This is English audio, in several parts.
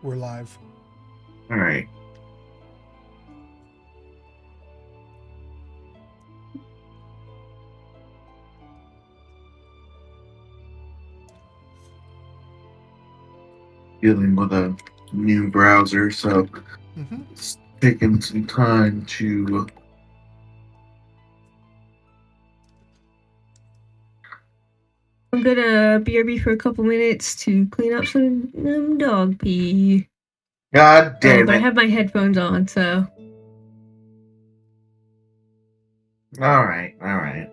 We're live. All right. Dealing with a new browser, so Mm-hmm. it's taking some time to. I'm gonna BRB for a couple minutes to clean up some dog pee. God damn But I it! have my headphones on, so. All right, all right.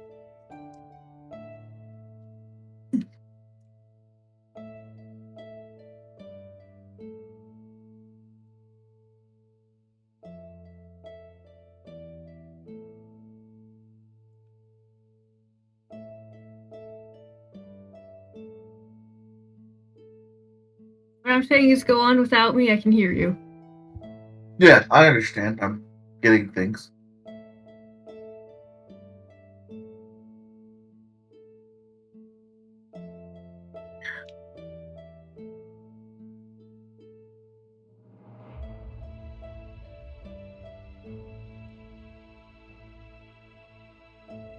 What I'm saying is go on without me, I can hear you. Yeah, I understand. I'm getting things.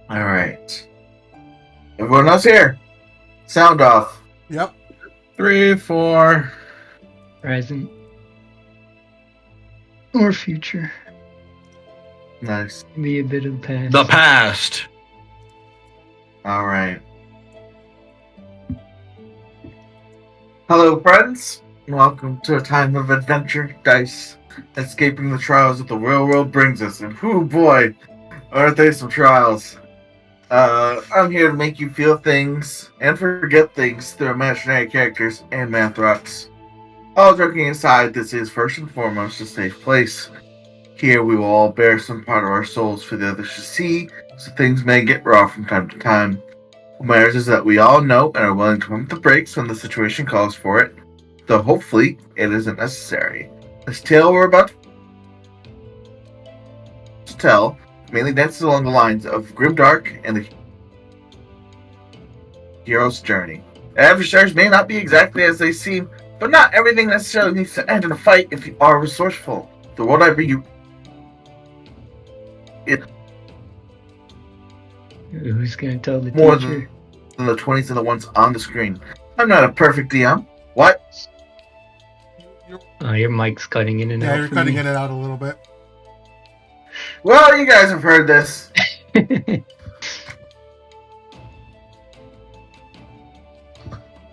All right. Everyone else here? Sound off. Yep. 3, 4. Present. Or future. Nice. Be a bit of the past. The past. All right. Hello, friends. Welcome to a time of adventure, dice, escaping the trials that the real world brings us. And whoo boy, aren't they some trials? I'm here to make you feel things and forget things through imaginary characters and math rocks. All joking aside, this is first and foremost a safe place. Here we will all bear some part of our souls for the others to see, so things may get raw from time to time. What matters is that we all know and are willing to pump the brakes when the situation calls for it, though hopefully it isn't necessary. This tale we're about to tell mainly dances along the lines of grimdark and the hero's journey. Adversaries may not be exactly as they seem, but not everything necessarily needs to end in a fight if you are resourceful. The world I bring you is Who's gonna tell the more teacher? than the 20s and the ones on the screen. I'm not a perfect DM. What? Oh, your mic's cutting in and out. Yeah, you're cutting in and out a little bit. Well, you guys have heard this.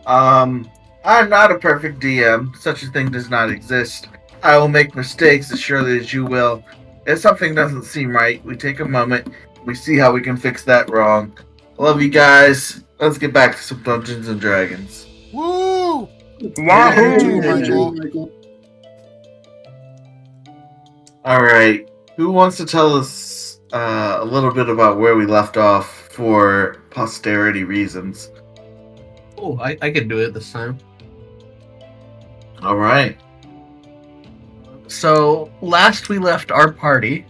I'm not a perfect DM. Such a thing does not exist. I will make mistakes as surely as you will. If something doesn't seem right, we take a moment, we see how we can fix that wrong. I love you guys. Let's get back to some Dungeons and Dragons. Woo! Wahoo! Too, Michael. Alright, who wants to tell us a little bit about where we left off for posterity reasons? Oh, I can do it this time. Alright. So, last we left our party,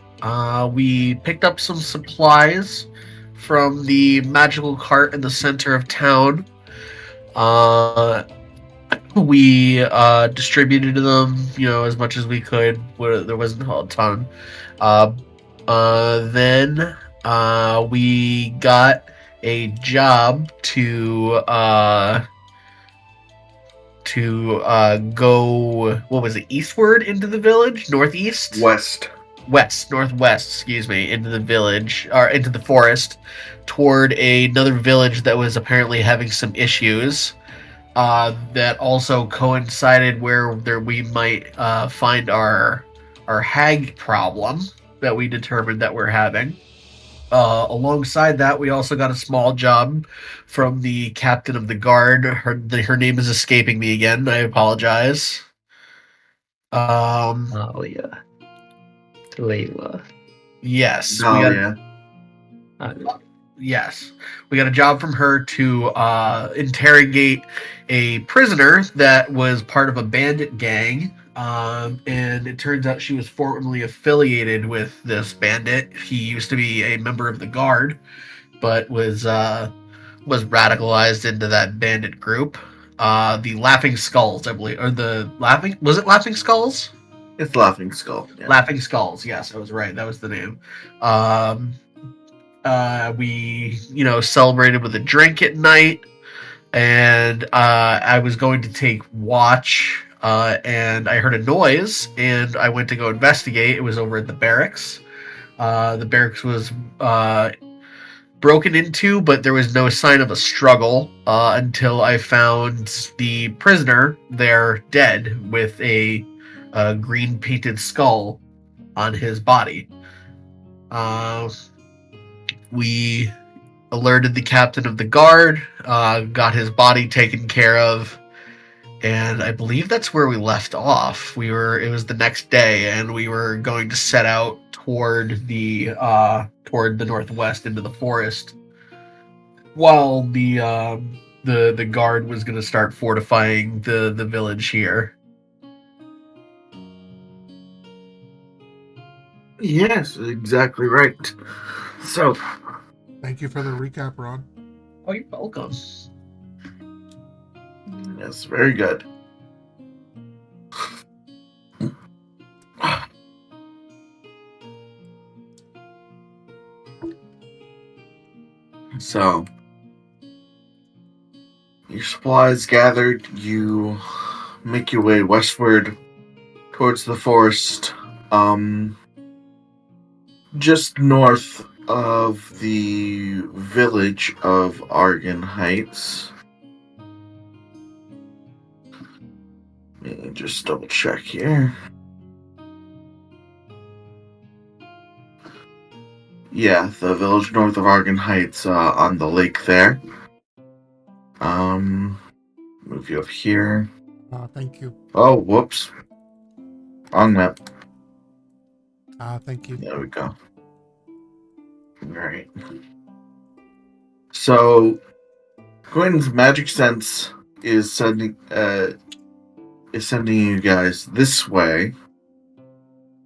we picked up some supplies from the magical cart in the center of town. We distributed them, as much as we could. There wasn't a ton. Then we got a job to go, what was it, eastward into the village? Northeast? Northwest, excuse me, into the village, or into the forest, toward another village that was apparently having some issues. That also coincided where we might find our hag problem that we determined that we're having. Alongside that, we also got a small job from the captain of the guard. Her name is escaping me again. I apologize. Oh yeah, Layla. Yes. Yes, we got a job from her to interrogate a prisoner that was part of a bandit gang, and it turns out she was formerly affiliated with this bandit. He used to be a member of the guard, but was radicalized into that bandit group. the Laughing Skulls, I believe, or was it Laughing Skulls? It's Laughing Skull. Yeah. Laughing Skulls. Yes, I was right. That was the name. We, celebrated with a drink at night, and I was going to take watch, and I heard a noise, and I went to go investigate. It was over at the barracks. The barracks was broken into, but there was no sign of a struggle until I found the prisoner there dead with a green painted skull on his body. We alerted the captain of the guard, got his body taken care of, and I believe that's where we left off. It was the next day, and we were going to set out toward the northwest into the forest, while the guard was going to start fortifying the village here. Yes, exactly right. So, Thank you for the recap, Ron. Oh, you're welcome. yes, very good. So, your supplies gathered, you make your way westward towards the forest, just north of the village of Argon Heights. Let me just double check here. Yeah, the village north of Argon Heights, on the lake there. Move you up here. Thank you. Oh, whoops. Wrong map. Thank you. There we go. Alright. So, Quinn's magic sense is sending you guys this way.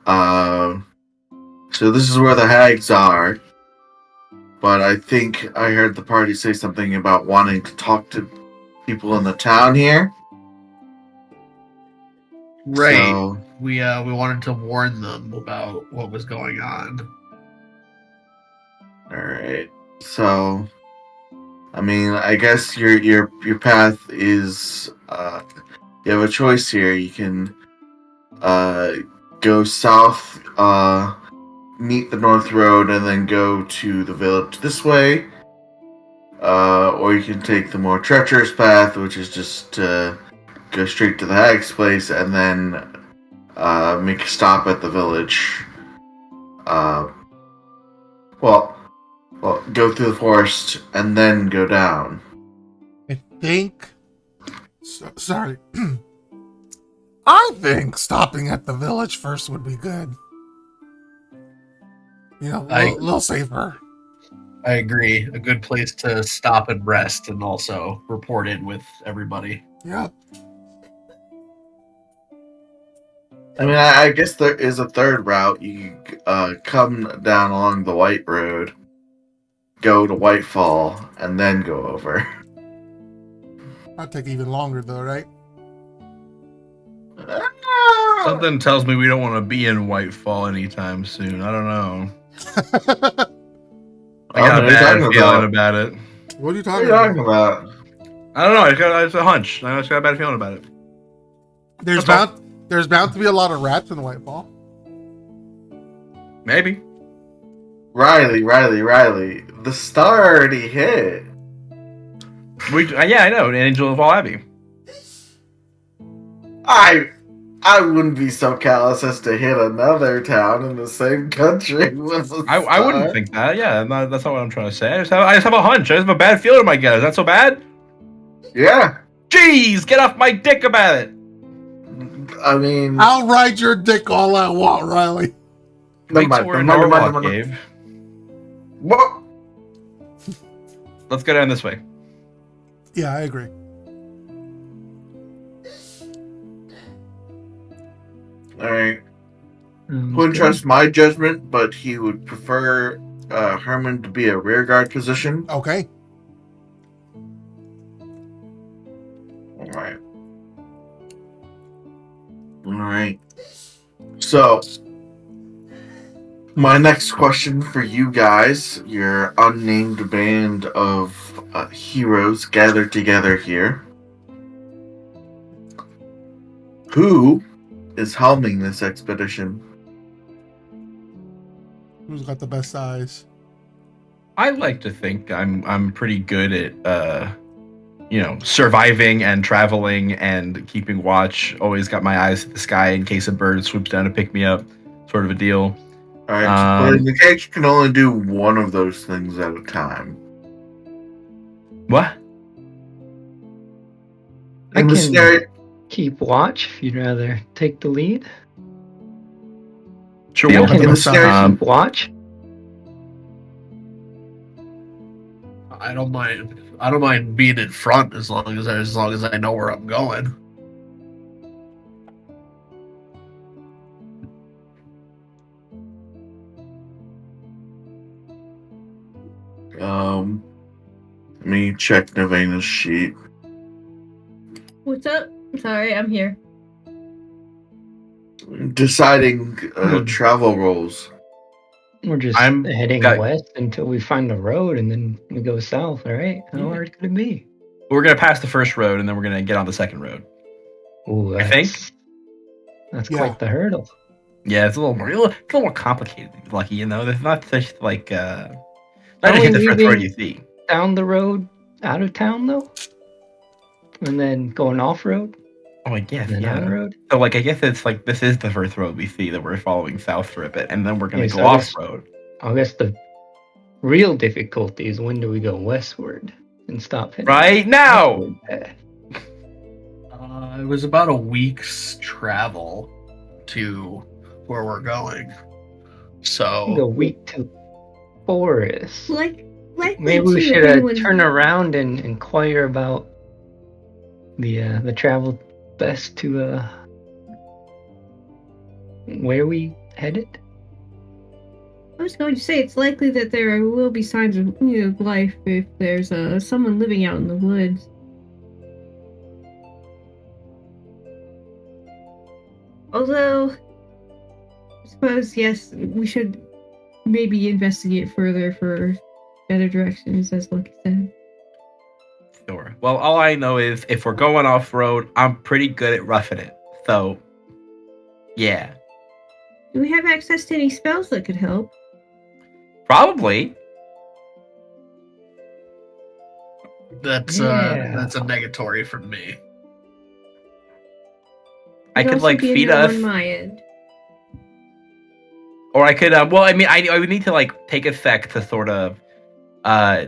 So this is where the hags are. But I think I heard the party say something about wanting to talk to people in the town here. Right. So, We wanted to warn them about what was going on. alright. So, I mean, I guess your path is, you have a choice here. You can go south, meet the North Road, and then go to the village this way. Or you can take the more treacherous path, which is just go straight to the hag's place and then make a stop at the village. Well, go through the forest and then go down. I think. Sorry. I think stopping at the village first would be good. A little safer. I agree. A good place to stop and rest, and also report in with everybody. Yep. I mean, I guess there is a third route. You come down along the White Road, go to Whitefall, and then go over. That'd take even longer, though, right? Something tells me we don't want to be in Whitefall anytime soon. I don't know. I got a bad feeling about it. What are you What talking are you about? talking about? I don't know. It's a hunch. I just got a bad feeling about it. There's That's bound to be a lot of rats in Whitefall. Maybe. Riley. The star already hit. Yeah, I know. An Angel of All Abbey. I wouldn't be so callous as to hit another town in the same country with a I star. wouldn't think that. Yeah, that's not what I'm trying to say. I just have a hunch. I just have a bad feeling about it. Is that so bad? Yeah. Jeez, get off my dick about it. I mean, I'll ride your dick all I want, Riley. Wait till we're in Norwalk, Dave. What? Let's go down this way. Yeah, I agree. Alright. Wouldn't trust my judgment, but he would prefer Herman to be a rearguard position. Okay. Alright. So, my next question for you guys, your unnamed band of heroes gathered together here. Who is helming this expedition? Who's got the best eyes? I like to think I'm pretty good at surviving and traveling and keeping watch. Always got my eyes at the sky in case a bird swoops down to pick me up, sort of a deal. Alright, but in the case you can only do one of those things at a time. What? I In the can scenario, keep watch if you'd rather take the lead. Sure. Yeah, Well, I Can think so. keep watch. I don't mind. I don't mind being in front as long as I know where I'm going. Let me check Naveena's sheet. What's up? Sorry, I'm here. Deciding travel roles. We're just I'm heading got- west until we find the road, and then we go south. All right? How hard could it be? We're gonna pass the first road and then we're gonna get on the second road. Ooh, I think. that's Yeah. quite the hurdle. Yeah, it's a little more complicated. Lucky, there's not just like not Are just we hit the first road leaving you see. down the road out of town though, and then going off road, Oh, I guess, and then on yeah. road? So like I guess it's like this is the first road we see that we're following south for a bit, and then we're gonna Yeah, go so I off guess- road. I guess the real difficulty is when do we go westward and stop heading Right now. westward path? It was about a week's travel to where we're going. Go So week to forest. Like Maybe we too, should if anyone- turn around and inquire about the travel best to where we headed. I was going to say it's likely that there will be signs of life if there's someone living out in the woods. Although, I suppose yes, we should maybe investigate further for better directions, as Lucky said. Sure. Well, all I know is if we're going off road, I'm pretty good at roughing it. So, yeah, Do we have access to any spells that could help? probably. that's Yeah. that's a negatory from me. I Could could also like be a feed no us, on my end. or I could. Well, I mean, I would need to like take a sec to sort of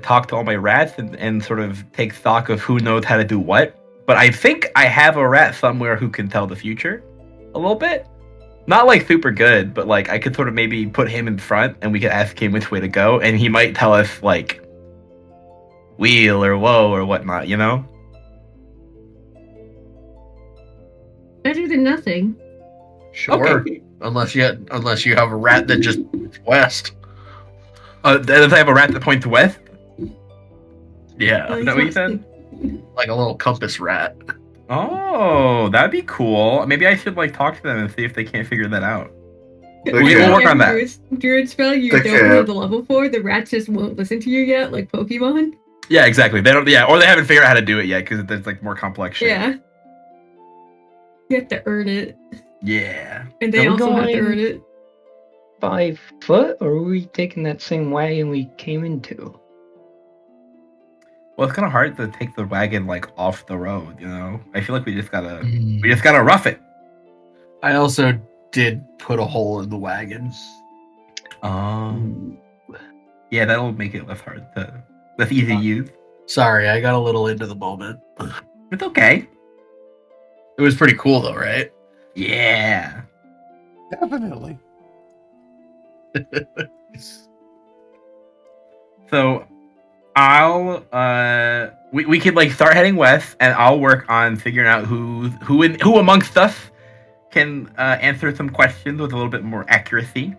talk to all my rats and sort of take stock of who knows how to do what. But I think I have a rat somewhere who can tell the future a little bit. Not like super good, but like I could sort of maybe put him in front and we could ask him which way to go, and he might tell us like wheel or whoa or whatnot, Better than nothing. Sure. Okay. Unless you have a rat that just west. Does I have a rat that points west? Yeah. Is that what you said? Like a little compass rat. Oh, that'd be cool. Maybe I should like talk to them and see if they can't figure that out. Okay. We'll work on that. Druid spell you Take don't care. know the level for, the rats just won't listen to you yet, like Pokemon. Yeah, exactly. They don't. Yeah, or they haven't figured out how to do it yet because there's like more complex shit. Yeah. You have to earn it. Yeah. And they Are we also have to going- earn it. By foot, or are we taking that same wagon we came into? Well, it's kind of hard to take the wagon like off the road. I feel like we just gotta rough it. I also did put a hole in the wagon. Yeah, that'll make it less easy to use. Sorry, I got a little into the moment. It's okay. It was pretty cool though, right? Yeah. Definitely. So I'll we could like start heading west, and I'll work on figuring out who amongst us can answer some questions with a little bit more accuracy.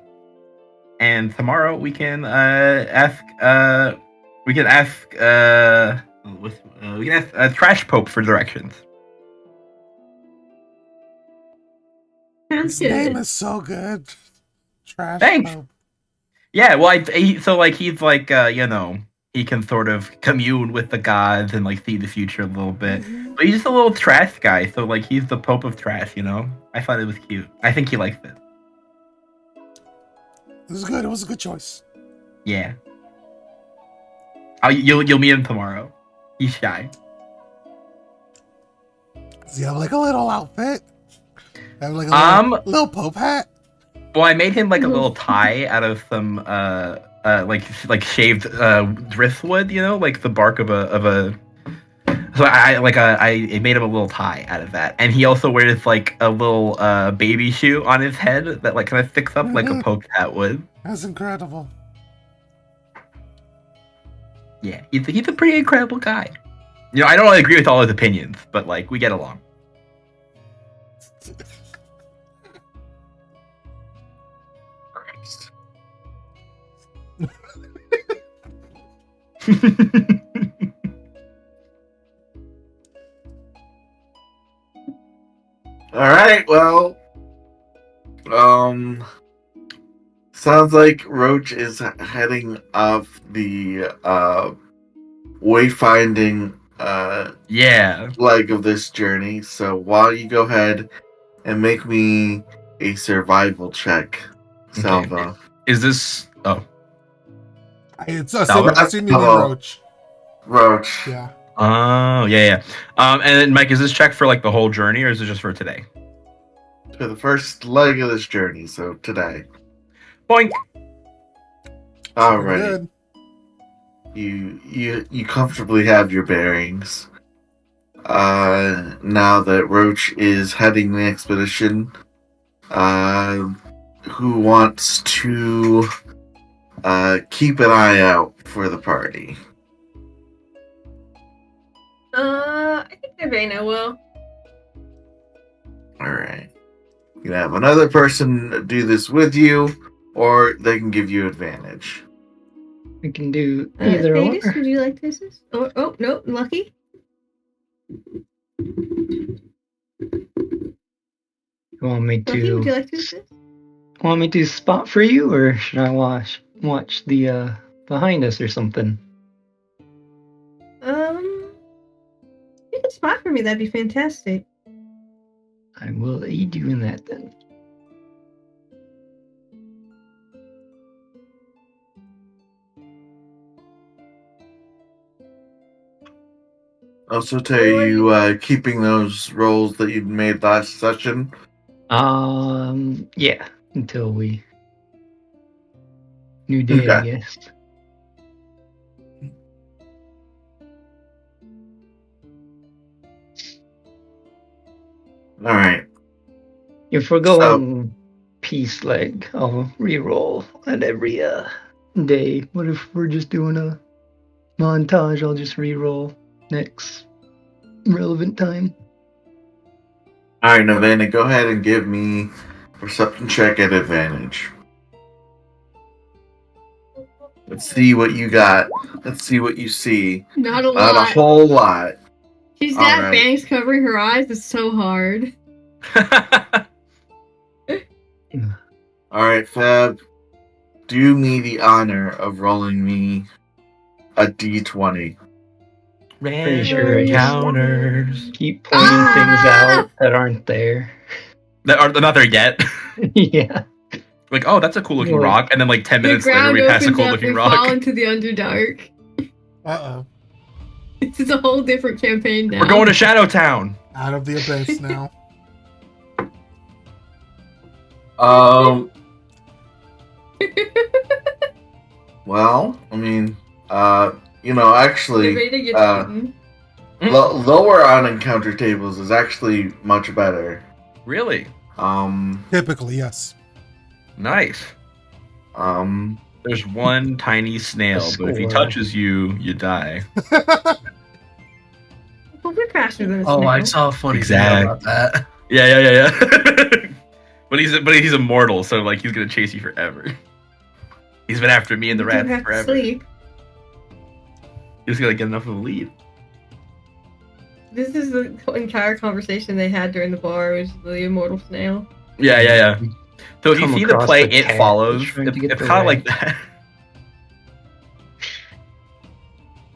And tomorrow we can ask Trash Pope for directions. Sounds His name good. is so good. Trash Thanks. Pope. Yeah, well, so like he's like he can sort of commune with the gods and like see the future a little bit. But he's just a little trash guy, so like he's the Pope of trash, you know. I thought it was cute. I think he likes it. It was good. It was a good choice. Yeah. You'll meet him tomorrow. He's shy. Does he have like a little outfit? Have like a little Pope hat? Well, I made him like a little tie out of some like shaved driftwood, you know, like the bark of a. So I made him a little tie out of that, and he also wears like a little baby shoe on his head that like kind of sticks up like a Pope hat would. That's incredible. Yeah, he's a pretty incredible guy. You know, I don't really agree with all his opinions, but like we get along. Christ. All right, well, sounds like Roach is heading off the wayfinding Yeah. leg of this journey. So why don't you go ahead and make me a survival check, Salva. Is this? Oh, It's Salva? assuming Roach. Roach. Yeah. oh, yeah. And then Mike, is this check for like the whole journey, or is it just for today? To the first leg of this journey, so today. Boink. Alright. Good. You comfortably have your bearings. Now that Roach is heading the expedition, who wants to keep an eye out for the party? I think Savannah will. Alright. You can have another person do this with you, or they can give you advantage. We can do either Thetis, or. would you like this? Oh, no, Lucky. You want me Lucky, would you to like this? spot for you, or should I watch the behind us or something? You can spot for me. That'd be fantastic. I will aid you in that then. Also, tell you keeping those rolls that you made last session. Yeah, until we new day, I Okay. guess. All right. If we're going peace leg, I'll re-roll at every day. What if we're just doing a montage? I'll just re-roll next relevant time. All right, Novena, go ahead and give me perception check at advantage. Let's see what you got. Let's see what you see. Not a Not a lot. whole lot. She's got Alright. bangs covering her eyes. It's so hard. All right, Fab. Do me the honor of rolling me a d20. Pretty sure I just Counters keep pointing things out that aren't there. that are not there yet. Yeah. Like, oh, that's a cool looking Well, rock, and then like 10 The minutes later, ground we pass a opens cool up. looking We rock. fall into the Underdark. Uh-oh. This is a whole different campaign now. We're going to Shadow Town. Out of the abyss now. Well, I mean, actually, Nevada gets eaten. lower on encounter tables is actually much better. Really Typically, yes. nice. There's one tiny snail, but if he squirrel. touches you, you die. But we're faster than a Oh, I snail. saw a funny Exact. video about that. Yeah. but he's immortal, so like he's gonna chase you forever. He's been after me and the You do rats have to forever. sleep. He's gotta get enough of a lead. This is the entire conversation they had during the bar, was the immortal snail. Yeah. So if you Come see the across play, the it cat follows. trying to get It's the kind of rat. like that.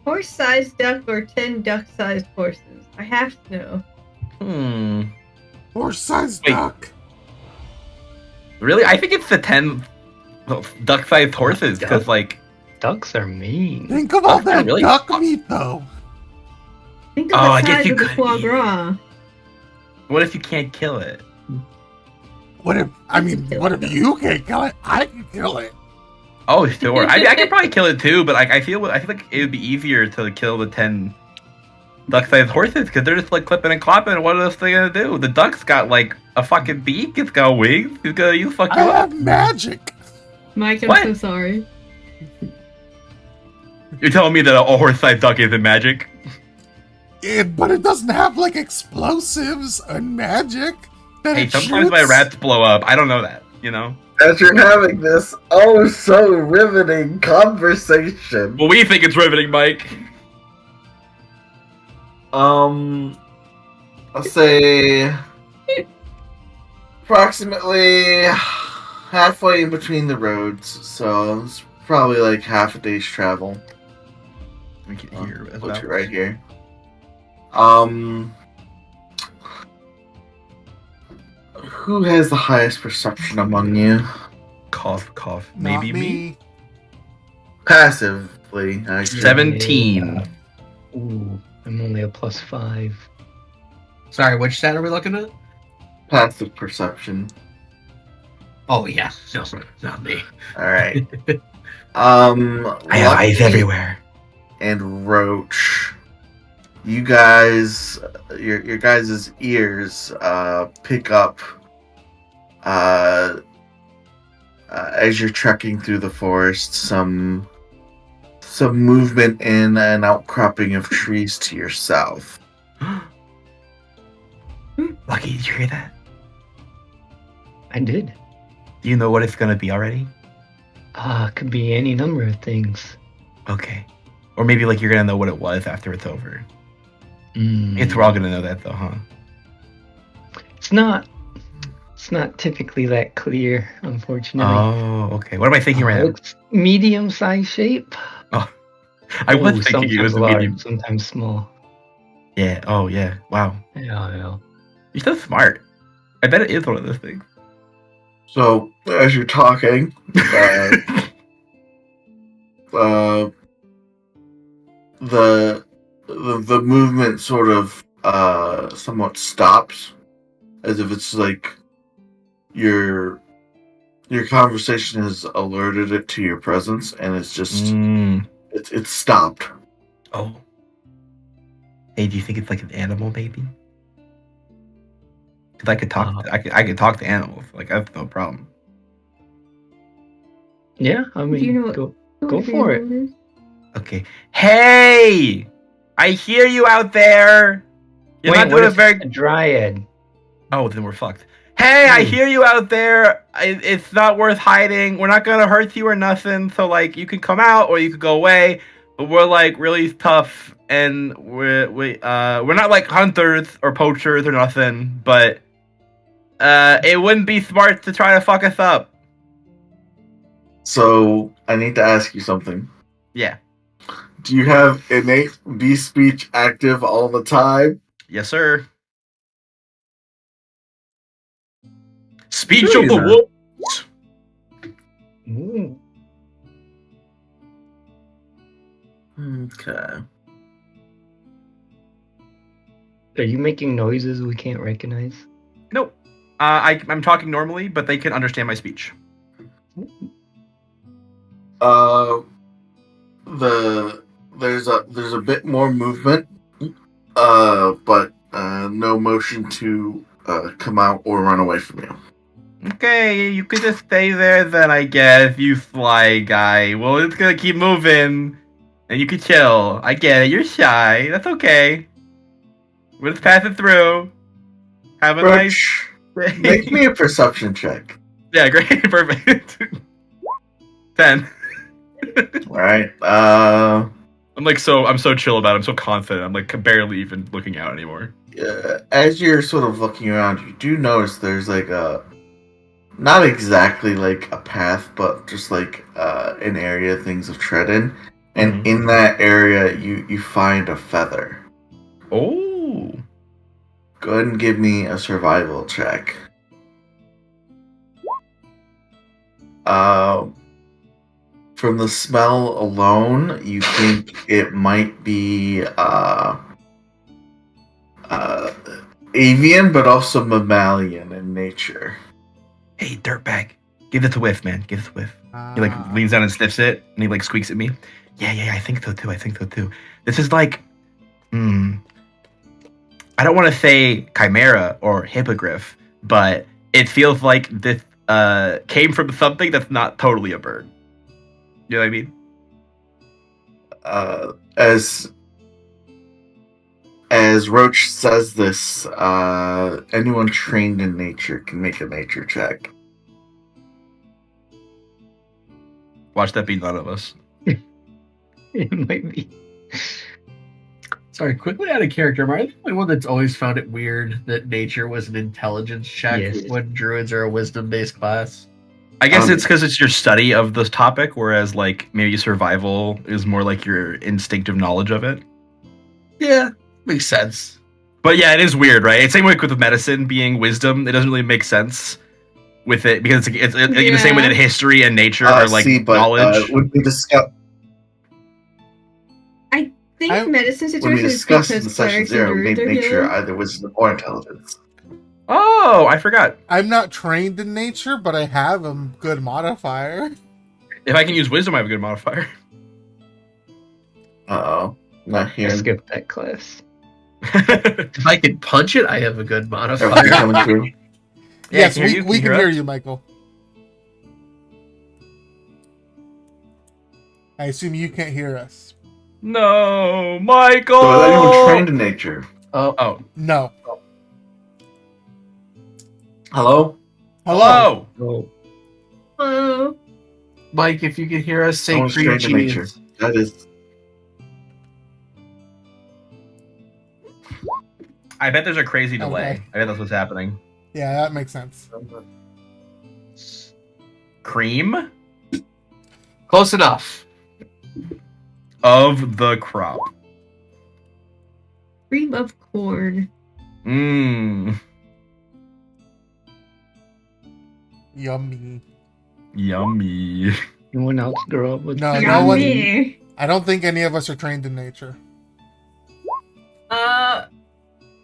Horse-sized duck or 10 duck-sized horses? I have to know. Horse-sized Wait. duck. Really? I think it's the 10 duck-sized horses because, duck? like, Ducks are mean. Think of all Ducks are that really duck fun. meat, though. Think of Oh, the I guess size you of the could foie eat it. gras. what if you can't kill it? What if you can't kill it? I can kill it. Oh, sure. I could probably kill it too, but like I feel like it would be easier to kill the 10 duck-sized horses because they're just like clipping and clopping. What else are they gonna do? The duck's got like a fucking beak. It's got wings. It's gonna fuck you I up. have magic. Mike, I'm What? so sorry. You're telling me that a horse-sized duck isn't magic? But it doesn't have like explosives and magic. That Hey, it sometimes my shoots. rats blow up. I don't know that. You know. As you're having this oh so riveting conversation, Well, we think it's riveting, Mike. I'll say approximately halfway in between the roads, so it's probably like half a day's travel. We can hear as Put well. you right here. Who has the highest perception among you? Cough, cough. Not Maybe me. Passively, I should. 17. Ooh, I'm only a +5. Sorry, which stat are we looking at? Passive perception. Oh yeah, no, not me. All right. I have eyes Lucky everywhere. And Roach, you guys, your guys' ears pick up as you're trekking through the forest some movement in an outcropping of trees to your south. Lucky, did you hear that? I did. Do you know what it's gonna be already? Could be any number of things. Okay. Or maybe like you're gonna know what it was after it's over. Mm. It's we're all gonna know that though, huh? It's not typically that clear, unfortunately. Oh, okay. What am I thinking right now? It's medium-sized shape. I was Ooh, thinking it was sometimes a large, medium. sometimes small. Yeah. Oh, yeah. Wow. Yeah. You're so smart. I bet it is one of those things. So as you're talking, the movement sort of somewhat stops, as if it's like your conversation has alerted it to your presence, and it's just it's stopped. Oh. Hey, do you think it's like an animal, maybe? Because I could talk. I could talk to animals. Like that's no problem. Yeah, I mean, Do you know what- go for it. Okay. Hey, I hear you out there. You're not Wait, doing what a if very. a dryad? Oh, then we're fucked. Hey, I hear you out there. It's not worth hiding. We're not gonna hurt you or nothing. So like, you can come out or you could go away. But we're like really tough, and we're not like hunters or poachers or nothing. But it wouldn't be smart to try to fuck us up. So I need to ask you something. Yeah. Do you have innate beast speech active all the time? Yes, sir. Speech Sure of the you wolves. Ooh. Okay. Are you making noises we can't recognize? Nope. I'm talking normally, but they can understand my speech. There's a bit more movement, but no motion to come out or run away from you. Okay, you could just stay there then, I guess, you sly guy. Well, it's gonna keep moving, and you could chill. I get it, you're shy. That's okay. We'll just pass it through. Have a Roach, nice... make me a perception check. Yeah, great, perfect. 10. Alright, I'm so chill about it. I'm so confident. I'm like barely even looking out anymore. as you're sort of looking around, you do notice there's like a not exactly like a path, but just like an area things have tread in. And in that area, you find a feather. Oh. Go ahead and give me a survival check. From the smell alone, you think it might be avian, but also mammalian in nature. Hey, dirtbag. Give it a whiff, man. Give it a whiff. He like leans down and sniffs it, and he like squeaks at me. Yeah, I think so too. This is like, I don't want to say chimera or hippogriff, but it feels like this came from something that's not totally a bird. You know what I mean? As Roach says this, anyone trained in nature can make a nature check. Watch that be none of us. It might be. Sorry, quickly out of character. Am I the only one that's always found it weird that nature was an intelligence check Yes. when druids are a wisdom-based class? I guess it's because it's your study of this topic, whereas like maybe survival is more like your instinctive knowledge of it. Yeah, makes sense. But yeah, it is weird, right? It's same way with medicine being wisdom. It doesn't really make sense with it because it's in the same way that history and nature are like knowledge. When we discuss I think medicine when we situation is discuss in because the session clerics and 0, we druids made are nature healing. either wisdom or intelligence. Oh, I forgot. I'm not trained in nature, but I have a good modifier. If I can use wisdom, I have a good modifier. Uh-oh. Not I here. skipped that class. If I can punch it, I have a good Everything modifier. coming through. Yes, can you we can us? hear you, Michael. I assume you can't hear us. No, Michael. So is anyone trained in nature? Oh, No. Hello? hello. Oh, Oh, Mike, if you can hear us, say Someone's cream trained in nature. cheese. That is... I bet there's a crazy delay. Okay. I bet that's what's happening. Yeah, that makes sense. Cream Close enough. of the crop. cream of corn. Mmm. Yummy. Yummy. anyone else grow up with? No, Yeah, no one. me. I don't think any of us are trained in nature.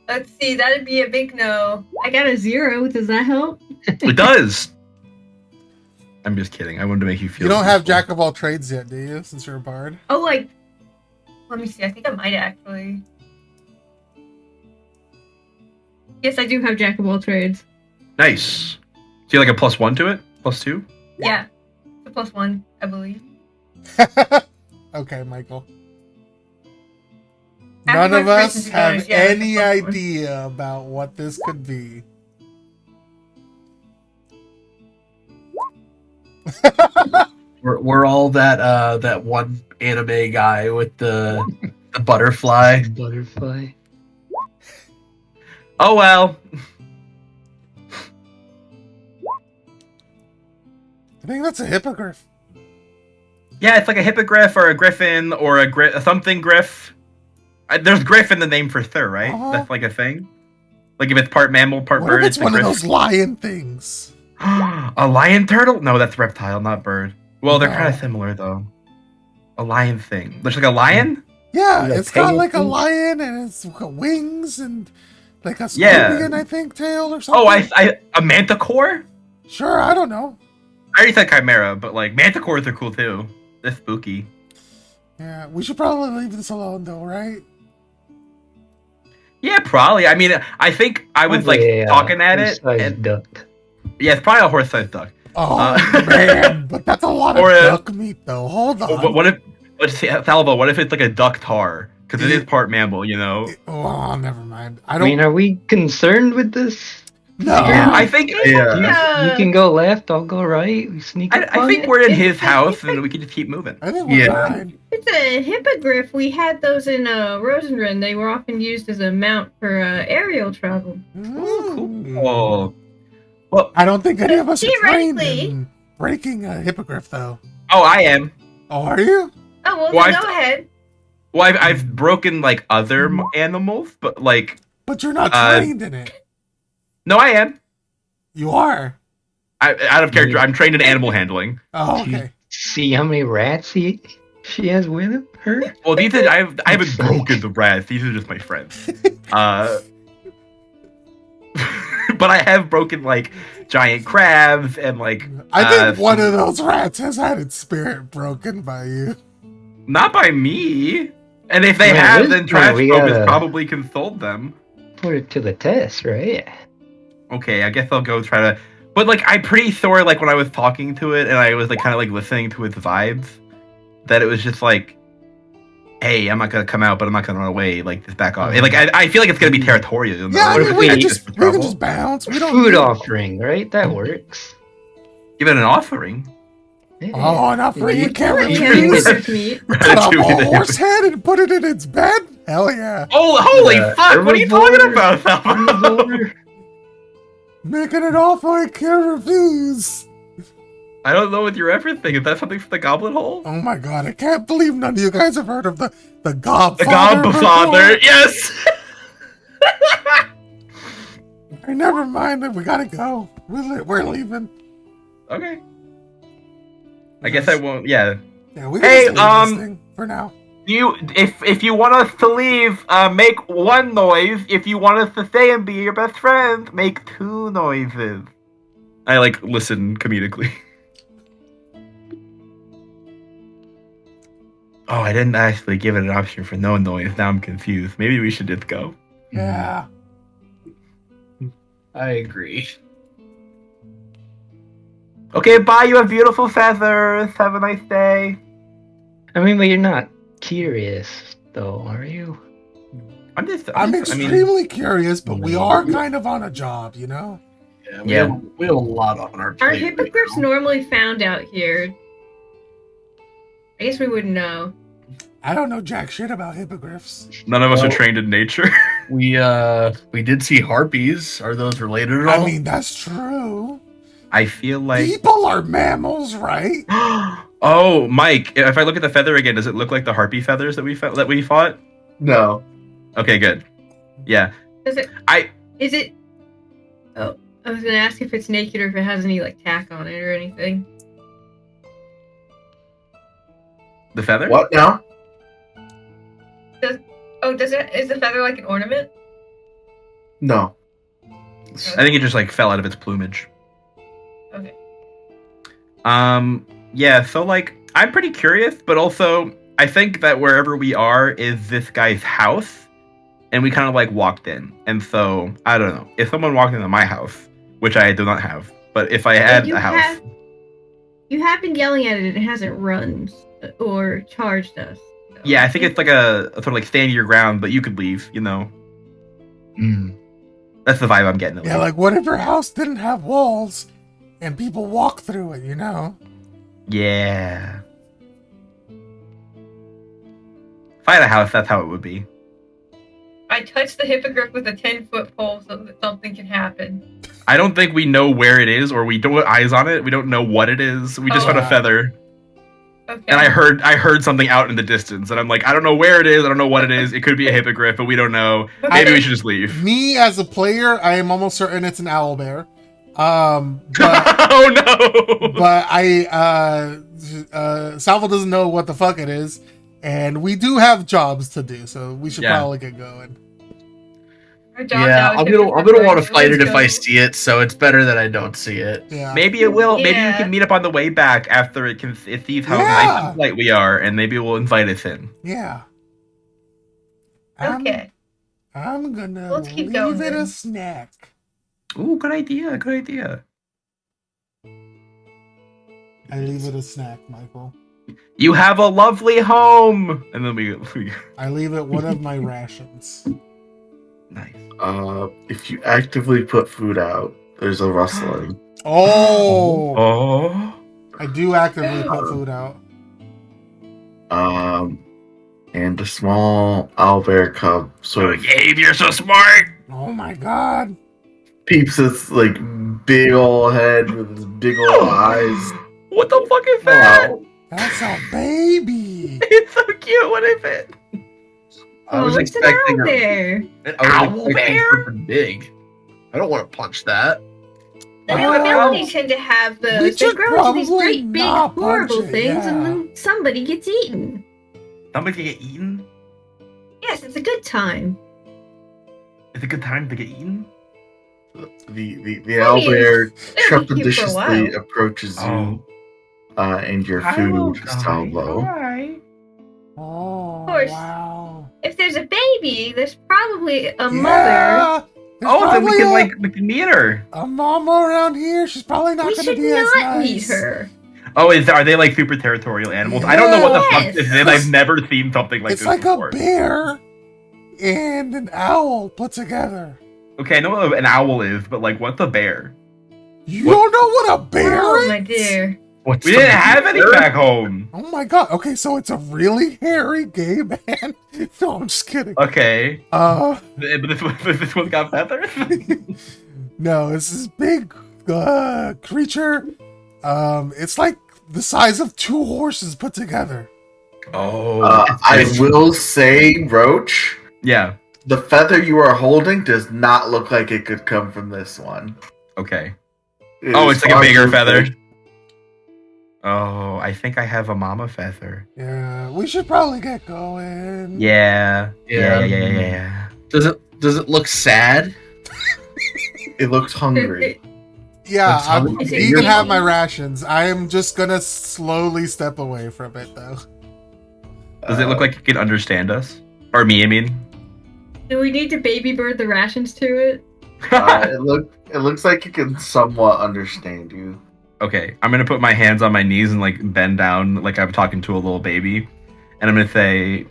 Let's see, that'd be a big no. I got a 0. Does that help? It does. I'm just kidding. I wanted to make you feel. You don't have useful. Jack of all trades yet, do you? Since you're a bard. Oh, like, let me see, I think I might actually. Yes, I do have Jack of all trades. Nice. Do you like a +1 to it? +2? Yeah. The +1, I believe. Okay, Michael. After None my of us proficiency have bonus, yeah, any that's a +1. idea about what this could be. We're all that one anime guy with the butterfly. Butterfly. Oh well. I think that's a hippogriff. Yeah, it's like a hippogriff or a griffin or a something griff. There's griff in the name for Thur, right? Uh-huh. That's like a thing. Like if it's part mammal, part What bird, if it's a one of griff. those lion things? A lion turtle? No, that's reptile, not bird. Well, they're No. kind of similar though. A lion thing. There's like a lion? Yeah, Like it's got like a penguins? lion and it's got wings and like a Yeah. scorpion, I think, tail or something. Oh, a manticore? Sure, I don't know. I already said chimera, but like manticores are cool too. They're spooky. Yeah, we should probably leave this alone though, right? Yeah, probably. I mean, I think I was like Probably a, talking at it. horse-sized And, duck. yeah, it's probably a horse-sized duck. Oh man, but that's a lot of Or a- duck meat though. Hold on. What if, let's see, Salvo, what if it's like a duck tar? Because it is part mammal, you know? Oh, never mind. I I don't. mean, are we concerned with this? no. Yeah, I think Yeah. You can go left, I'll go right. We sneak up I on think it. we're in his house and we can just keep moving. I think we're Yeah. fine. It's a hippogriff. We had those in Rosenrun. They were often used as a mount for aerial travel. Mm. Cool. Well, I don't think any of us are trained Theoretically. in breaking a hippogriff, though. oh, I am. Oh, are you? Oh, well, Well, then I've- go ahead. Well, I've broken like other animals, but like But you're not Uh, trained in it. no, I am. You are. Out of character, Yeah. I'm trained in animal handling. Oh, She- okay. See how many rats she has with her? Well, these are, I haven't broken the rats. These are just my friends. But I have broken like giant crabs and like I think one of those rats has had its spirit broken by you. not by me. And if they Man, have, this then one, Trash we Focus gotta- probably consoled them. Put it to the test, right? Okay, I guess I'll go try to. But like, I'm pretty sure, like when I was talking to it and I was like kind of like listening to its vibes, that it was just like, "Hey, I'm not gonna come out, but I'm not gonna run away. Like, just back off." And, like, I feel like it's gonna be territorial. Yeah, I what mean, if we we can just- just bounce. We don't Food need- offering, right? That works. Give it an offering. Yeah. Oh, not for you can't Like, refuse. yeah, hippogriff meat. Cut off Ratatouille a the horse head and put it in its bed? Hell yeah. Oh, holy Yeah, fuck! What are you herbivore, talking about, Salvo? Carnivore. Making it offer I can't refuse. I don't know what you're referencing. Is that something from the Goblet Hole? Oh my god, I can't believe none of you guys have heard of the Gobfather. The Gobfather, yes. Hey, never mind, we gotta go. We're leaving. Okay. I guess I won't. Yeah. Yeah, we Hey, can just leave this thing for now. If you want us to leave, make one noise. If you want us to stay and be your best friends, make two noises. I like listen comedically. Oh, I didn't actually give it an option for no noise. Now I'm confused. Maybe we should just go. Yeah. I agree. Okay, bye. You have beautiful feathers. Have a nice day. I mean, but you're not curious, though, are you? I'm I mean, extremely curious, but we are kind of on a job, you know? Yeah, Yeah. we have a lot on our Are plate. hippogriffs right now. normally found out here? I guess we wouldn't know. I don't know jack shit about hippogriffs. none of us are Well- trained in nature. We did see harpies. Are those related at all? I mean, that's true. I feel like. People are mammals, right? Oh, Mike! If I look at the feather again, does it look like the harpy feathers that we fought? No. Okay, good. Yeah. Is it? I- Is it? Oh, I was gonna ask if it's naked or if it has any like tack on it or anything. The feather? What now? Oh, does it? Is the feather like an ornament? No. I think it just like fell out of its plumage. Okay. Yeah, so like I'm pretty curious, but also I think that wherever we are is this guy's house, and we kind of like walked in. And so I don't know. If someone walked into my house, which I do not have, but if I had you a house. have- You have been yelling at it and it hasn't run or charged us. So Yeah, I think it's like a sort of like stand your ground, but you could leave, you know. Mm. That's the vibe I'm getting. At Yeah, least. like what if your house didn't have walls and people walk through it, you know? Yeah. If I had a house, that's how it would be. I touched the hippogriff with a 10-foot pole so that something can happen. I don't think we know where it is, or we don't have eyes on it. We don't know what it is. We just Oh. found a feather, Okay. and I heard something out in the distance, and I'm like, I don't know where it is. I don't know what it is. It could be a hippogriff, but we don't know. But Maybe then- we should just leave. Me as a player, I am almost certain it's an owlbear. But Oh no! but Salvo doesn't know what the fuck it is, and we do have jobs to do, so we should Yeah. probably get going. Our job's Yeah, out I'm here gonna with want to the fight it if I let's see it. So it's better that I don't see it. Yeah. Maybe it will. Maybe you Yeah. can meet up on the way back after it sees how Yeah. nice and polite we are, and maybe we'll invite us in. Yeah. go. Okay. I'm gonna Let's keep leave going, it a then. snack. Ooh, good idea. Good idea. I leave it a snack, Michael. You have a lovely home, and then we I leave it one of my rations. nice. If you actively put food out, there's a rustling. Oh, Oh. I do actively put food out. And a small owlbear cub sort of Gabe, you're so smart. Oh my god. peeps this like big old head with his big old eyes. What the fuck is that? Wow. That's a baby. It's so cute. What is it? I was it's an expecting owl bear. an owl bear? something big. I don't want to punch that. The Oh. nobility tend to have We those. They should grow into these probably great, big, not punch horrible it, things, yeah. and then somebody gets eaten. Somebody can get eaten? Yes, it's a good time. It's a good time to get eaten? The owlbear It'll be cute for a trepidatiously while. approaches you, and your I food will is die. salvo. Alright. Oh, course. wow. If there's a baby, there's probably a mother. Yeah, there's Oh, then we probably can we can meet her. a mama around here. She's probably not We going to should be as not meet nice. her. Oh, are they like super territorial animals? I don't know what the fuck Yes. this is. I've never seen something like It's this like before. a bear and an owl put together. Okay, I know what an owl is, but like, what's a bear? You What? don't know what a bear Oh is? my dear. What's We didn't have any back home. Oh my god. Okay, so it's a really hairy gay man. No, I'm just kidding. Okay, Uh, but this one's got feathers. no, it's this big creature. It's like the size of 2 horses put together. Oh, I will say, Roach, yeah. the feather you are holding does not look like it could come from this one. Okay. It Oh, is it's like a far bigger too feather. big. Oh, I think I have a mama feather. Yeah, we should probably get going. Yeah. Yeah. Yeah. Does it look sad? It looks hungry. Yeah, That's how I'm, Is you it can have easy? my rations. I am just gonna slowly step away from it, though. Does it look like it can understand us? Or me, I mean. Do we need to baby bird the rations to it? It looks like it can somewhat understand you. Okay, I'm gonna put my hands on my knees and like bend down like I'm talking to a little baby. And I'm gonna say,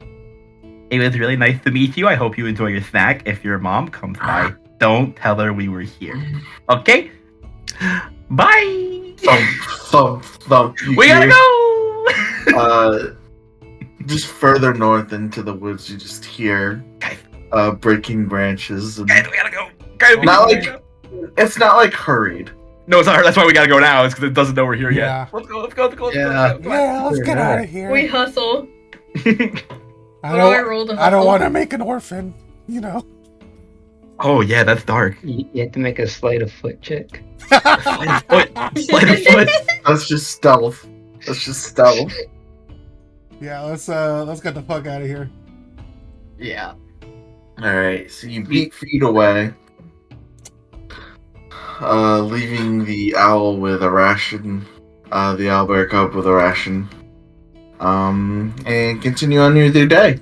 it was really nice to meet you. I hope you enjoy your snack. If your mom comes by, don't tell her we were here. Okay? Bye! Thump. You We gotta hear, go! Just further north into the woods, you just hear Guys. breaking branches. And Guys, we gotta go! Guys, we Not gotta like- go. it's not like hurried. No, it's not her. That's why we gotta go now. It's because it doesn't know we're here Yeah. yet. Let's go, let's go, let's go, let's Yeah. go. Yeah, let's get Yeah. out of here. We hustle. I Oh, I don't, rolled a I don't hustle. want to make an orphan, you know. Oh, yeah, that's dark. You have to make a sleight of foot check. Slide of foot. That's just stealth. Yeah, let's get the fuck out of here. Yeah. Alright, so you beat feet away. Leaving the owl with a ration. The owlbear cub with a ration. And continue on with your day.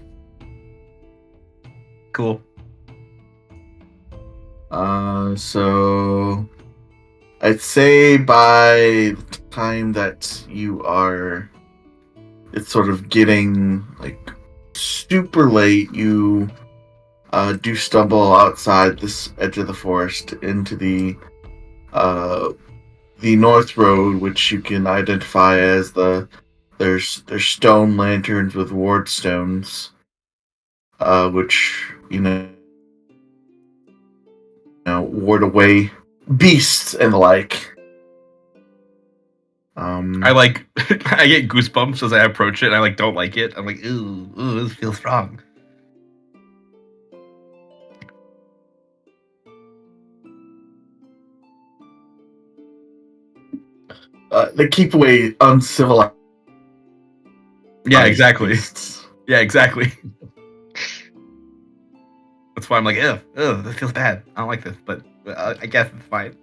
Cool. So I'd say by the time that you are, it's sort of getting like super late. You do stumble outside this edge of the forest into the north road, which you can identify as there's stone lanterns with ward stones, which ward away beasts and the like. I like, I get goosebumps as I approach it, and I don't like it. I'm like, ooh, this feels wrong. They keep away uncivilized. Yeah, exactly. beasts. Yeah, exactly. That's why I'm like, ew, this feels bad. I don't like this, but I guess it's fine.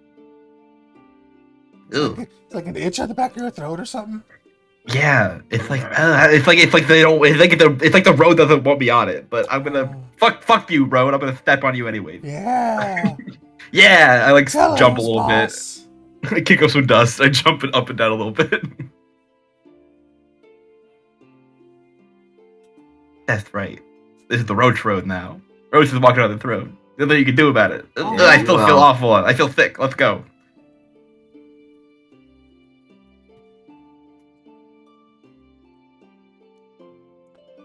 Ew. It's like an itch at the back of your throat or something. Yeah, it's like they don't. It's like the road doesn't want me on it, but I'm gonna fuck you, road. I'm gonna step on you anyway. Yeah. Yeah, I like Tell jump a us, little boss. bit. I kick up some dust. I jump it up and down a little bit. That's right. This is the Roach Road now. Roach is walking on the throne. There's nothing you can do about it. Oh, I still feel wow. awful. I feel sick. Let's go.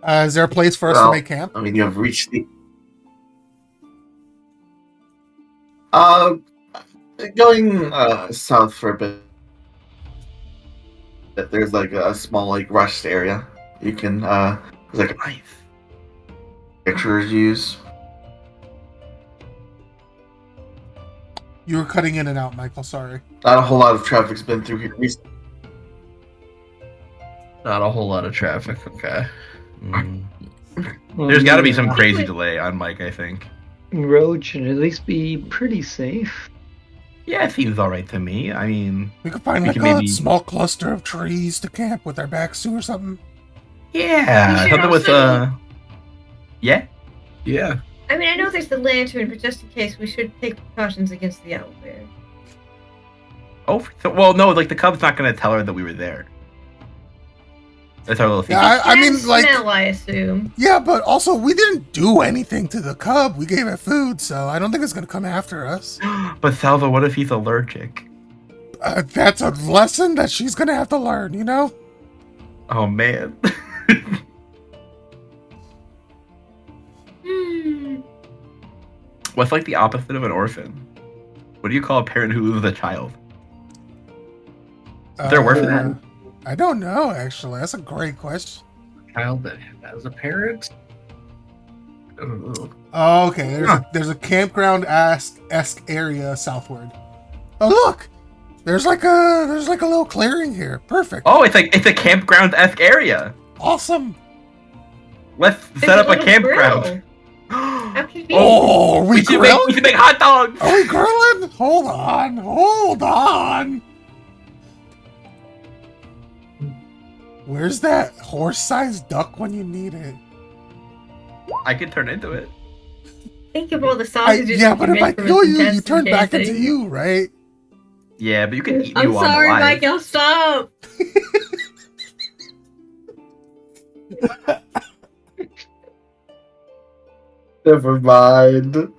Is there a place for us Well, to make camp? I mean, you have reached the. Going south for a bit, there's like a small like rest area. You can there's like Nice. pictures use. You were cutting in and out, Michael. Sorry. Not a whole lot of traffic's been through here recently. Not a whole lot of traffic. Okay. Mm. Well, There's got to be the, some crazy delay on Mike, I think. road should at least be pretty safe. Yeah, it seems all right to me. I mean, We could find We like can a maybe- small cluster of trees to camp with our backs to or something. yeah, We should something with also- yeah. Yeah. I mean, I know there's the lantern, but just in case, we should take precautions against the owlbear. Oh, well, no, like the Cub's not gonna tell her that we were there. That's our little thing. Yeah, I mean, Can like, smell, I assume. yeah, but also we didn't do anything to the cub. We gave it food, so I don't think it's gonna come after us. But Salva, what if he's allergic? That's a lesson that she's gonna have to learn, you know? Oh man. Hmm. What's like the opposite of an orphan? What do you call a parent who loses a child? Is there a word for that? I don't know, actually. That's a great question. Child that has a parent. Ugh. Oh, okay. There's a campground-esque area southward. Oh, look! There's like a little clearing here. Perfect. Oh, it's a campground-esque area. Awesome. Let's There's set up a little campground. grill. How convenient. Oh, are we we should grilling? make hot dogs. Are we grilling? Hold on. Where's that horse-sized duck when you need it? I could turn into it. Think of all the sausages. Yeah, you but can if I make from kill this you, you intense turn back into casing. you, right? Yeah, but you can eat me I'm while I'm sorry, alive. Michael. Stop. Never mind.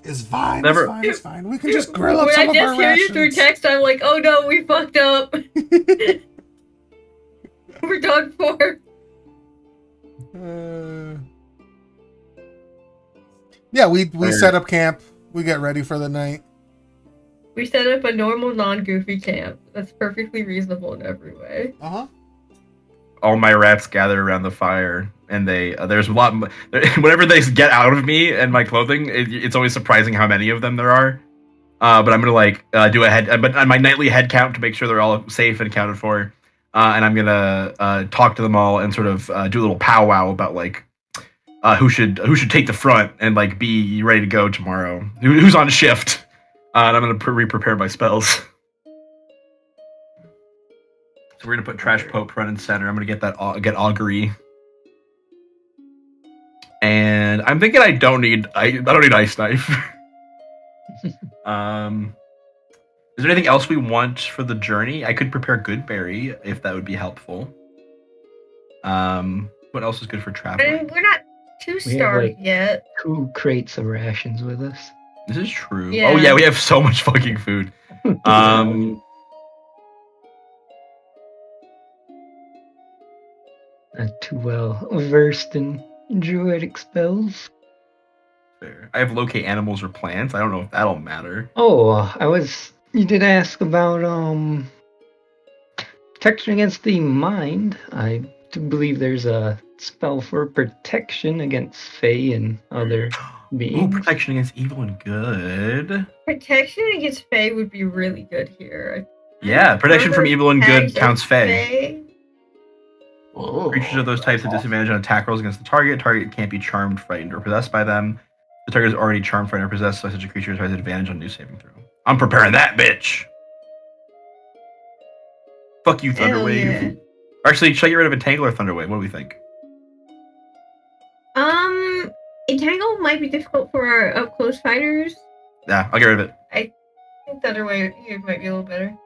It's fine. Never- It's fine. We can just grill up When some I of our just hear you through rations. text, I'm like, oh no, we fucked up. We're done for. Yeah, we set up camp. We get ready for the night. We set up a normal, non-goofy camp. That's perfectly reasonable in every way. Uh-huh. All my rats gather around the fire, and there's a lot. Whenever they get out of me and my clothing, it's always surprising how many of them there are. But I'm gonna do my nightly head count to make sure they're all safe and accounted for. And I'm gonna talk to them all and sort of do a little powwow about who should take the front and be ready to go tomorrow. Who's on shift? And I'm gonna re-prepare my spells. So we're gonna put Trash Pope front and center. I'm gonna get Augury. And I'm thinking I don't need Ice Knife. Is there anything else we want for the journey? I could prepare Goodberry if that would be helpful. What else is good for I traveling? mean, we're not too We have, starved like- yet. 2 crates of rations with us. This is true. Yeah. Oh yeah, we have so much fucking food. Not too well versed in druidic spells. Fair. I have locate animals or plants. I don't know if that'll matter. Oh, you did ask about protection against the mind. I do believe there's a spell for protection against Fae and other Ooh, beings. protection against evil and good. Protection against Fae would be really good here. Yeah, protection from evil and good Tags counts of Fae. Whoa. Creatures of those types have disadvantage on attack rolls against the target. Target can't be charmed, frightened, or possessed by them. The target is already charmed, frightened, or possessed, so such a creature has advantage on new saving throw. I'm preparing that bitch. Fuck you, Hell Thunderwave. yeah. Actually, should I get rid of Entangle or Thunderwave? What do we think? Entangle might be difficult for our up close fighters. Yeah, I'll get rid of it. I think Thunderwave here might be a little better.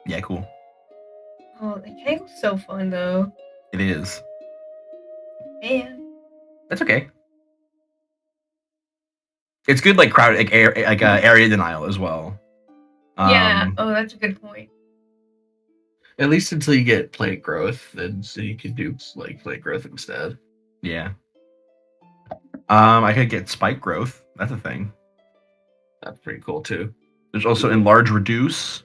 Yeah, cool. Oh, Entangle's so fun though. It is. Man. That's okay. It's good, area denial as well. Yeah. Oh, that's a good point. At least until you get plant growth, then so you can do plant growth instead. Yeah. I could get spike growth. That's a thing. That's pretty cool too. There's also enlarge reduce,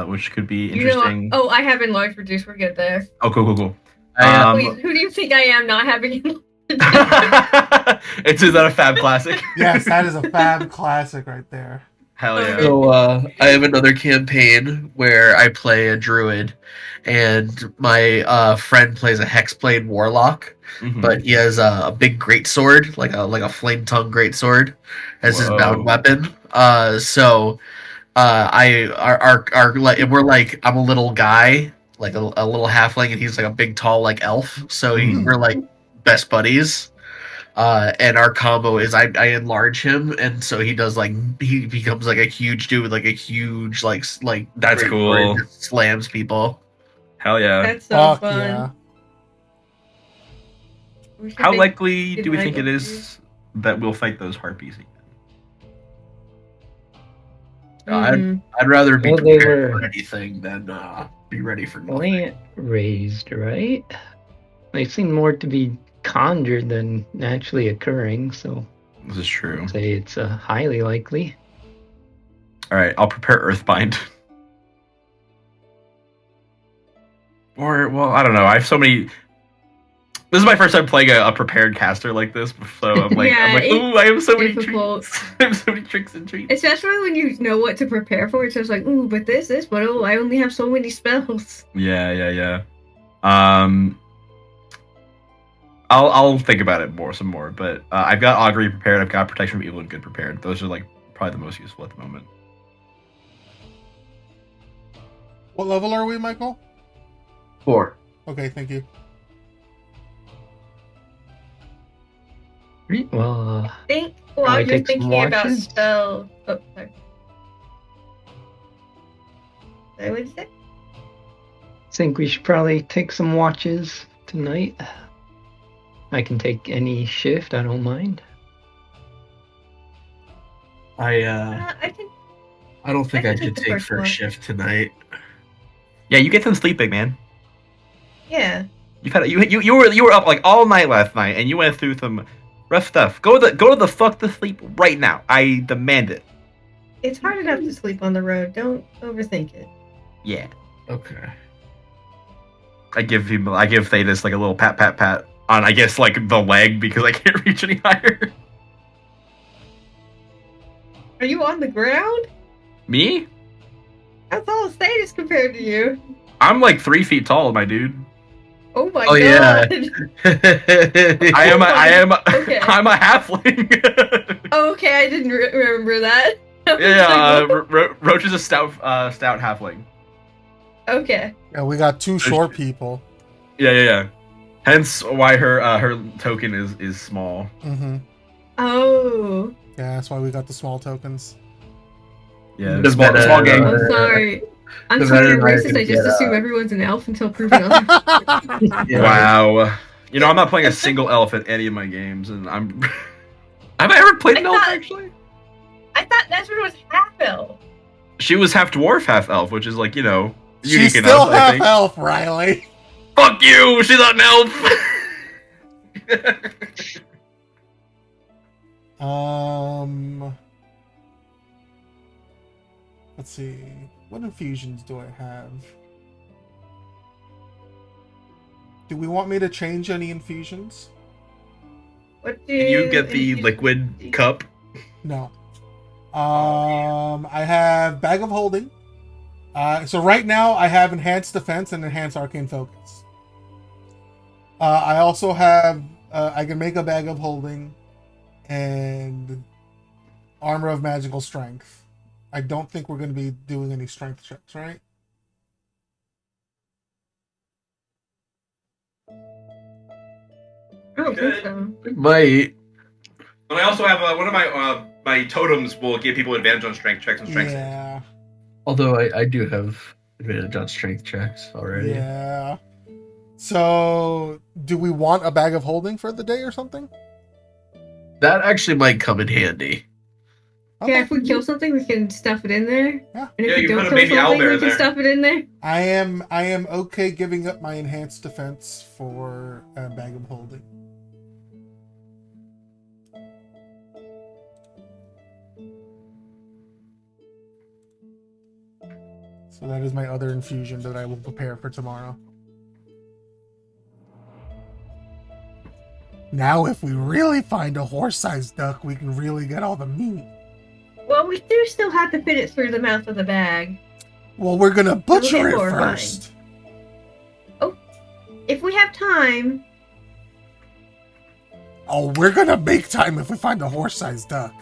which could be interesting. I have enlarged reduce. We're good there. Oh, cool. Please, who do you think I am not having enlarged? Is that a fab classic? Yes, that is a fab classic right there. Hell yeah. So I have another campaign where I play a druid, and my friend plays a hexblade warlock, Mhm. but he has a big greatsword, like a flame tongue greatsword, as his bound weapon. So we're like, I'm a little guy, like a little halfling, and he's like a big tall like elf. So we're like best buddies. And our combo is I enlarge him, and so he does like he becomes like a huge dude with like a huge like That's great cool. sword that slams people. Hell yeah. That's so Fuck fun. yeah. We should How make likely good do we think it Michael is that we'll fight those harpies again? I'd rather be Well, they prepared were- for anything than be ready for nothing. Plant raised, right? They seem more to be conjured than naturally occurring, so This is true. I'd say it's highly likely. All right, I'll prepare Earthbind. Or, well, I don't know. I have so many. This is my first time playing a prepared caster like this, so I'm like, Yeah, ooh, I have so many difficult. treats. I have so many tricks and treats. Especially when you know what to prepare for. It's just like, ooh, but this, but oh, I only have so many spells. Yeah. I'll think about it some more. But I've got augury prepared. I've got protection from evil and good prepared. Those are like probably the most useful at the moment. What level are we, Michael? 4. Okay, thank you. Well, Think Probably while you're take some thinking about watches. spell. Oh, sorry. What did you say? I think we should probably take some watches tonight. I can take any shift, I don't mind. I I can. don't think I I can could take the take first first one. shift tonight. Yeah, you get some sleep, big man. Yeah. You've had you were up like all night last night, and you went through some rough stuff. Go to the fuck to sleep right now. I demand it. It's hard enough to sleep on the road. Don't overthink it. Yeah. Okay. I give Thetis like a little pat on, I guess, like the leg because I can't reach any higher. Are you on the ground? Me? That's all status compared to you. I'm like 3 feet tall, my dude. Oh my Oh, god. yeah. Okay. I'm a halfling. Oh, okay, I didn't remember that. Yeah, Roach is a stout halfling. Okay. Yeah, we got 2 short people. Yeah. Hence why her token is small. Mm-hmm. Oh. Yeah, that's why we got the small tokens. Yeah, The small meta- gang. I'm sorry. I'm The sorry, veteran racist. American I just get, assume everyone's an elf until proven otherwise. Yeah. Wow. You know, I'm not playing a single elf at any of my games, and I'm. Have I ever played an elf actually? I thought Nesrin was half elf. She was half dwarf, half elf, which is like, you know, unique She's enough. still I half think. elf, Riley. Fuck you! She's not an elf. Let's see. What infusions do I have? Do we want me to change any infusions? What do Can you get the liquid cup? No. I have Bag of Holding. So right now I have Enhanced Defense and Enhanced Arcane Focus. I also have I can make a Bag of Holding and Armor of Magical Strength. I don't think we're going to be doing any strength checks, right? I don't think so. Might. But I also have one of my totems will give people advantage on strength checks and strength saves. Yeah. Although I do have advantage on strength checks already. Yeah. So, do we want a Bag of Holding for the day or something? That actually might come in handy. Yeah, if we kill something, we can stuff it in there. Yeah. And if Yeah, we you don't put a kill baby something, owlbear we can there. stuff it in there. I am okay giving up my Enhanced Defense for a Bag of Holding. So that is my other infusion that I will prepare for tomorrow. Now, if we really find a horse-sized duck, we can really get all the meat. Well, we do still have to fit it through the mouth of the bag. Well, we're gonna butcher it horrifying. first. If we have time, Oh, we're gonna make time if we find a horse-sized duck.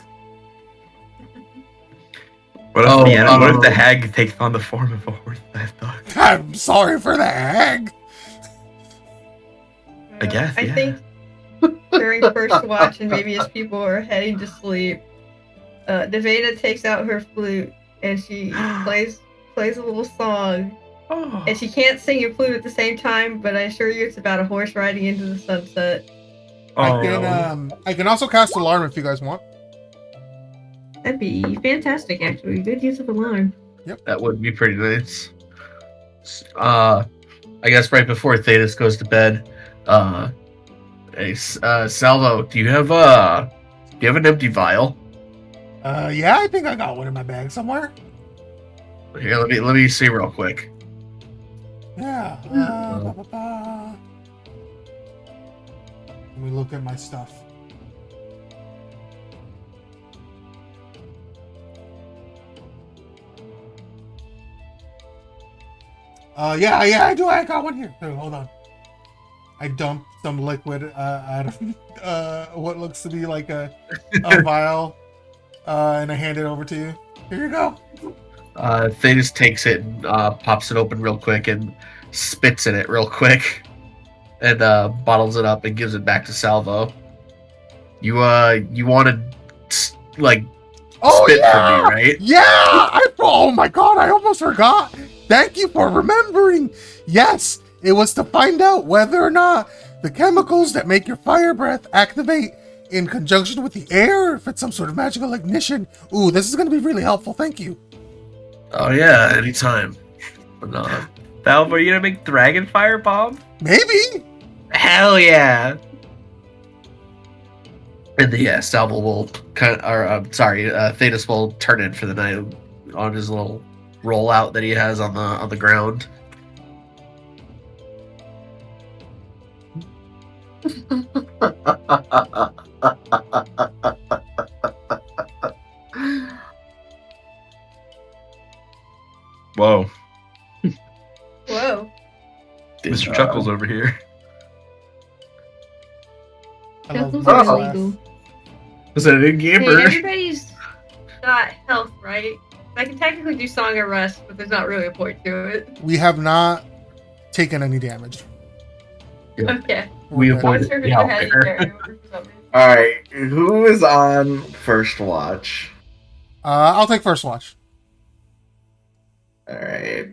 What if, Oh, what if the hag takes on the form of a horse-sized dog? I'm sorry for the hag. I guess, I yeah. think during first watch and maybe as people are heading to sleep, Nevada takes out her flute and she plays a little song. Oh. And she can't sing and flute at the same time, but I assure you it's about a horse riding into the sunset. I can also cast alarm if you guys want. That'd be fantastic, actually. Good use of alarm. That would be pretty nice. I guess right before Thetis goes to bed, hey, Salvo, do you have an empty vial? Yeah, I think I got one in my bag somewhere. Here, let me see real quick. Yeah. Let me look at my stuff. Yeah, I do. I got one here. Hold on. I dumped some liquid out of what looks to be like a vial, and I hand it over to you. Here you go. Thetis takes it and pops it open real quick and spits in it real quick, and bottles it up and gives it back to Salvo. You wanted like spit from me, right? Yeah! Oh my god, I almost forgot. Thank you for remembering. Yes, it was to find out whether or not the chemicals that make your fire breath activate in conjunction with the air, if it's some sort of magical ignition. Ooh, this is going to be really helpful. Thank you. Oh yeah, anytime. But, Valve, are you gonna make dragon fire bomb? Maybe. hell yeah! And Salvo will Thetis will turn in for the night on his little rollout that he has on the ground. Whoa. Whoa. Mr. Chuckles over here. I love Chuckles this are laugh. illegal. Is that a gamer? Hey, everybody's got health, right? I can technically do Song of Rest, but there's not really a point to it. We have not taken any damage. Okay. We We're good. I avoid was sure the if I had outlier. carry over for some reason. Alright, who is on first watch? I'll take first watch. Alright.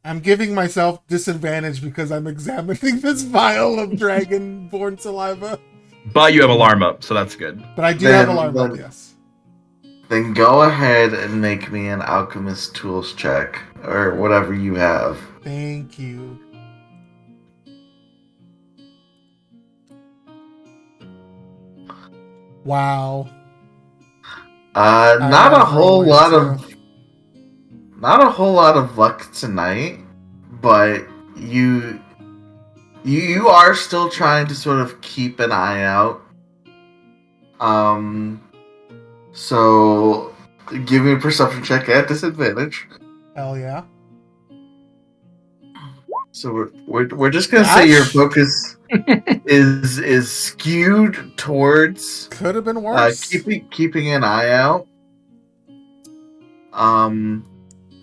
I'm giving myself disadvantage because I'm examining this vial of dragon-born saliva. But you have alarm up, so that's good. But I do Then- have alarm up, then- yes. Then go ahead and make me an alchemist tools check, or whatever you have. Thank you. Wow. Not have a whole rolling lot too. not a whole lot of luck tonight, but you are still trying to sort of keep an eye out. So give me a perception check at disadvantage. Hell yeah. So we're just gonna say your Gosh. focus is skewed towards Could have been worse. keeping an eye out.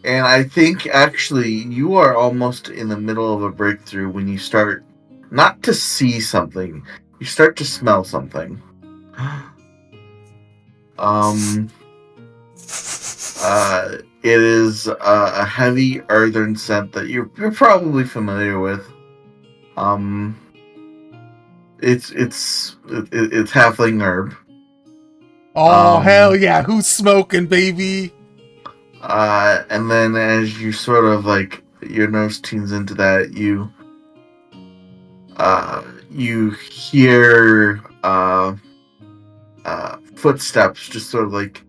And I think actually you are almost in the middle of a breakthrough when you start not to see something, you start to smell something. It is a heavy earthen scent that you're probably familiar with. It's halfling herb. Oh, hell yeah. Who's smoking, baby? And then as you sort of like your nose tunes into that, you hear footsteps just sort of like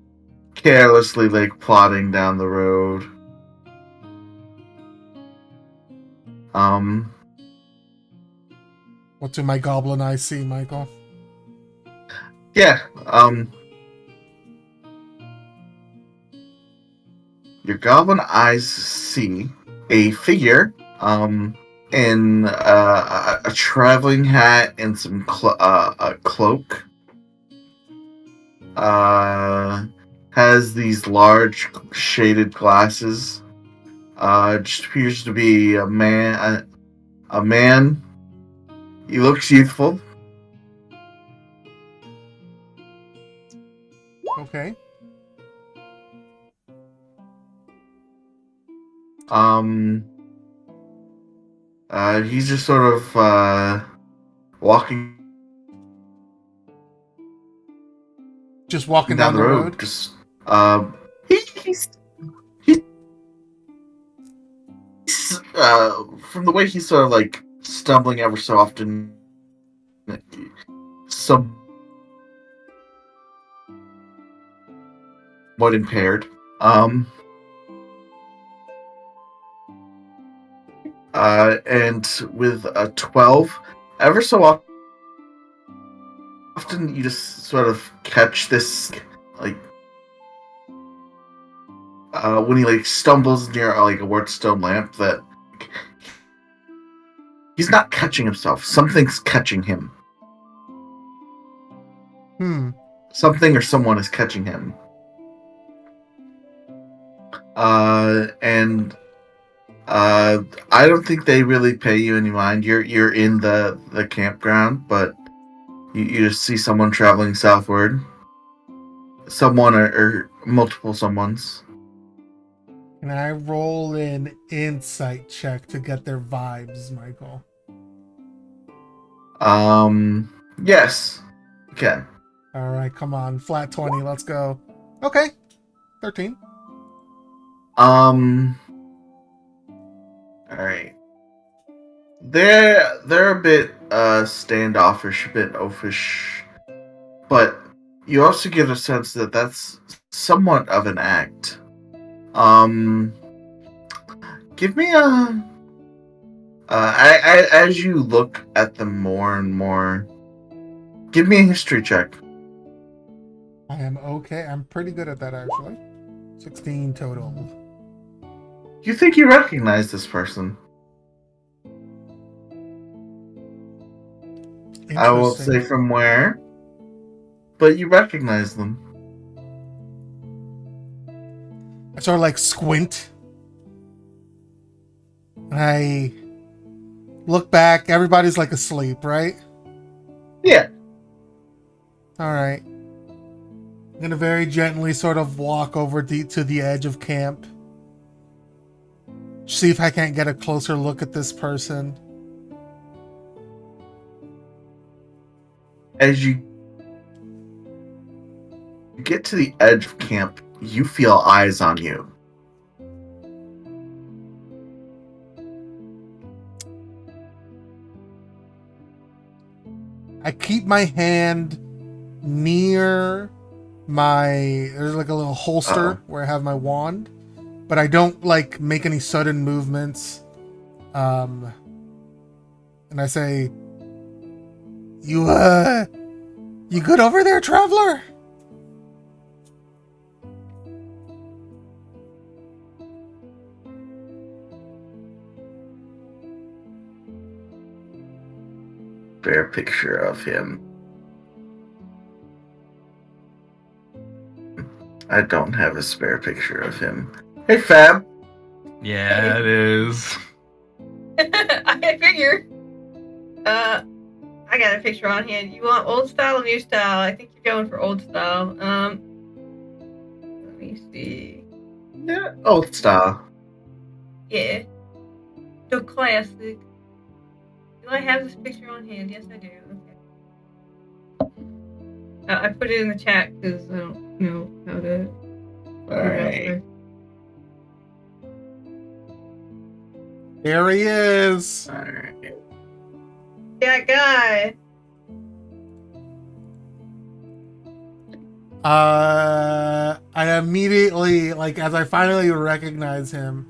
carelessly like plodding down the road. What do my goblin eyes see, Michael? Yeah, your goblin eyes see a figure, in a traveling hat and some a cloak. Has these large shaded glasses. Just appears to be a man. A man. He looks youthful. Okay. He's just sort of Just walking walking down the road. Just he's from the way he's sort of like stumbling ever so often, somewhat impaired. And with a 12, ever so often you just sort of catch this, like, when he like stumbles near like a wardstone lamp, that he's not catching himself. Something's catching him. Something or someone is catching him. And I don't think they really pay you any mind. You're in the campground, but you just see someone traveling southward. Someone or multiple someones. Can I roll an insight check to get their vibes, Michael? Yes, you can. All right, come on, flat 20. Let's go. Okay, 13. All right. They're a bit standoffish, a bit oafish, but you also get a sense that that's somewhat of an act. Give me a. As you look at them more and more, give me a history check. I am okay. I'm pretty good at that, actually. 16 total. You think you recognize this person? I won't say from where, but you recognize them. I sort of like squint. I look back. Everybody's like asleep, right? Yeah. All right. I'm gonna very gently sort of walk over to the edge of camp. See if I can't get a closer look at this person. As you get to the edge of camp, you feel eyes on you. I keep my hand near there's like a little holster where I have my wand, but I don't like make any sudden movements. And I say, You good over there, traveler? Fair picture of him. I don't have a spare picture of him. Hey, Fab. Yeah, it is. I figured. I got a picture on hand. You want old style or new style? I think you're going for old style. Let me see. Yeah, old style. Yeah. The classic. Do I have this picture on hand? Yes, I do. Okay. I put it in the chat because I don't know how to. Alright. There he is. Alright. That guy. I immediately, like, as I finally recognize him,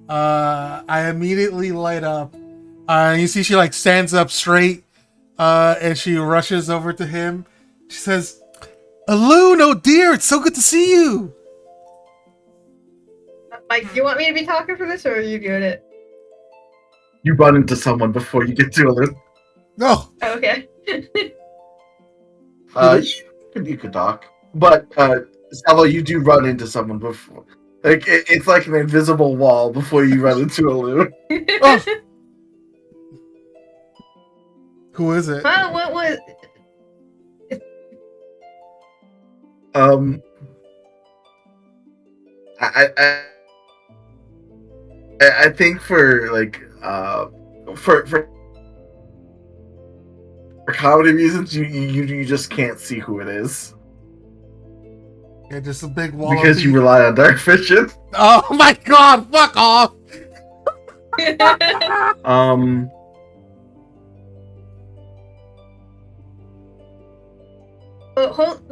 I immediately light up You see she like stands up straight, and she rushes over to him. She says, "Alun, oh dear, it's so good to see you." Mike, do you want me to be talking for this, or are you doing it? You run into someone before you get to it. No. Oh, okay. You could talk, but Salvo, you do run into someone before. Like it's like an invisible wall before you run into a loon. Oh. Who is it? Oh, what was? I think for like for comedy reasons, you just can't see who it is Yeah, just a big wall. because you rely on dark vision. Oh my god! Fuck off! Oh, hold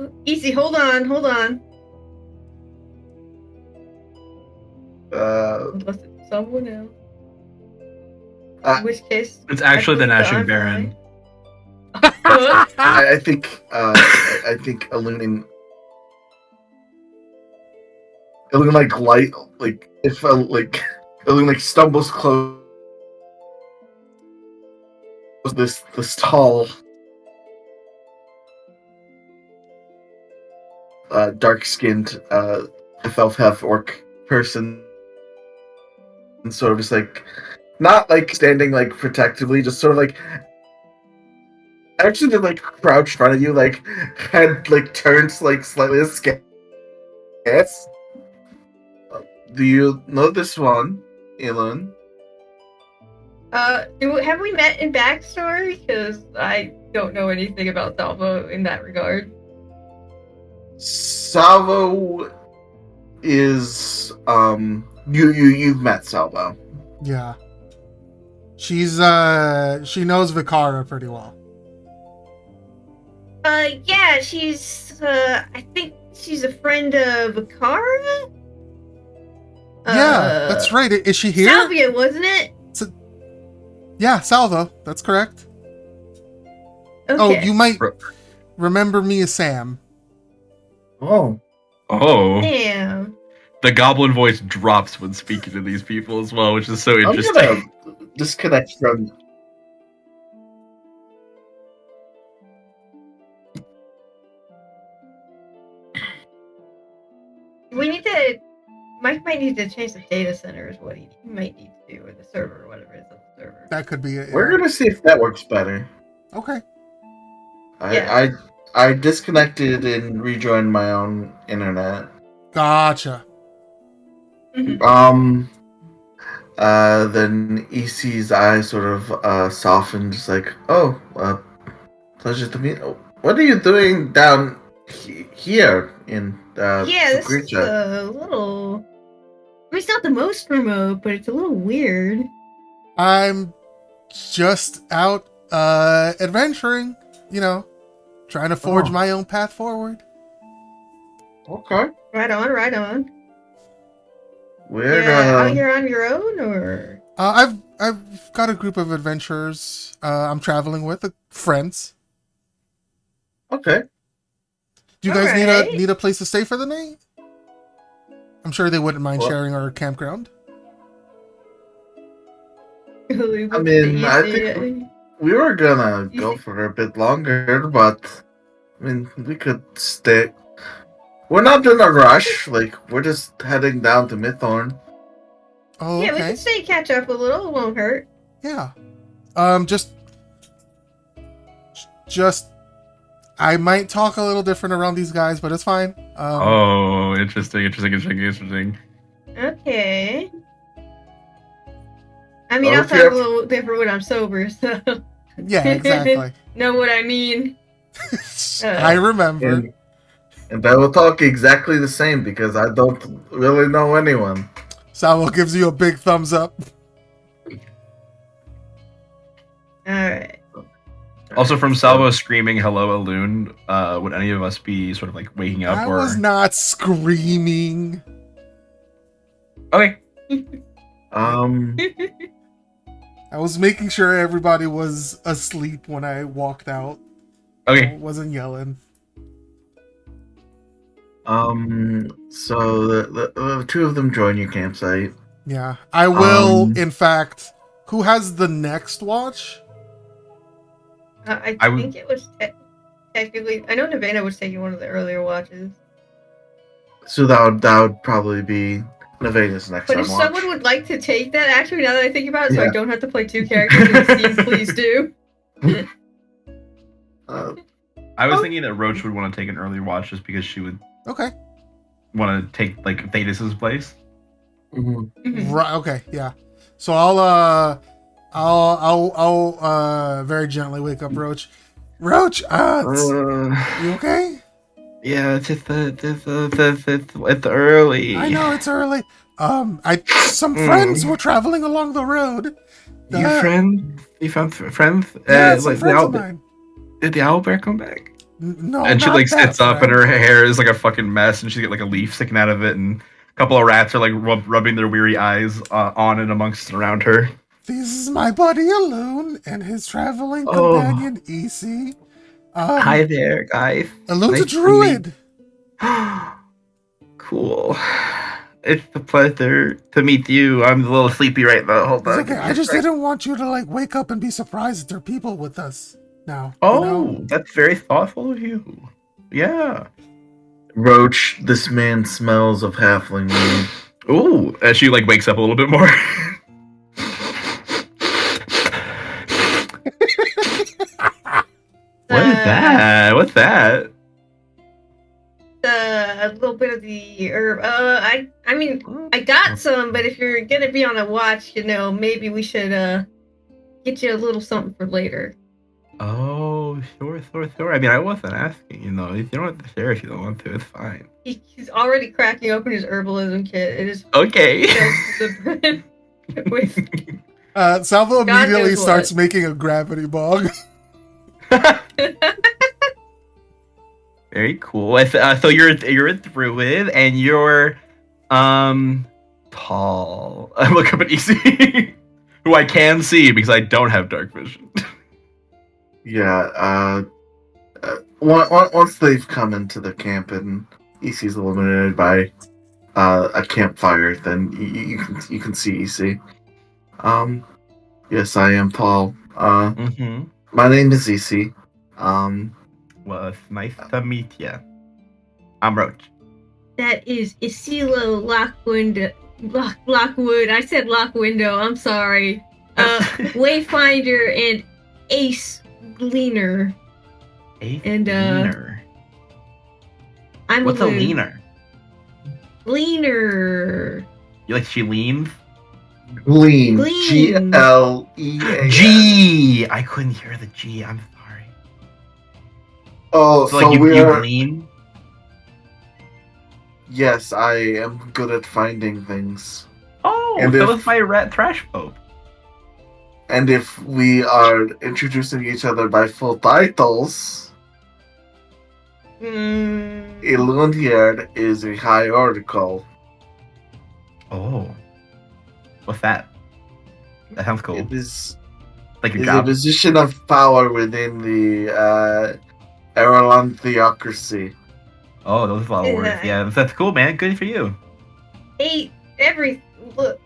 on. Unless it's someone else. In which case, It's actually the I believe Nashing I'm Baron. fine. I think Illumin like light like if like Illumin like stumbles close this tall dark skinned half orc person and sort of just like not like standing like protectively, just sort of like actually to like crouch in front of you, like head like turns like slightly askance. Do you know this one, Elon? Have we met in backstory? Because I don't know anything about Salvo in that regard. Salvo is you've met Salvo. Yeah. She's she knows Vicara pretty well. Yeah, she's I think she's a friend of Vicara? Yeah, that's right. Is she here? Salvia, wasn't it? Yeah, Salvo. That's correct. Okay. Oh, you might remember me as Sam. Oh. Damn. The goblin voice drops when speaking to these people as well, which is so I'm interesting. gonna disconnect from. We need to. Mike might need to change the data center, is what he might need to do, or the server, or whatever it is on the server. That could be it. We're gonna see if that works better. Okay. I disconnected and rejoined my own internet. Gotcha. Mhm. Then EC's eyes sort of softened, just like, oh, pleasure to meet. What are you doing down here in Yeah, this is Creature? a little. I mean, it's not the most remote, but it's a little weird. I'm just out adventuring, trying to forge my own path forward. Okay. Right on. We're Out here on your own, or? I've got a group of adventurers I'm traveling with, friends. okay. Do you guys Alright. need a place to stay for the night? I'm sure they wouldn't mind Well- sharing our campground. I mean, I think we were gonna go for a bit longer, but I mean, we could stay. We're not in a rush. Like, we're just heading down to Mythorn. Oh, Yeah, we okay. can stay catch up a little. It won't hurt. Yeah. Just I might talk a little different around these guys, but it's fine. Interesting. Okay. I mean, Well, I'll if talk you a have- little different when I'm sober, so. Yeah, exactly. Know what I mean? I remember. And I will talk exactly the same because I don't really know anyone. Salvo gives you a big thumbs up. Alright. Also, from Salvo screaming "Hello, Alun," would any of us be sort of like waking up? I or was not screaming. Okay. I was making sure everybody was asleep when I walked out. Okay. I wasn't yelling. So the two of them join your campsite. Yeah. I will, Um, in fact... Who has the next watch? I I would- think it was technically. I know Nevada was taking one of the earlier watches. So that would probably be Nevada's next But on if watch. someone would like to take that, actually, now that I think about it, so I Yeah. don't have to play two characters in the scene, please do. I was thinking that Roach would want to take an early watch just because she would Okay. want to take like Thetis' place. Mhm. Right. Okay. Yeah. So I'll very gently wake up Roach. Roach, you okay? Yeah, it's just it's early. I know it's early. Some friends were traveling along the road. You found friends? Yeah, some friends of mine. Did the owlbear come back? No, And she not like that sits up, and friend. her hair is like a fucking mess, and she got like a leaf sticking out of it, and a couple of rats are like rubbing their weary eyes on and amongst around her. This is my buddy Alun and his traveling Oh. companion EC. Hi there, guys. Alun's a Nice to druid. Cool. It's a pleasure to meet you. I'm a little sleepy right now. Hold It's on. okay. I just didn't want you to like wake up and be surprised that there are people with us now. Oh, you know? that's very thoughtful of you. Yeah. Roach, this man smells of halfling meat. Ooh, as she like wakes up a little bit more. What is that? What's that? A little bit of the herb. I mean, I got some, but if you're gonna be on a watch, maybe we should get you a little something for later. Oh, sure. I mean, I wasn't asking, you don't have to share if you don't want to. It's fine. He's already cracking open his herbalism kit. It is Okay. filled to the brim with Salvo God immediately knows starts what. making a gravity bog. Very cool. So you're a druid and you're tall. I look up at EC, who I can see because I don't have dark vision. Yeah, once they've come into the camp and EC's illuminated by a campfire, then you can see EC. Yes, I am Paul. Mm-hmm. My name is EC. Well, it's nice to meet you. I'm Roach. That is Isilo Lockwood. I said Lockwindow. I'm sorry. Wayfinder and Ace Gleaner. Leaner. I'm What's a Alun. leaner? Gleaner. You like she leans? Glean. Glean. GLEAN. G. I couldn't hear the G. I'm sorry. Oh, So so, like you we're. glean? Yes, I am good at finding things. Oh, And so if- is my rat trash pope. And if we are introducing each other by full titles, Ilundiard is a high article. Oh. What's that? That sounds cool. It is Like a a job. position of power within the Eralan theocracy. Oh, those are a lot of words. Yeah, that's cool, man. Good for you. Look,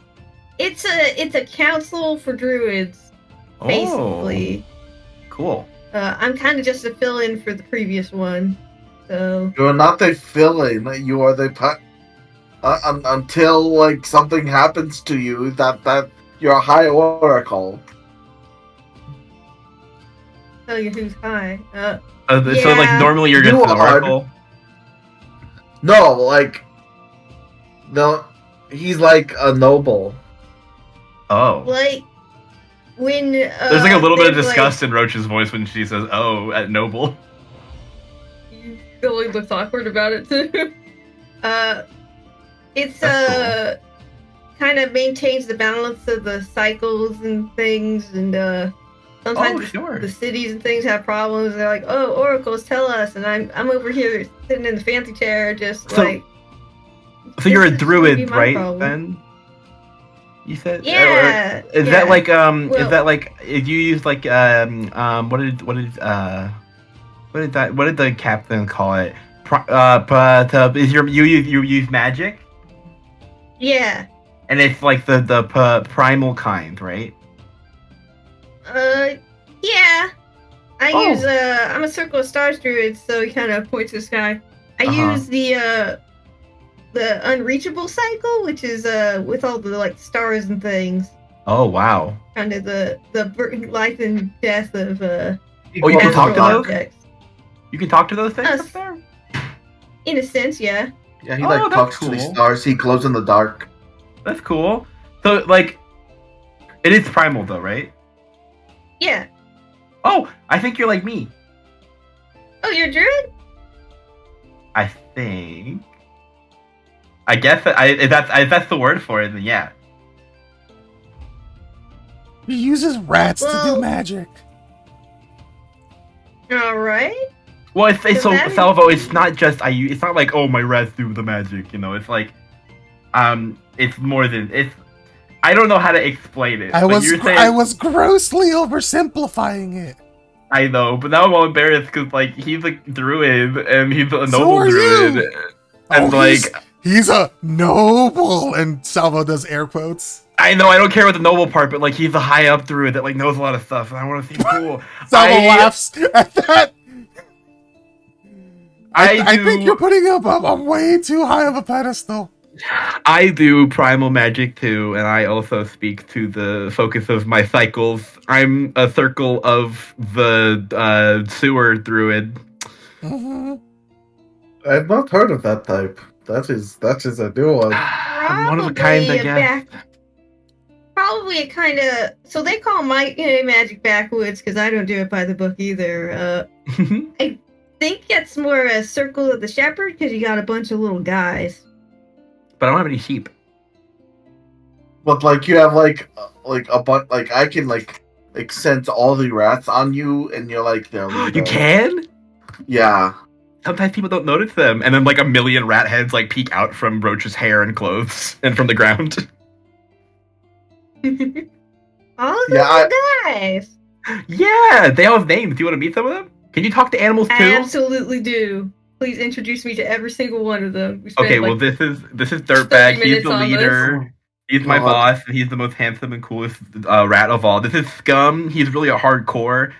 it's a council for druids, basically. Oh, cool. I'm kind of just a fill-in for the previous one, so You are not the fill-in. You are the until like something happens to you that you're a high oracle. tell you who's high. So like Yeah. normally you're just You an are- oracle. No, like no, he's like a noble. Oh. Like when There's like a little bit of there's, like- disgust in Roach's voice when she says, "Oh," at noble. Billy looks awkward about it too. It's That's kind of maintains the balance of the cycles and things, and sometimes Oh, sure. the cities and things have problems. They're like, "Oh, oracles, tell us," and I'm over here sitting in the fancy chair, just So- like. So you're a this is gonna be druid, my right? problem. Then. You said Yeah, Is yeah. that like Well- is that like if you use like what did the captain call it? Is you use magic Yeah. and it's like the primal kind, right? Yeah. I Oh. use I'm a Circle of Stars druid, so he kind of points to the sky. I use the unreachable cycle, which is with all the like stars and things. Oh wow. Kind of the life and death of Oh, you can talk to astral those? objects. You can talk to those things Us. up there? In a sense, yeah. Yeah, he Oh, like that's talks to these cool. stars. He glows in the dark. That's cool. So like it is primal though, right? Yeah. Oh, I think you're like me. Oh, you're a druid? I think. I guess if that's the word for it, then yeah. He uses rats to Well- do magic. All right. Well, it's Does so that- Salvo. It's not just it's not like, oh, my rats do the magic. You know, it's like it's more than it's. I don't know how to explain it. I but was you're saying, I was grossly oversimplifying it. I know, but now I'm all embarrassed because like he's a druid and he's a So noble are druid, you. and Oh, like he's a noble, and Salvo does air quotes. I know I don't care about the noble part, but like he's a high up druid that like knows a lot of stuff, and I want to seem cool. Salvo I- laughs at that. I do- think you're putting him up on way too high of a pedestal. I do primal magic too, and I also speak to the focus of my cycles. I'm a circle of the sewer druid. Mhm. I've not heard of that type. That is a new one. I'm one of a kind, I guess. Probably a kind of. So they call my magic backwoods because I don't do it by the book either. I think it's more a circle of the shepherd because you got a bunch of little guys. But I don't have any sheep. But like you have like a bunch. Like I can like sense all the rats on you, and you're like they're. You can? Yeah. Sometimes people don't notice them, and then like a million rat heads like peek out from Roach's hair and clothes and from the ground. All the Yeah, little guys. Yeah, they all have names. Do you want to meet some of them? Can you talk to animals too? I absolutely do. Please introduce me to every single one of them. We spent, Okay, well like, this is Dirtbag. 30 He's minutes the on leader. He's my God. boss. And he's the most handsome and coolest rat of all. This is Scum. He's really a hardcore.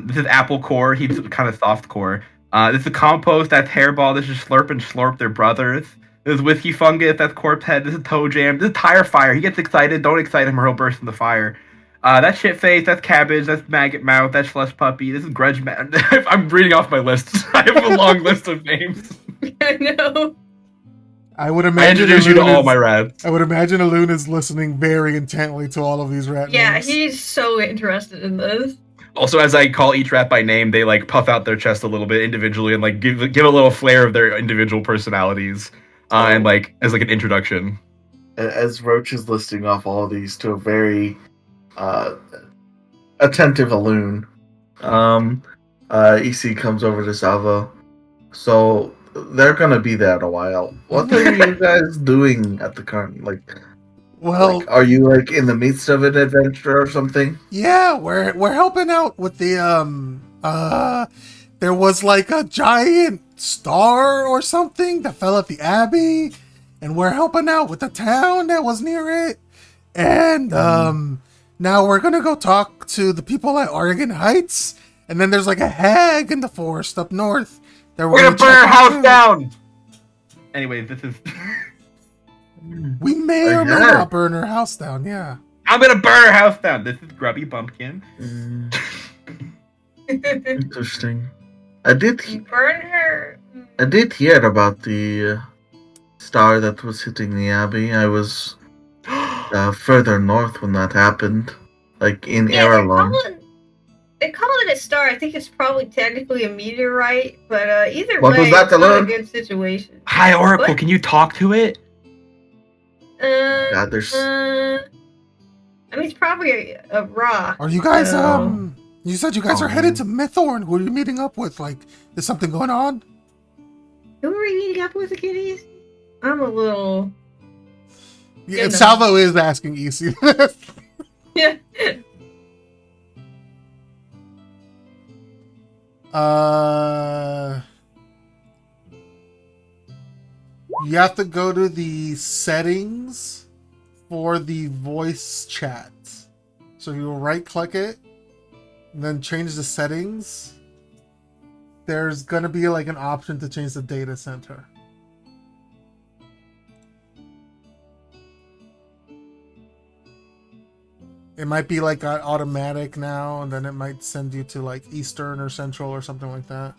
This is Apple Core. He's kind of soft core. This is Compost. That's Hairball. This is Slurp and Slorp. They're brothers. This is Whiskey Fungus. That's Corpse Head. This is Toe Jam. This is Tire Fire. He gets excited. Don't excite him or he'll burst into fire. That's Shitface. That's Cabbage. That's Maggot Mouth. That's Slush Puppy. This is Grudge Man. I'm reading off my list. I have a long list of names. I know. I would I imagine. introduce you to Alun all is- my rats. I would imagine Alun is listening very intently to all of these rat Yeah, names. he's so interested in this. Also, as I call each rat by name, they like puff out their chest a little bit individually and like give a little flair of their individual personalities, and like as like an introduction. As Roach is listing off all of these to a very attentive Alun, EC comes over to Salvo. So they're gonna be there in a while. What are you guys doing at the current Well, are you like in the midst of an adventure or something? yeah, we're helping out with the there was like a giant star or something that fell at the Abbey, and we're helping out with the town that was near it. And now we're gonna go talk to the people at Oregon Heights, and then there's like a hag in the forest up north. That We're gonna burn check our out house too. down. Anyway, this is. We may or may Yeah. not burn her house down. Yeah. I'm gonna burn our house down. This is Grubby Bumpkin. Interesting. I did Burn her. hear about the star that was hitting the Abbey. I was further north when that happened, like in Yeah, they're Aralon. calling it a star. I think it's probably technically a meteorite, but either What way, was that it's not alone? a good situation. Hi, Oracle. What? Can you talk to it? God, there's I mean, it's probably a rock. Are you guys so- You said you guys are headed to Mythorn. Who are you meeting up with? Like, is something going on? Who are we meeting up with, the kitties? I'm a little. Yeah, You know. Salvo is asking EC. Yeah. You have to go to the settings for the voice chat. So you will right click it and then change the settings. There's gonna be like an option to change the data center. It might be like automatic now, and then it might send you to like Eastern or Central or something like that.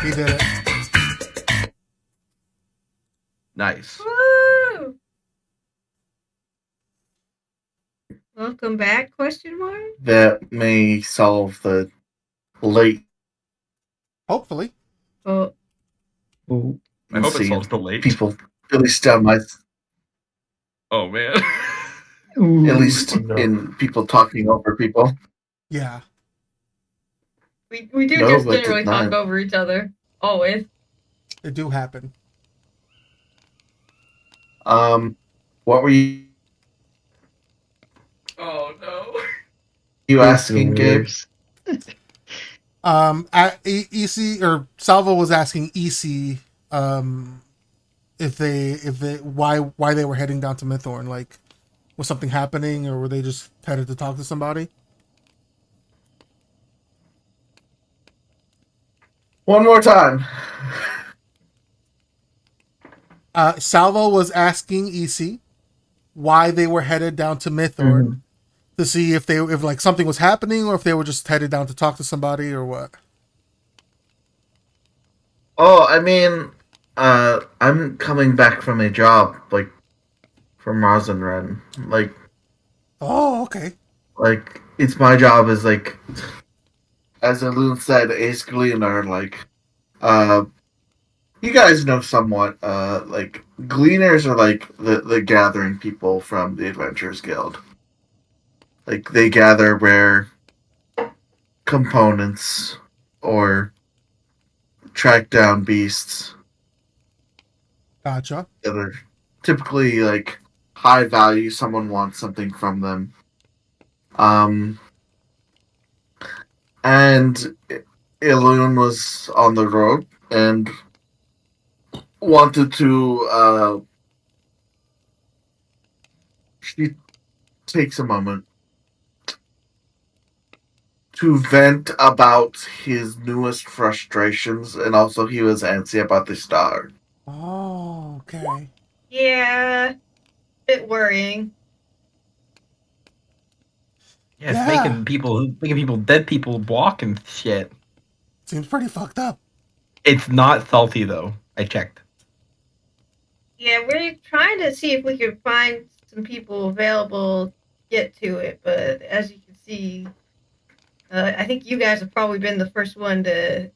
He did it. Nice. Woo! Welcome back? Question mark. That may solve the late. Hopefully. Oh, Ooh. I hope it see solves the late. people. At least on my. Oh man. Ooh. At least Oh, no. in people talking over people. Yeah. we do No, just but generally did talk not. over each other. Always. It do happen. What were you Oh no. It's the asking, Gabe? worst. EC or Salvo was asking EC if they why they were heading down to Mythorn. Like, was something happening, or were they just headed to talk to somebody? One more time. Salvo was asking EC why they were headed down to Mythorn to see if like something was happening, or if they were just headed down to talk to somebody, or what. Oh, I mean, I'm coming back from a job, like, from Rosenren. Like, Oh, okay. it's my job as, like, as Alun said, Ace Gleaner, like, you guys know somewhat, like, Gleaners are, like, the gathering people from the Adventurers Guild. Like, they gather rare components or track down beasts Gotcha. that are typically like high value. Someone wants something from them. And Ilun was on the road and wanted to. She takes a moment to vent about his newest frustrations, and also he was antsy about the star. Oh, okay. Yeah. Bit worrying. Yeah, it's Yeah. making people dead people walk and shit. Seems pretty fucked up. It's not salty though. I checked. Yeah, we're trying to see if we can find some people available to get to it, but as you can see, I think you guys have probably been the first one to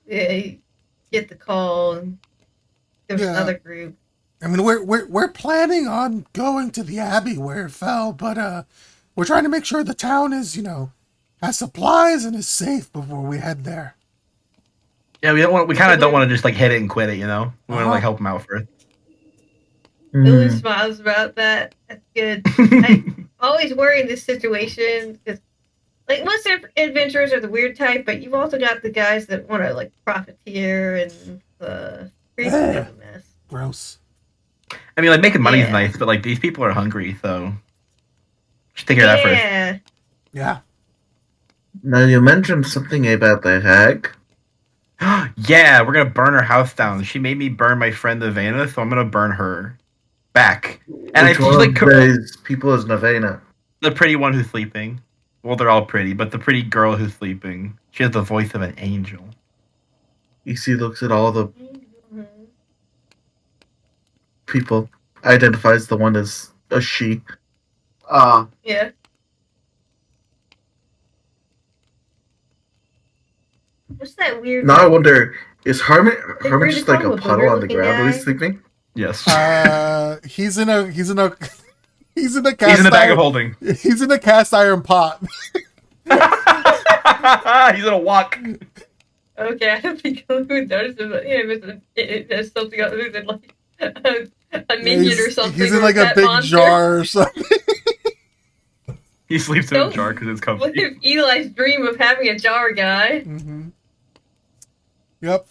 get the call. And there's Yeah. another group. I mean, we're planning on going to the Abbey where it fell, but we're trying to make sure the town is, has supplies and is safe before we head there. Yeah, we kind of don't want to just like hit it and quit it, you know. We want to like help them out first. Lily smiles about that. That's good. I always worry in this situation because, like, most adventurers are the weird type, but you've also got the guys that want to like profiteer and create a bit of a mess. Gross. I mean, like making money is Yeah. nice, but like these people are hungry, so just take care of that first. Yeah. Yeah. Now you mentioned something about the hag. Yeah, we're gonna burn her house down. She made me burn my friend Avena, so I'm gonna burn her back. And Which I one like of these people is Navena? the pretty one who's sleeping. Well, they're all pretty, but the pretty girl who's sleeping, she has the voice of an angel. EC looks at all the people, identifies the one as a she. Yeah. What's that weird? Now I wonder, is Hermit we're just like talking a about puddle on the booger-looking ground when guy? he's sleeping? Yes. He's in a He's in a cast bag iron, of holding. He's in a cast iron pot. He's in a wok. Okay, I don't think I would notice him, but there's something other than like a minion or something. He's in or like a pet big monster. jar or something. He sleeps in a Don't jar because it's What comfy. if Eli's dream of having a jar guy? Mm-hmm. Yep,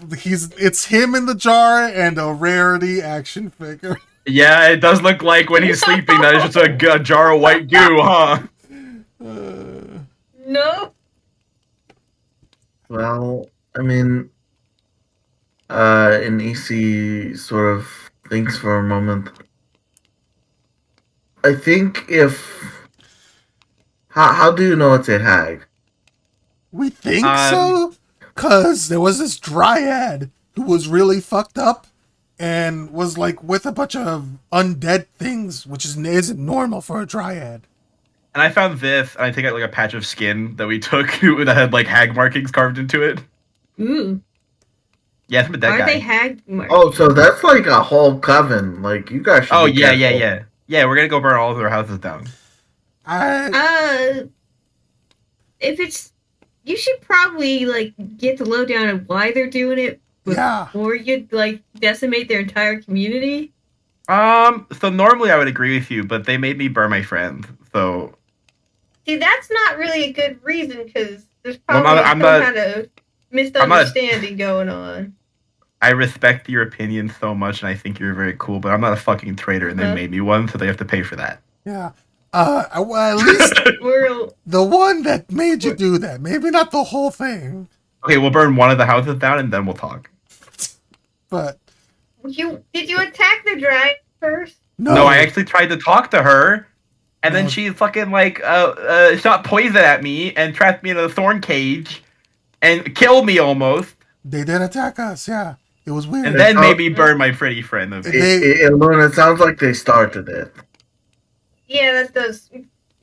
it's him in the jar and a rarity action figure. Yeah, it does look like when he's sleeping that is just a jar of white goo, huh? No. Well, I mean, and EC sort of thinks for a moment. I think how do you know it's a hag? We think so? Because there was this dryad who was really fucked up and was like with a bunch of undead things, which isn't normal for a dryad. And I found this, and I take out like a patch of skin that we took that had like hag markings carved into it. Ooh. Yeah, it's from a dead Are guy. they hag marks? Oh, so that's like a whole coven. Like you guys should. Oh be yeah, careful. yeah. We're gonna go burn all of their houses down. If it's, you should probably like get the lowdown of why they're doing it before you like decimate their entire community. So normally I would agree with you, but they made me burn my friend. So See, that's not really a good reason because there's Well, probably I'm some not- kind of misunderstanding going on. I respect your opinion so much, and I think you're very cool. But I'm not a fucking traitor, and they made me one, so they have to pay for that. Yeah. Well, at least the one that made you do that. Maybe not the whole thing. Okay, we'll burn one of the houses down, and then we'll talk. But Did you attack the dragon first? No, I actually tried to talk to her, and then she fucking like shot poison at me and trapped me in a thorn cage, and killed me almost. They did attack us. Yeah, it was weird. And then maybe burn my pretty friend. It sounds like they started it. Yeah, that does.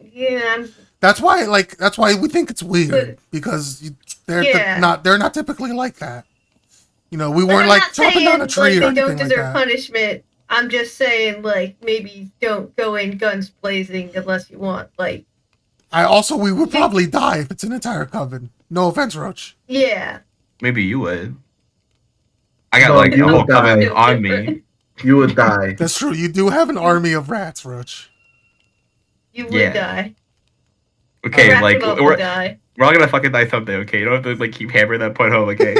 Yeah. That's why we think it's weird because they're not typically like that. You know, we weren't like chopping down a tree or they don't anything like deserve that. punishment. I'm just saying, like, maybe don't go in guns blazing unless you want. Like, We would probably die if it's an entire coven. No offense, Roach. yeah. Maybe you would. I got like a whole coven on me. You would die. That's true. You do have an army of rats, Roach. You would die. Okay, Rats like would also we're die. all gonna fucking die someday. Okay, you don't have to like keep hammering that point home. Okay.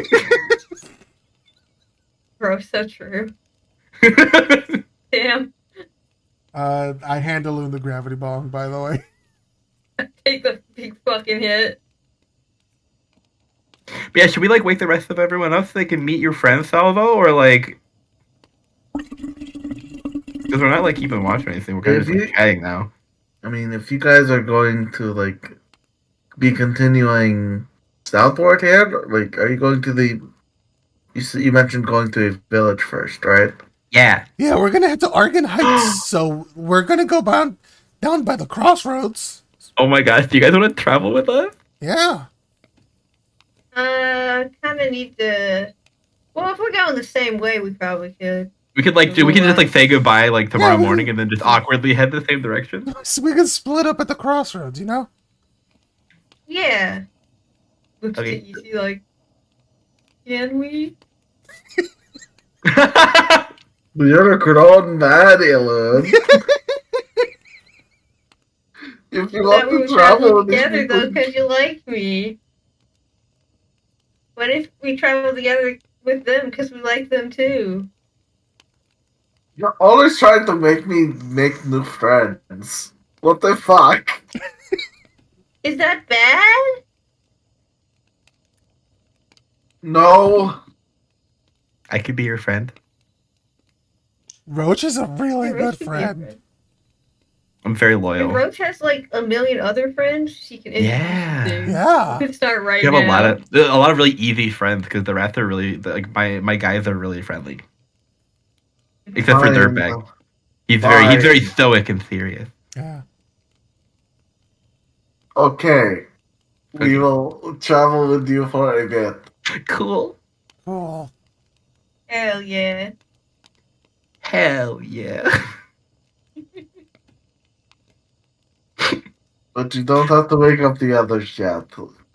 Bro, so true. Damn. I hand Loon the gravity bomb, by the way. Take the big fucking hit. But yeah, should we like wake the rest of everyone up so they can meet your friend Salvo, or like? Because we're not like keeping watch or anything. We're kind of just like, chatting now. I mean, if you guys are going to like be continuing southward here, like, are you going to the? You mentioned going to a village first, right? Yeah. Yeah, we're gonna head to Argon Heights, so we're gonna go down by the crossroads. Oh my gosh, do you guys want to travel with us? Yeah. Kind of need to. Well, if we're going the same way, we probably could. We could like we can just like say goodbye like tomorrow morning and then just awkwardly head the same direction. So we can split up at the crossroads, you know? Yeah. Looks Okay. easy, like, can we? You're a grown man, Elon. If you want That we to would travel with these together, though, people, because you like me. What if we travel together with them because we like them too? you're always trying to make me make new friends. What the fuck? Is that bad? No. I could be your friend. Roach is a really Yeah, Roach good could be a friend. I'm very And loyal. Roach has like a million other friends she can introduce Yeah. you to. Yeah. We could start right You now. have a lot of really easy friends because the rats are really like my guys are really friendly. Except for Fine. Dirtbag. He's very Fine. stoic and serious. Yeah. Okay. We will travel with you for a bit. Cool. Cool. Hell yeah. Hell yeah. But you don't have to wake up the others yet.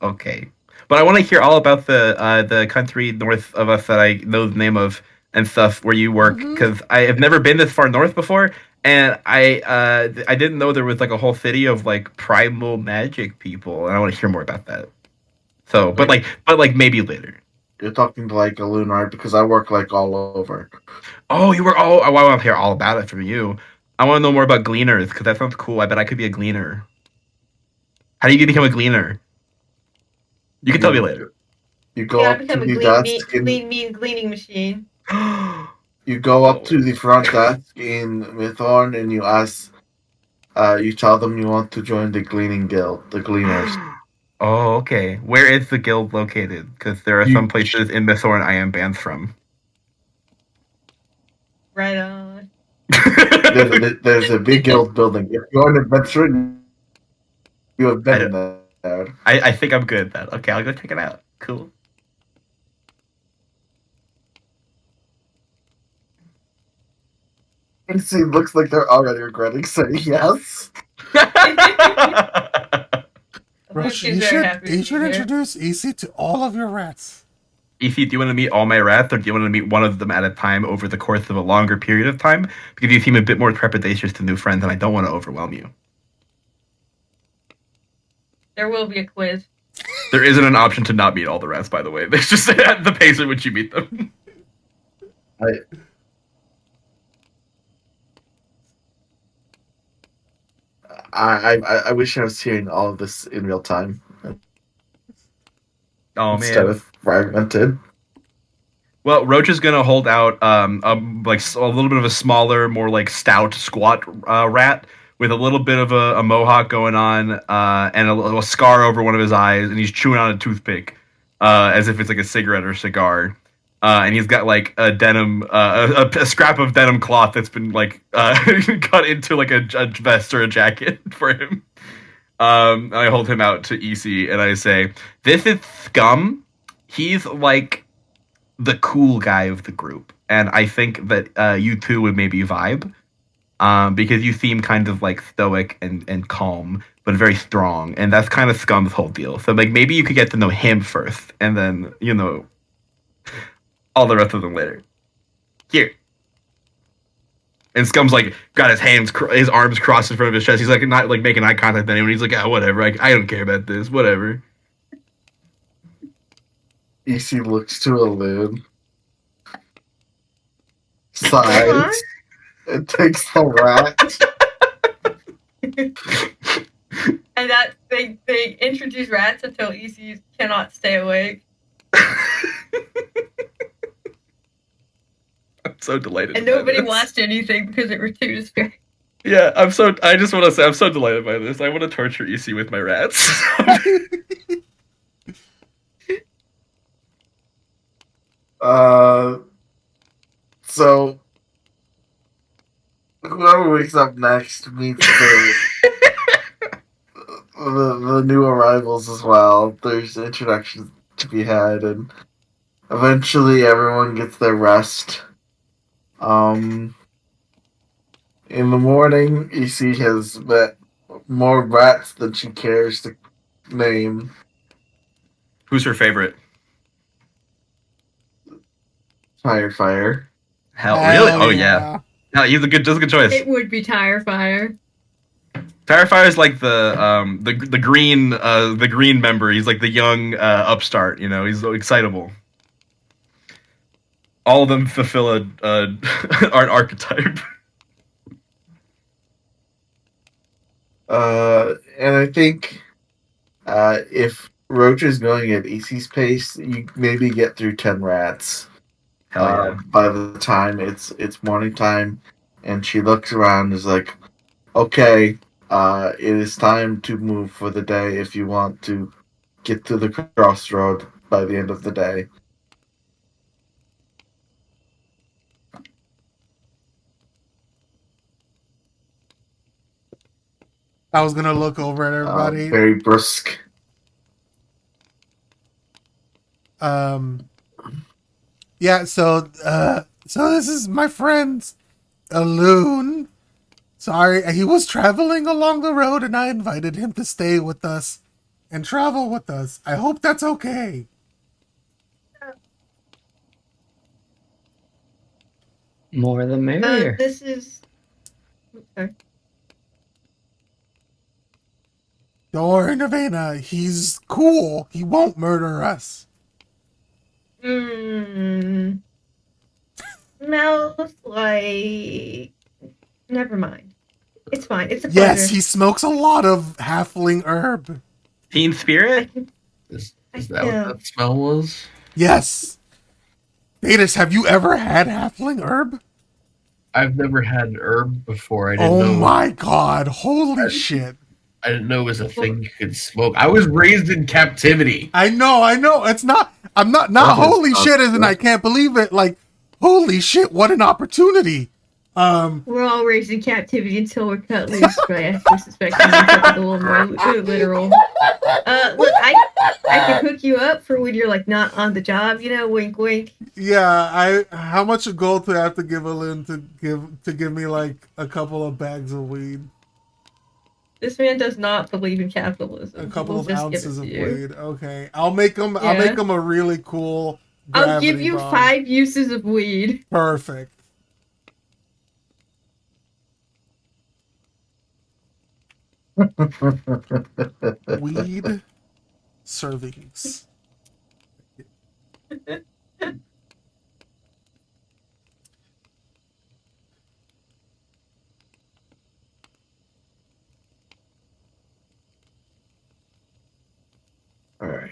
Okay. But I want to hear all about the country north of us that I know the name of and stuff where you work Mhm. because I have never been this far north before, and I didn't know there was like a whole city of like primal magic people, and I want to hear more about that. So, but maybe later. You're talking to like a loon, right? Because I work like all over. Oh, you were oh, I want to hear all about it from you. I want to know more about gleaners because that sounds cool. I bet I could be a gleaner. How do you become a gleaner? You can tell me later. You You go gotta up to become a the clean, desk and mean gleaning machine. you go up to the front desk in Mythorn and you ask. You tell them you want to join the Gleaning Guild, the Gleaners. Oh, okay. Where is the guild located? Because there are some places in Mythorn I am banned from. Right on. There's a big guild building. If you're an adventurer, you have been in there. I think I'm good at that. Okay, I'll go check it out. Cool. See, looks like they're already regretting saying yes. Roche, She's you very should happy to be here. introduce EC to all of your rats. EC, do you want to meet all my rats, or do you want to meet one of them at a time over the course of a longer period of time? Because you seem a bit more trepidatious to new friends, and I don't want to overwhelm you. There will be a quiz. There isn't an option to not meet all the rats, by the way. There's just at the pace at which you meet them. I wish I was hearing all of this in real time Oh instead man. of fragmented. Well, Roach is gonna hold out like a little bit of a smaller, more like stout, squat rat with a little bit of a mohawk going on and a scar over one of his eyes, and he's chewing on a toothpick as if it's like a cigarette or cigar. And he's got like a denim, a scrap of denim cloth that's been like cut into like a vest or a jacket for him. I hold him out to EC and I say, "This is Scum. He's like the cool guy of the group, and I think that you two would maybe vibe, because you seem kind of like stoic and calm, but very strong, and that's kind of Scum's whole deal. So like maybe you could get to know him first, and then all the rest of them later. Here." And Scum's like got his arms crossed in front of his chest. He's like not like making eye contact with anyone. He's like, "Ah, whatever. I don't care about this. Whatever." EC looks to a loon, sighs, and takes the rat. And that they introduce rats until EC cannot stay awake. I'm so delighted. And by nobody this. watched anything because it was too distracting. Yeah, I just want to say I'm so delighted by this. I want to torture EC with my rats. So whoever wakes up next meets the new arrivals as well. There's introductions to be had, and eventually everyone gets their rest. In the morning, EC has met more rats than she cares to name. Who's her favorite? Fire. Hell, really? Oh yeah. No, that's a good choice. It would be Tire Fire. Terrifier is like the green member. He's like the young upstart. He's so excitable. All of them fulfill an archetype. And I think if Roach is going at EC's pace, you maybe get through 10 rats. Hell yeah. By the time it's morning time, and she looks around and is like, okay, it is time to move for the day if you want to get to the crossroad by the end of the day. I was gonna look over at everybody. Very brusque. Yeah, so this is my friend Alun. Sorry, he was traveling along the road and I invited him to stay with us and travel with us. I hope that's okay. More the merrier. This is. Sorry. Don't worry, Navena. He's cool. He won't murder us. Smells like. Never mind. It's fine. It's a pleasure. Yes, he smokes a lot of halfling herb. Teen Spirit? Is that what that smell was? Yes. Datus, have you ever had halfling herb? I've never had herb before. I didn't Oh know. my god, holy shit. I didn't know it was a thing you could smoke. I was raised in captivity. I know. It's not, I'm not holy shit as in I can't believe it. Like, holy shit, what an opportunity. We're all raised in captivity until we're cut loose, but I actually suspect something a little more literal. Look, I can hook you up for when you're like not on the job, wink wink. Yeah, how much gold do I have to give Alin to give me like a couple of bags of weed? This man does not believe in capitalism. A couple of ounces of weed. weed. Okay. I'll make him a really cool I'll give you bomb. 5 uses of weed. Perfect. Weed servings. All right.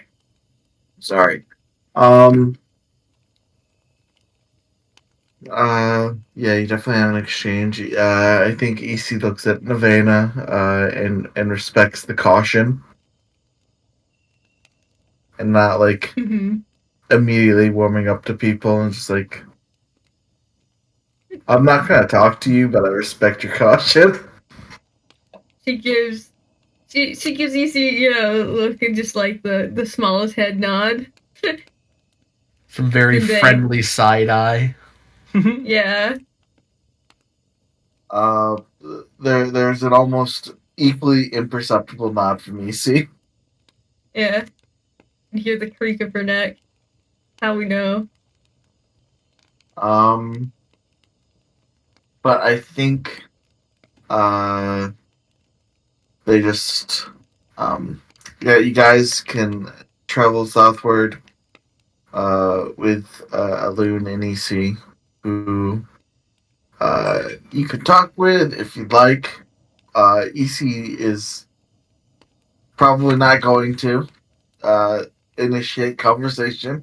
Sorry. Yeah, you definitely have an exchange. I think EC looks at Navena, and respects the caution. And not like immediately warming up to people and just like, I'm not gonna talk to you, but I respect your caution. She gives EC, look and just like the smallest head nod. Some very friendly side eye. Yeah. There's an almost equally imperceptible nod from EC. Yeah. You hear the creak of her neck. How we know. But I think they just you guys can travel southward with Alun and EC, who you could talk with if you'd like. EC is probably not going to initiate conversation,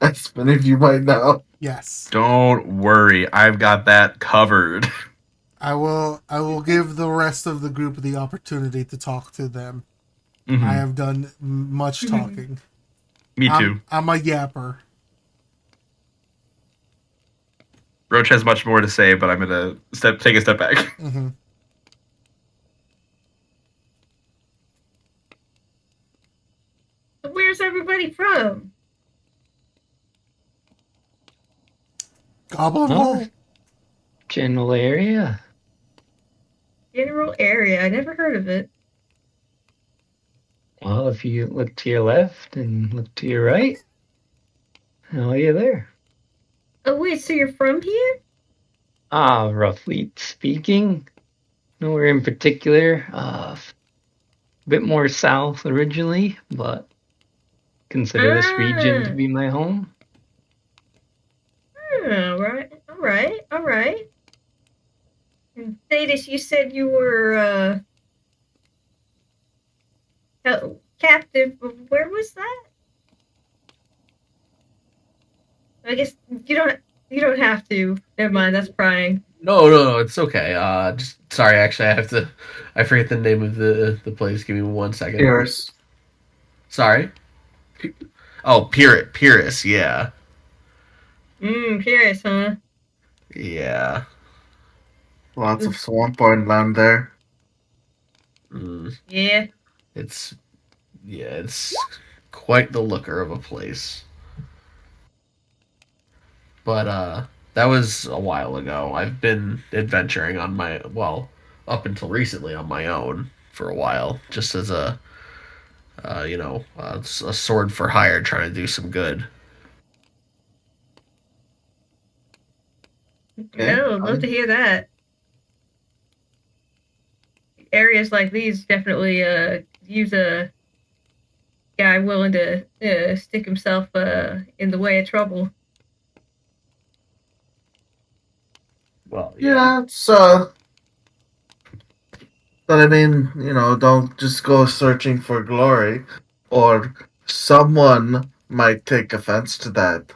as many of you might know. Yes. Don't worry, I've got that covered. I will give the rest of the group the opportunity to talk to them. Mm-hmm. I have done much talking. Me too. I'm a yapper. Roach has much more to say, but I'm gonna take a step back. Mm-hmm. Where's everybody from? Goblin Hole. General area. General area. I never heard of it. Well, if you look to your left and look to your right, how are you there? Oh wait, so you're from here? Roughly speaking. Nowhere in particular. A bit more south originally, but consider this region to be my home. All right. And Thaddeus, you said you were captive. Where was that? I guess you don't have to. Never mind. That's prying. No, it's okay. Just sorry. Actually, I forget the name of the place. Give me 1 second. Pyrrhus. Sorry. Pyrrhus. Yeah. Pyrrhus, huh? Yeah. Lots of swampland land there. Yeah. It's quite the looker of a place. but that was a while ago. I've been adventuring up until recently on my own for a while, just as a sword for hire, trying to do some good. Okay, No, I'd love to hear that. Areas like these definitely use a guy willing to stick himself in the way of trouble. Well, Yeah, but I mean, don't just go searching for glory, or someone might take offense to that.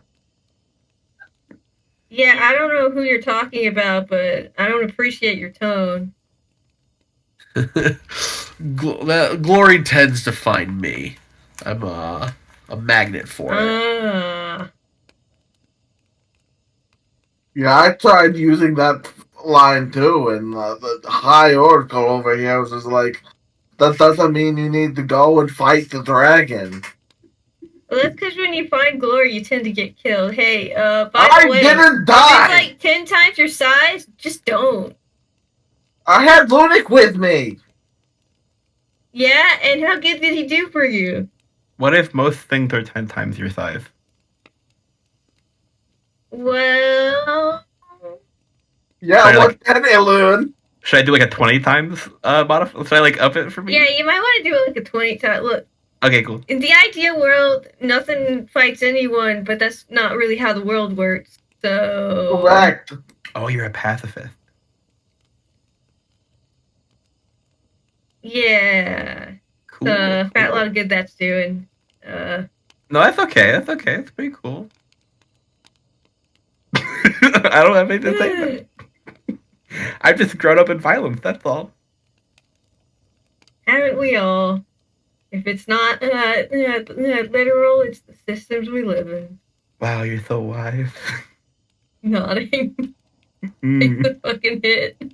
Yeah, I don't know who you're talking about, but I don't appreciate your tone. Glory tends to find me. I'm a magnet for it. Yeah, I tried using that line too, and the High Oracle over here was just like, that doesn't mean you need to go and fight the dragon. Well, that's because when you find glory, you tend to get killed. Hey, by the way, didn't if die! it's like 10 times your size, just don't. I had Lunik with me! Yeah, and how good did he do for you? What if most things are 10 times your size? Well, Yeah, what then, Ilun? Should I do like a 20 times modify? Should I like up it for me? yeah, you might want to do it like a 20 time. Look, Okay, cool. in the ideal world, nothing fights anyone, but that's not really how the world works. So Correct. Oh, you're a pacifist. yeah, Cool. fat lot of good that's doing. No, that's okay. That's okay. It's pretty cool. I don't have anything to say about it. I've just grown up in violence, that's all. Haven't we all? If it's not literal, it's the systems we live in. Wow, you're so wise. Nodding. Take Mm. the fucking hit.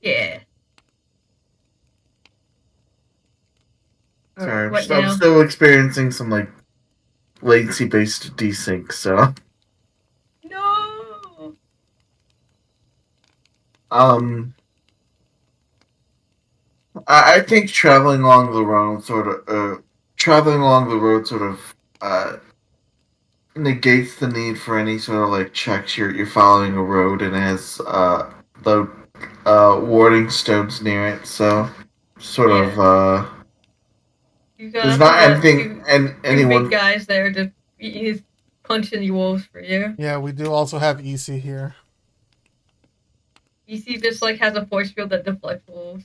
Yeah. Sorry, What I'm now? still experiencing some, latency-based desync, so... No. I think traveling along the road sort of negates the need for any sort of checks. You're following a road and it has the warding stones near it, so sort of You there's got not anything two anyone. big guys there to he's punching you wolves for you. Yeah, we do also have EC here. EC just has a force field that deflects wolves.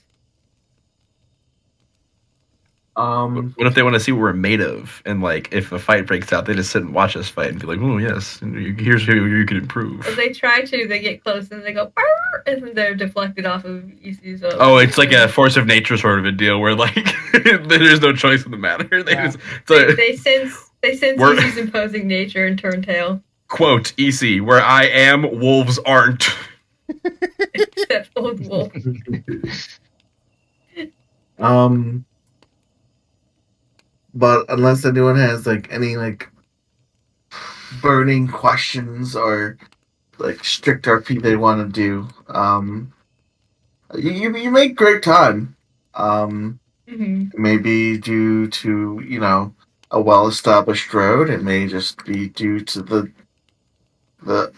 What if they want to see what we're made of? And if a fight breaks out, they just sit and watch us fight and be like, "Oh yes, here's who you can improve." If they try to, they get close and they go, "Arr!" And then they're deflected off of EC's. Oh, it's like a force of nature sort of a deal where there's no choice in the matter. They sense We're- EC's imposing nature and turn tail. Quote EC, where I am, wolves aren't. Except old wolf. But unless anyone has any burning questions or strict RP they want to do, you make great time. Maybe due to a well-established road. It may just be due to the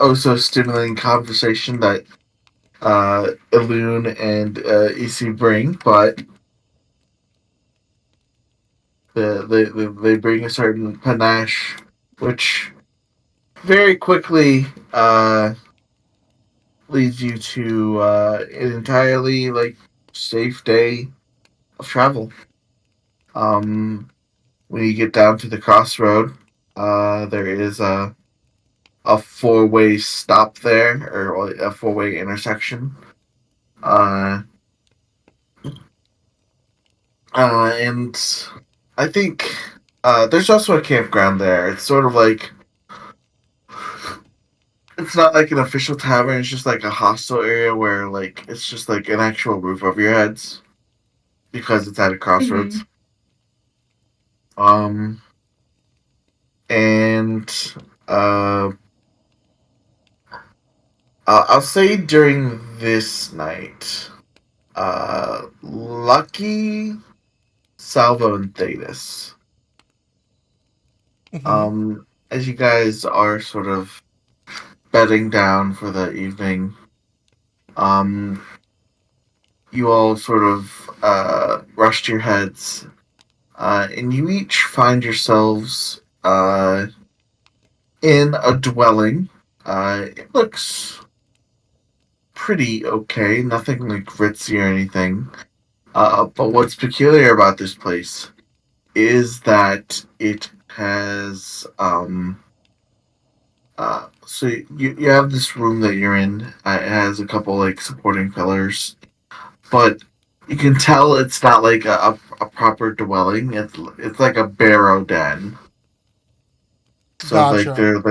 oh so stimulating conversation that Ilun and EC bring, but they bring a certain panache, which very quickly leads you to an entirely safe day of travel. When you get down to the crossroad, there is a four-way stop there, or a four-way intersection. And I think there's also a campground there. It's sort of it's not like an official tavern. It's just a hostel area where it's just an actual roof over your heads. because it's at a crossroads. And I'll say during this night, Lucky, Salvo, and Thetis. As you guys are sort of bedding down for the evening, you all sort of rest your heads, and you each find yourselves in a dwelling. It looks pretty okay, nothing like ritzy or anything. But what's peculiar about this place is that it has so you have this room that you're in. It has a couple like supporting pillars, but you can tell it's not like a proper dwelling. It's like a barrow den. So like Gotcha.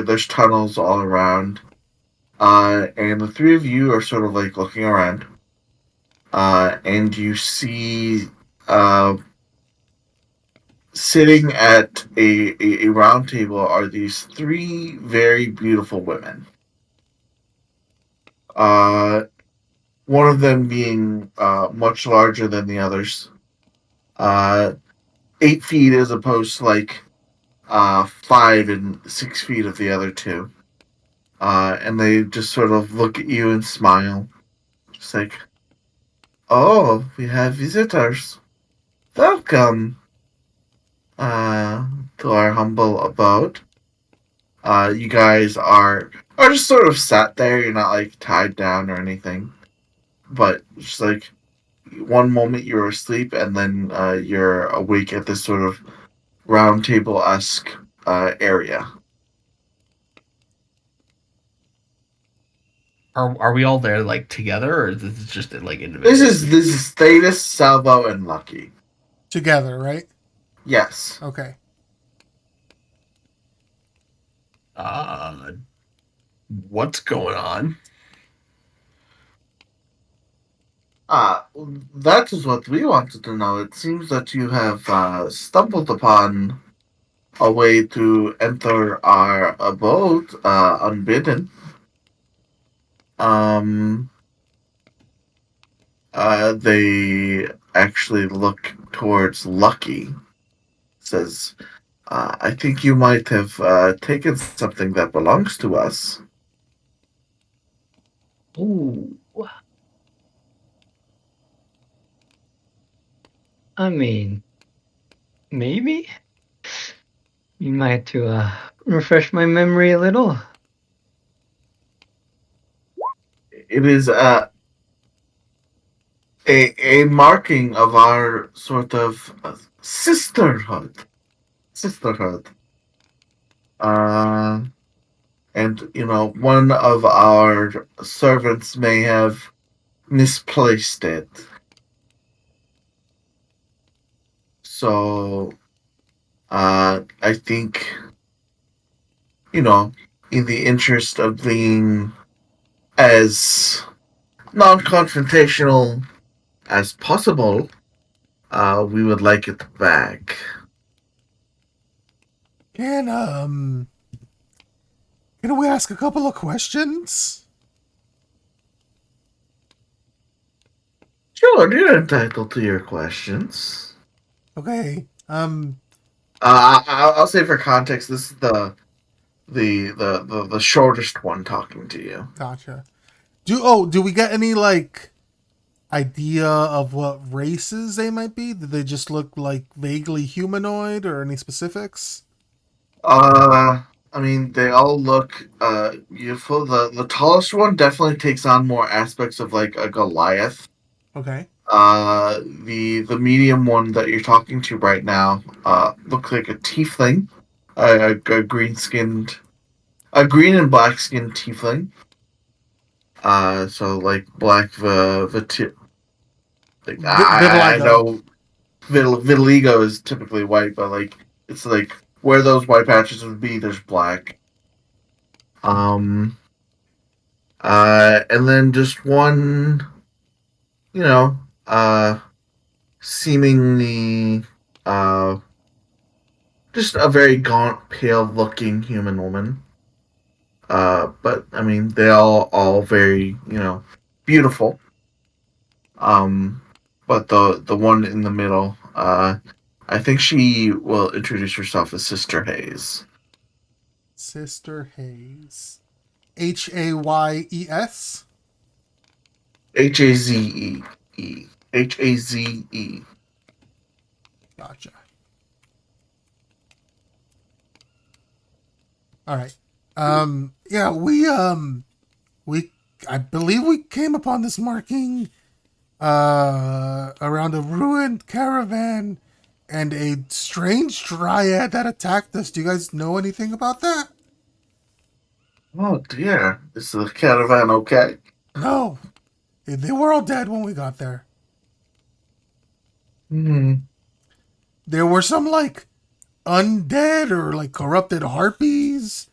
there's tunnels all around. And the three of you are sort of like looking around. And you see sitting at a round table are these three very beautiful women. One of them being much larger than the others. 8 feet as opposed to like 5 and 6 feet of the other two. And they just sort of look at you and smile. Just like, oh, we have visitors. Welcome to our humble abode. You guys are just sort of sat there. You're not like tied down or anything, but just like one moment you're asleep and then you're awake at this sort of round table esque area. Are we all there like together, or is this just like individual? This is Thetis, Salvo, and Lucky. Together, right? Yes. Okay. What's going on? That is what we wanted to know. It seems that you have stumbled upon a way to enter our abode unbidden. They actually look towards Lucky. Says, I think you might have taken something that belongs to us. Ooh. I mean, maybe? You might to refresh my memory a little. It is a marking of our sort of sisterhood. And one of our servants may have misplaced it. So, I think, in the interest of being as non-confrontational as possible, we would like it back. Can we ask a couple of questions? Sure, you're entitled to your questions. Okay. I'll say for context, this is the shortest one talking to you. Gotcha. Do we get any like idea of what races they might be? Do they just look like vaguely humanoid, or any specifics? I mean, they all look beautiful. The tallest one definitely takes on more aspects of like a Goliath. Okay. The medium one that you're talking to right now looks like a tiefling, a green and black skinned tiefling. So like black like I know vitiligo is typically white, but like it's like where those white patches would be, there's black. And then just one, seemingly just a very gaunt, pale-looking human woman. But I mean, they all very beautiful. But the one in the middle, I think she will introduce herself as Sister Hayes. Sister Hayes. Hayes? Haze. Haze. Gotcha. All right. Yeah, we I believe we came upon this marking around a ruined caravan and a strange dryad that attacked us. Do you guys know anything about that? Oh dear, is the caravan okay? No. They were all dead when we got there. Hmm. There were some like undead or like corrupted harpies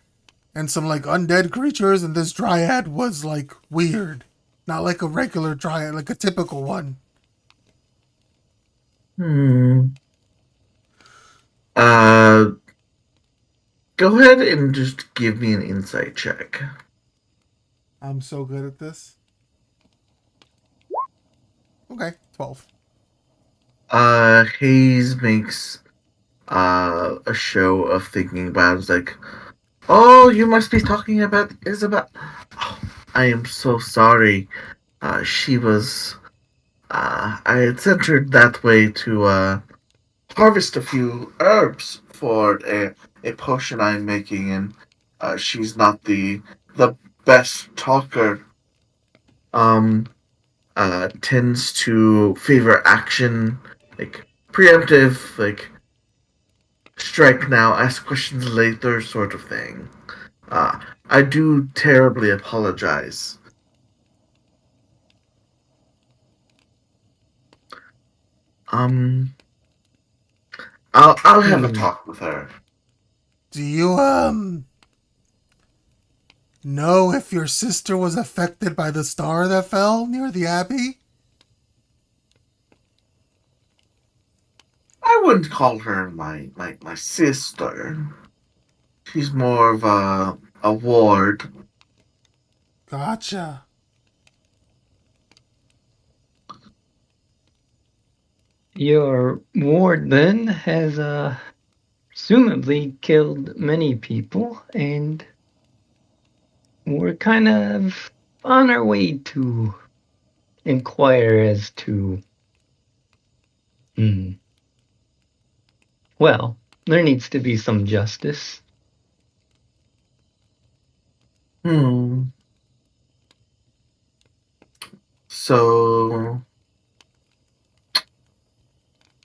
and some like undead creatures, and this dryad was like weird. Not like a regular dryad, like a typical one. Hmm. Uh, Go ahead and just give me an insight check. I'm so good at this. Okay, 12. Hayes makes a show of thinking about it. It's like, oh, you must be talking about Isabel. Oh, I am so sorry. She was. I had sent her that way to harvest a few herbs for a potion I'm making, and she's not the best talker. Um, tends to favor action, like preemptive, like strike now, ask questions later, sort of thing. I do terribly apologize. Um, I'll have a talk with her. Do you know if your sister was affected by the star that fell near the abbey? I wouldn't call her my sister. She's more of a ward. Gotcha. Your ward then has presumably killed many people, and we're kind of on our way to inquire as to. Well, there needs to be some justice. So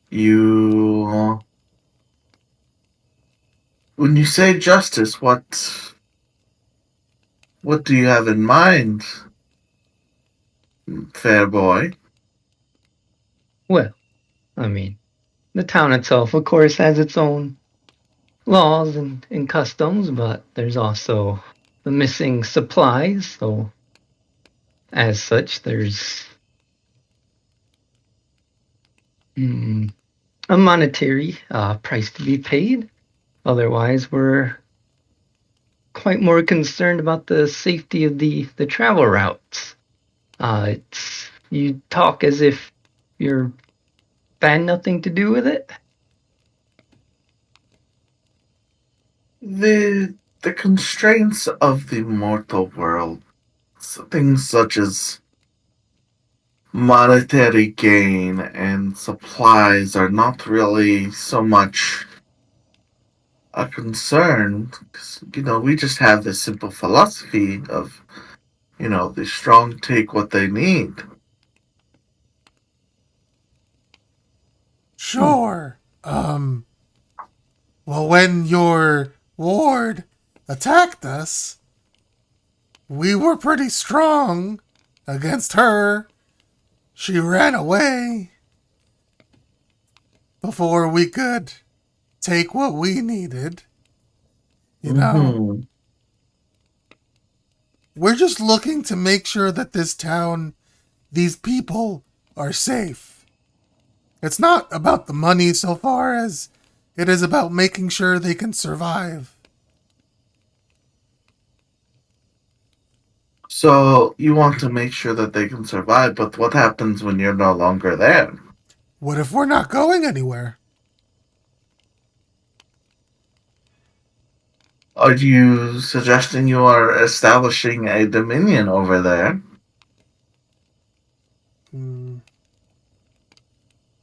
you, when you say justice, what do you have in mind, fair boy? Well, I mean, the town itself, of course, has its own laws and customs, but there's also the missing supplies, so as such, there's a monetary price to be paid. Otherwise, we're quite more concerned about the safety of the travel routes. You talk as if you're had nothing to do with it. The constraints of the mortal world, things such as monetary gain and supplies, are not really so much a concern. 'Cause, we just have this simple philosophy of, the strong take what they need. Sure. Well, when your ward attacked us, we were pretty strong against her. She ran away before we could take what we needed. You know, we're just looking to make sure that this town, these people, are safe. It's not about the money so far as it is about making sure they can survive. So you want to make sure that they can survive, but what happens when you're no longer there? What if we're not going anywhere? Are you suggesting you are establishing a dominion over there? Hmm.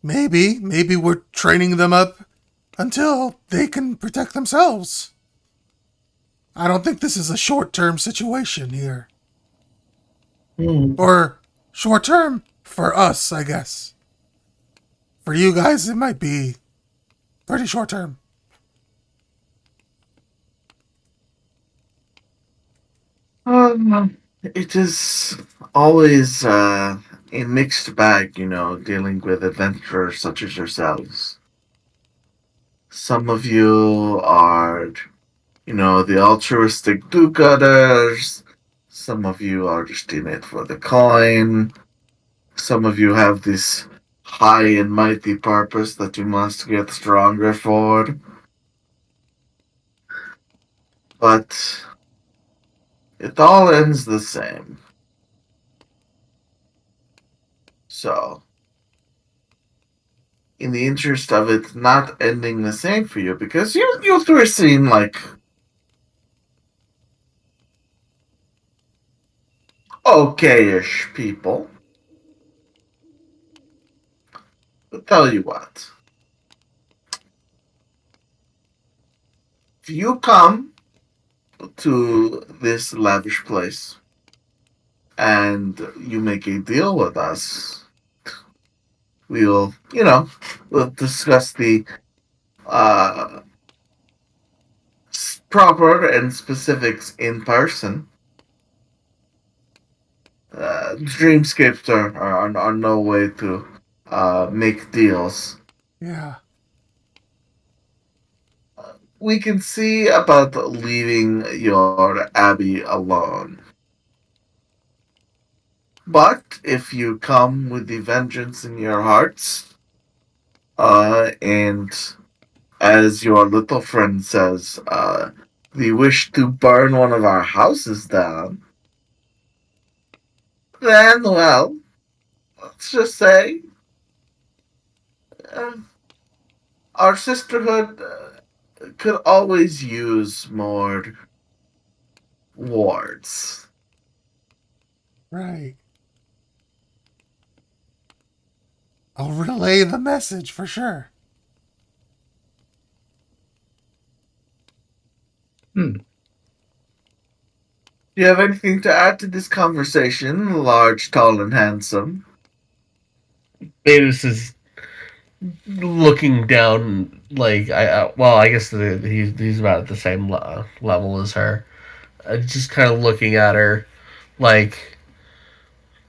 Maybe we're training them up until they can protect themselves. I don't think this is a short-term situation here. Or short-term for us, I guess. For you guys, it might be pretty short-term. It is always a mixed bag, dealing with adventurers such as yourselves. Some of you are, the altruistic do-gooders. Some of you are just in it for the coin. Some of you have this high and mighty purpose that you must get stronger for. But it all ends the same. So, in the interest of it not ending the same for you, because you three seem like okay-ish people. But tell you what. If you come to this lavish place and you make a deal with us, we'll discuss the uh, proper and specifics in person. Dreamscapes are no way to make deals. Yeah. We can see about leaving your abbey alone. But if you come with the vengeance in your hearts, and as your little friend says, the wish to burn one of our houses down, then, well, let's just say, uh, our sisterhood could always use more wards. Right. I'll relay the message for sure. Do you have anything to add to this conversation, large, tall, and handsome? Beavis is looking down, like I guess he's about at the same level as her. Just kind of looking at her, like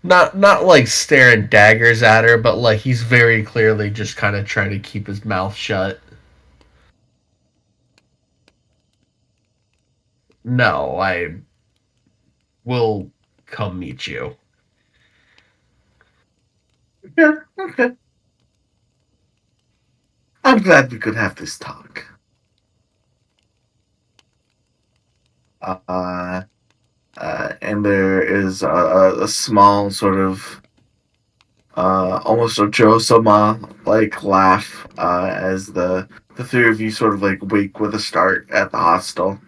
not like staring daggers at her, but like he's very clearly just kind of trying to keep his mouth shut. No, I will come meet you. Yeah, okay. I'm glad we could have this talk. And there is a small sort of almost a Joe-sama like laugh as the three of you sort of like wake with a start at the hostel.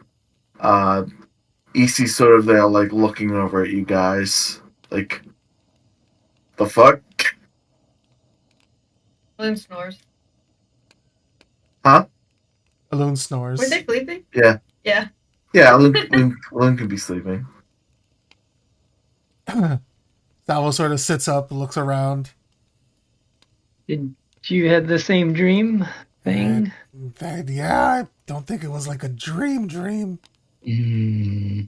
EC's sort of there like looking over at you guys like, the fuck? Bloom snores. Huh? Alone snores. Were they sleeping? Yeah. Yeah. Yeah, Lynn can be sleeping. Salvo sort of sits up, looks around. Did you have the same dream thing? Yeah, I don't think it was like a dream. I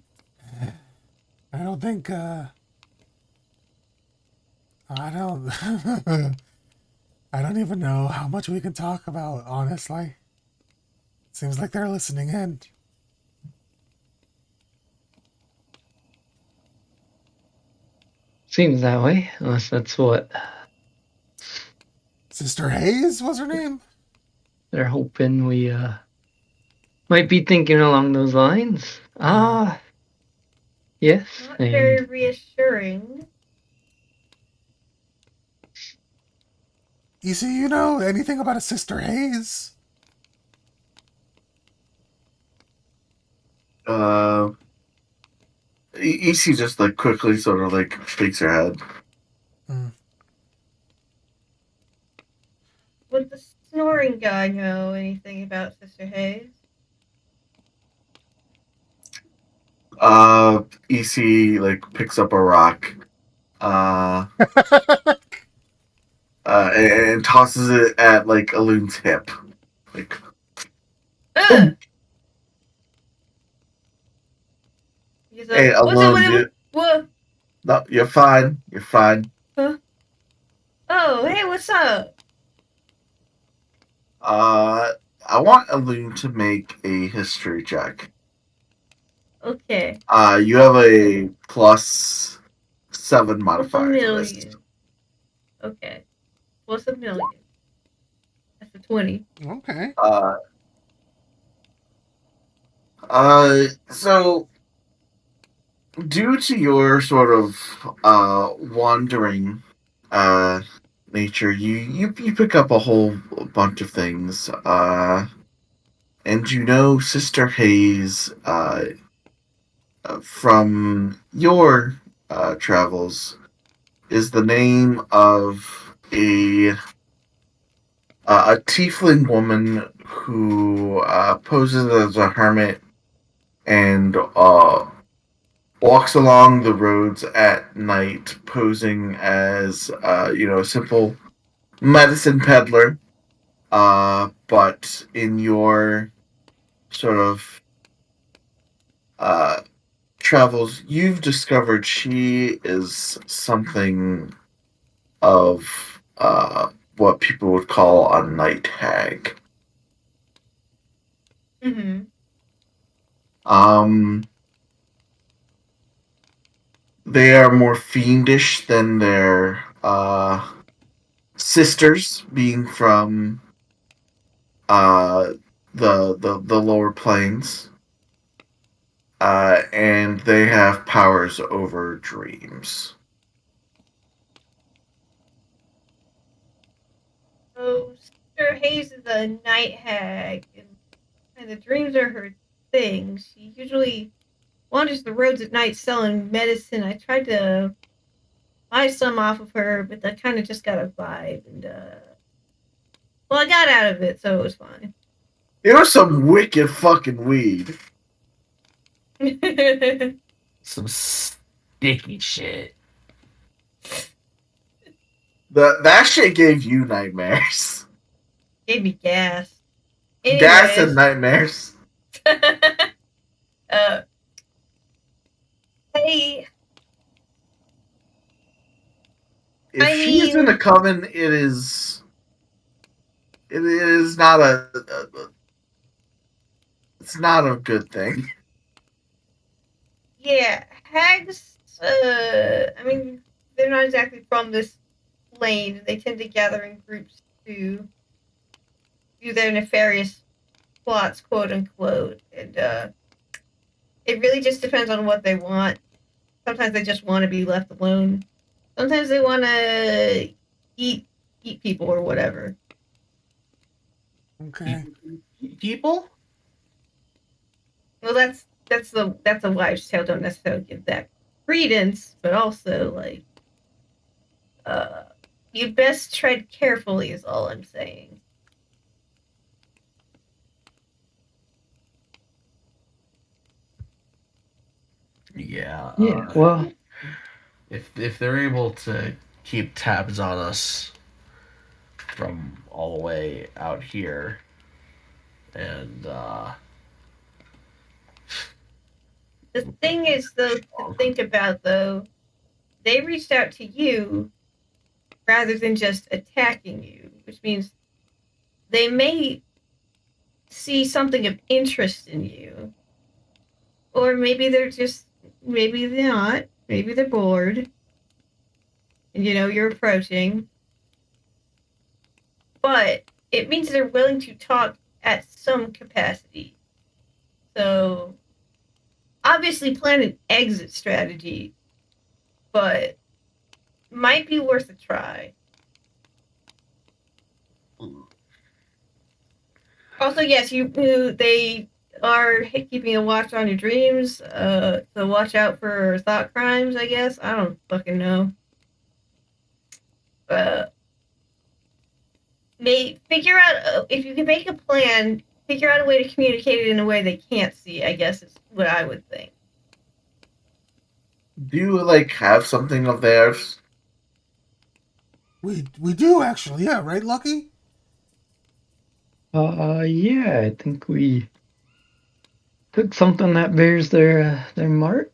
don't think, I don't, I don't even know how much we can talk about, honestly. Seems like they're listening in. Seems that way, unless that's what Sister Hayes was her name? They're hoping we might be thinking along those lines. Yes, Not and very reassuring. Easy, you know anything about a Sister Hayes? EC just like quickly sort of like shakes her head. Would the snoring guy know anything about Sister Hayes? EC like picks up a rock, and tosses it at like Aloon's hip. Like, Ugh! He's like, hey, Aloon, what? no, you're fine. You're fine. Huh? Oh, hey, what's up? I want Aloon to make a history check. Okay. You have a +7 modifier to this. $1,000,000. Okay. What's $1,000,000? That's a 20. Okay. So due to your sort of wandering nature, you pick up a whole bunch of things. And you know Sister Hayes from your travels is the name of a tiefling woman who poses as a hermit and walks along the roads at night, posing as a simple medicine peddler. But in your sort of travels, you've discovered she is something of what people would call a night hag. Mm-hmm. They are more fiendish than their sisters, being from the lower planes. And they have powers over dreams. So, Sister Hayes is a night hag, and the dreams are her thing. She usually wanders the roads at night selling medicine. I tried to buy some off of her, but I kind of just got a vibe, and well, I got out of it, so it was fine. It was some wicked fucking weed. Some sticky shit. That shit gave you nightmares. Gave me gas. Gas and nightmares. Hey. If she is in a coven, it is not it's not a good thing. Yeah, hags, I mean, they're not exactly from this lane. They tend to gather in groups to do their nefarious plots, quote unquote. And it really just depends on what they want. Sometimes they just want to be left alone. Sometimes they want to eat people or whatever. Okay. People? Well, that's a wives' tale. Don't necessarily give that credence, but also like, you best tread carefully. Is all I'm saying. Yeah. Yeah, well, if they're able to keep tabs on us from all the way out here, and The thing is, though, to think about, though, they reached out to you rather than just attacking you, which means they may see something of interest in you. Or maybe they're not. Maybe they're bored. And, you're approaching. but it means they're willing to talk at some capacity. So, obviously plan an exit strategy, but might be worth a try. Also, yes, they are keeping a watch on your dreams, so watch out for thought crimes, I guess. I don't fucking know. Figure out if you can make a plan, figure out a way to communicate it in a way they can't see, I guess is what I would think. Do you like have something of theirs? We do actually, yeah, right, Lucky? Yeah, I think we took something that bears their mark.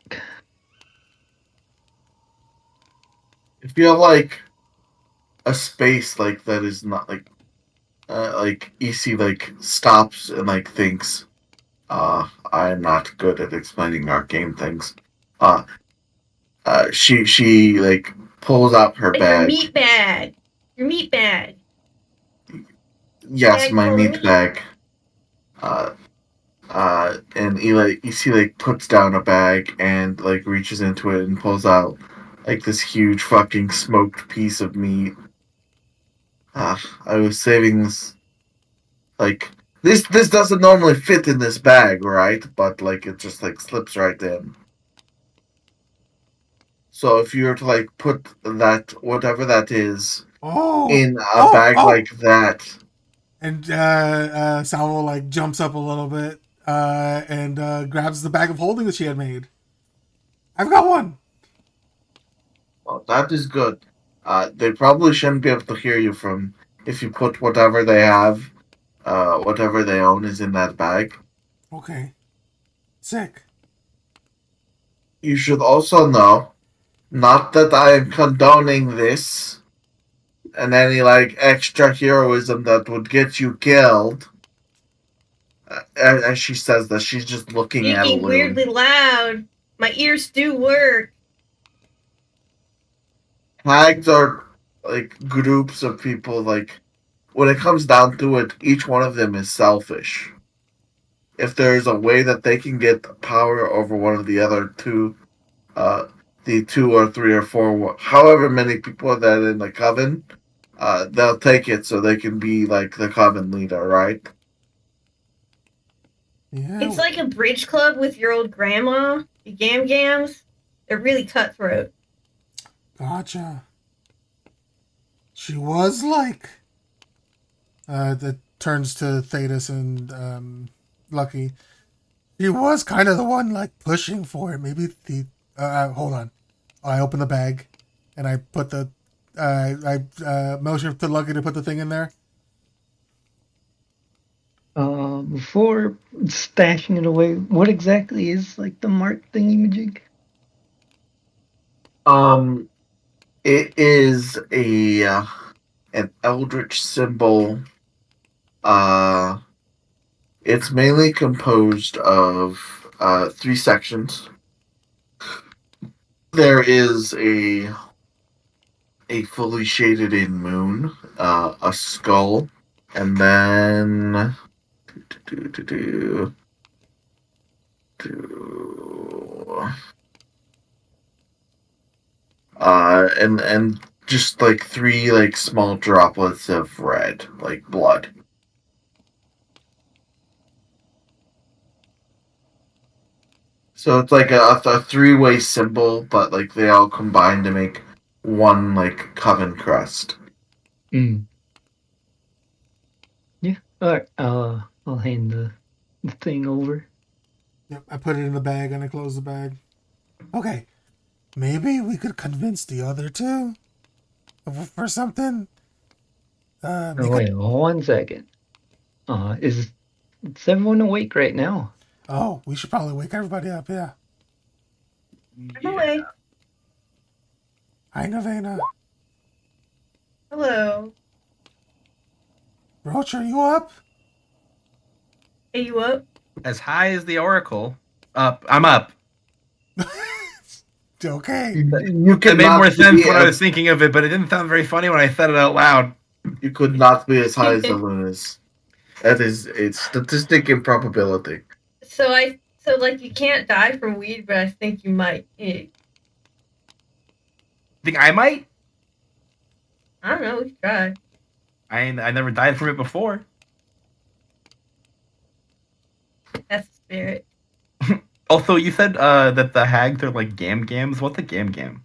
If you have like a space like that is not like EC like stops and like thinks, I'm not good at explaining arcane things. She like pulls out her Like bag. Your meat bag. Yes, Bag my full of meat meat. bag. And EC like puts down a bag and like reaches into it and pulls out like this huge fucking smoked piece of meat. I was saving this. Like this doesn't normally fit in this bag, right? But like it just like slips right in. So if you were to like put that whatever that is in a bag like that, and Salvo like jumps up a little bit and grabs the bag of holding that she had made. I've got one. well, that is good. They probably shouldn't be able to hear you from if you put whatever they have, whatever they own is in that bag. Okay. Sick. You should also know, not that I am condoning this and any like extra heroism that would get you killed. As she says that, she's just looking at a Speaking loon. weirdly loud. My ears do work. Hags are like groups of people. Like when it comes down to it, each one of them is selfish. If there's a way that they can get power over one of the other two, the 2 or 3 or 4, however many people that are in the coven, they'll take it so they can be like the coven leader, right? Yeah. It's like a bridge club with your old grandma, the Gam-Gams. They're really cutthroat. Gotcha. She was like that turns to Thetis and Lucky. He was kind of the one like pushing for it. Maybe the hold on. I open the bag and I put the I motion to Lucky to put the thing in there. Before stashing it away, what exactly is like the mark thingy-majig? It is an eldritch symbol. It's mainly composed of 3 sections. There is a fully shaded in moon, a skull, and then and just like 3 like small droplets of red, like blood. So it's like a 3-way symbol, but like they all combine to make one like coven crest. Yeah. Alright, I'll hand the thing over. Yep, I put it in the bag and I close the bag. Okay. Maybe we could convince the other two for something. Wait, 1 second. Is everyone awake right now? Oh, we should probably wake everybody up, yeah. I'm awake. Hi, Navena. Hello. Roach, are you up? Are you up? As high as the Oracle. Up. I'm up. You Okay. It made cannot more sense be when I was thinking of it, but it didn't sound very funny when I said it out loud. You could not be as high as the moon is. That is a statistic improbability. So like you can't die from weed, but I think you might. Think I might? I don't know. We can try. I never died from it before. That's the spirit. Also, you said that the hags are like gams. What's a gam?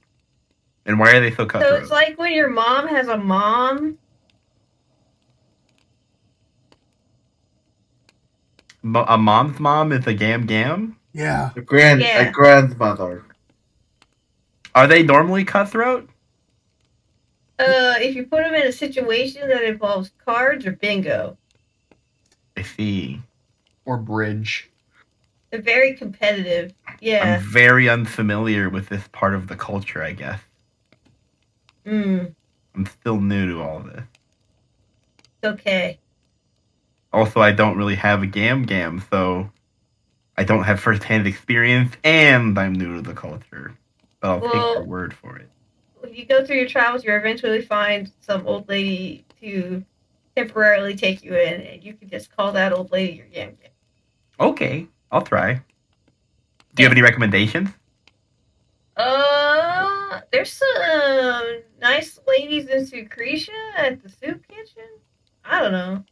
And why are they so So cutthroat? it's like when your mom has a mom. A mom's mom is a gam? Yeah. A Yeah. grandmother. Are they normally cutthroat? If you put them in a situation that involves cards or bingo, I see. Or bridge. they're very competitive. I'm Yeah. very unfamiliar with this part of the culture, I guess. Mm. I'm still new to all this. It's okay. Also, I don't really have a gam, so I don't have first-hand experience, and I'm new to the culture. But I'll take your word for it. If you go through your travels, you'll eventually find some old lady to temporarily take you in, and you can just call that old lady your yam. Okay, I'll try. Do you have any recommendations? There's some nice ladies in Sucretia at the soup kitchen. I don't know.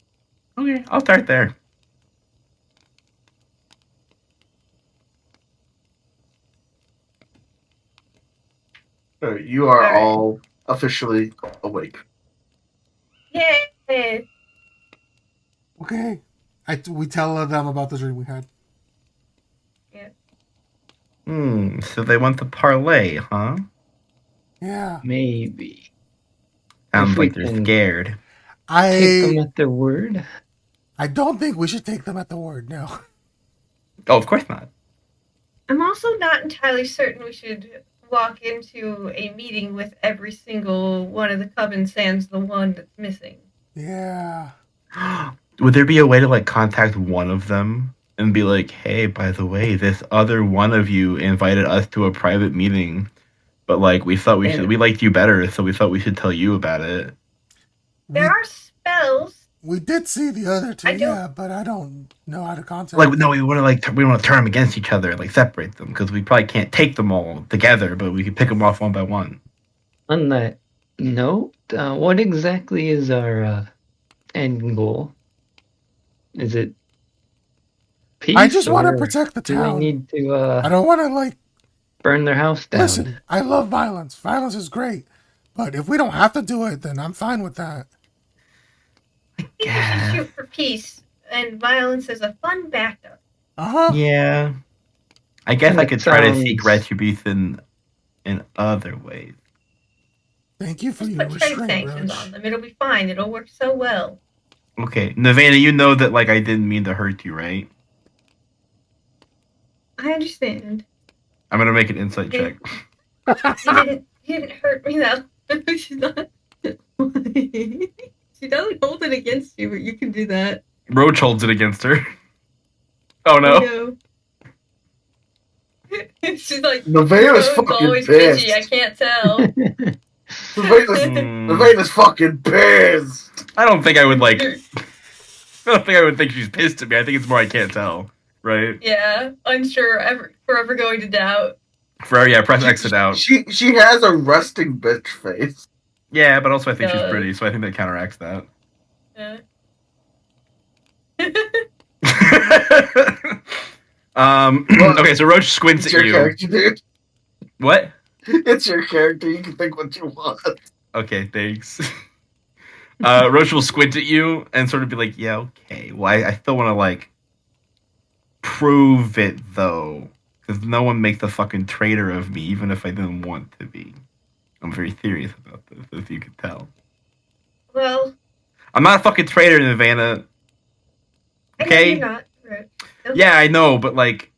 Okay, I'll start there. You are All right. all officially awake. Yay! Okay. We tell them about the dream we had. So they want the parlay, huh? Yeah. Maybe. Sounds If we like they're can scared. Take them I at their word. don't think we should take them at the word, no. Oh, of course not. I'm also not entirely certain we should walk into a meeting with every single one of the coven sans the one that's missing. Yeah. Would there be a way to like contact one of them and be like, "Hey, by the way, this other one of you invited us to a private meeting, but like we thought we liked you better, so we thought we should tell you about it." There are spells. We did see the other two, I don't- yeah, but I don't know how to contact Like, them. no, we want to turn them against each other, like separate them, because we probably can't take them all together, but we can pick them off one by one. On that note, what exactly is our end goal? Is it peace? I just want to or protect the do we town. need to I don't want to, burn their house down? listen, I love violence. Violence is great. But if we don't have to do it, then I'm fine with that. I think we should shoot for peace and violence as a fun backup. Uh-huh. Yeah. I guess I That could try to seek sounds- retribution in other ways. Thank you for Just your put trade restraint, sanctions Roach. on them. It'll be fine. It'll work so well. Okay, Navana, you know that like I didn't mean to hurt you, right? I understand. I'm gonna make an insight check. You didn't hurt me though. She's not. She doesn't hold it against you, but you can do that. Roach holds it against her. Oh no. No. She's like, Nevada's "Rogue's fucking always pissed. bitchy, I can't tell. Nevada's fucking pissed. I don't think I would like. I don't think I would think she's pissed at me. I think it's more I can't tell, right? Yeah, unsure, forever going to doubt. Press exit out. She has a resting bitch face. Yeah, but also I think she's Does. pretty, so I think that counteracts that. Yeah. Okay, so Roach squints It's at your you. character, dude. What? It's your character. You can think what you want. Okay, thanks. Roach will squint at you and sort of be like, "Yeah, okay. Well, I still want to like prove it though, because no one makes a fucking traitor of me, even if I didn't want to be. I'm very serious about this, as you can tell. Well, I'm not a fucking traitor, Nirvana. I know Okay. you're not. Right. Yeah, I know, but like,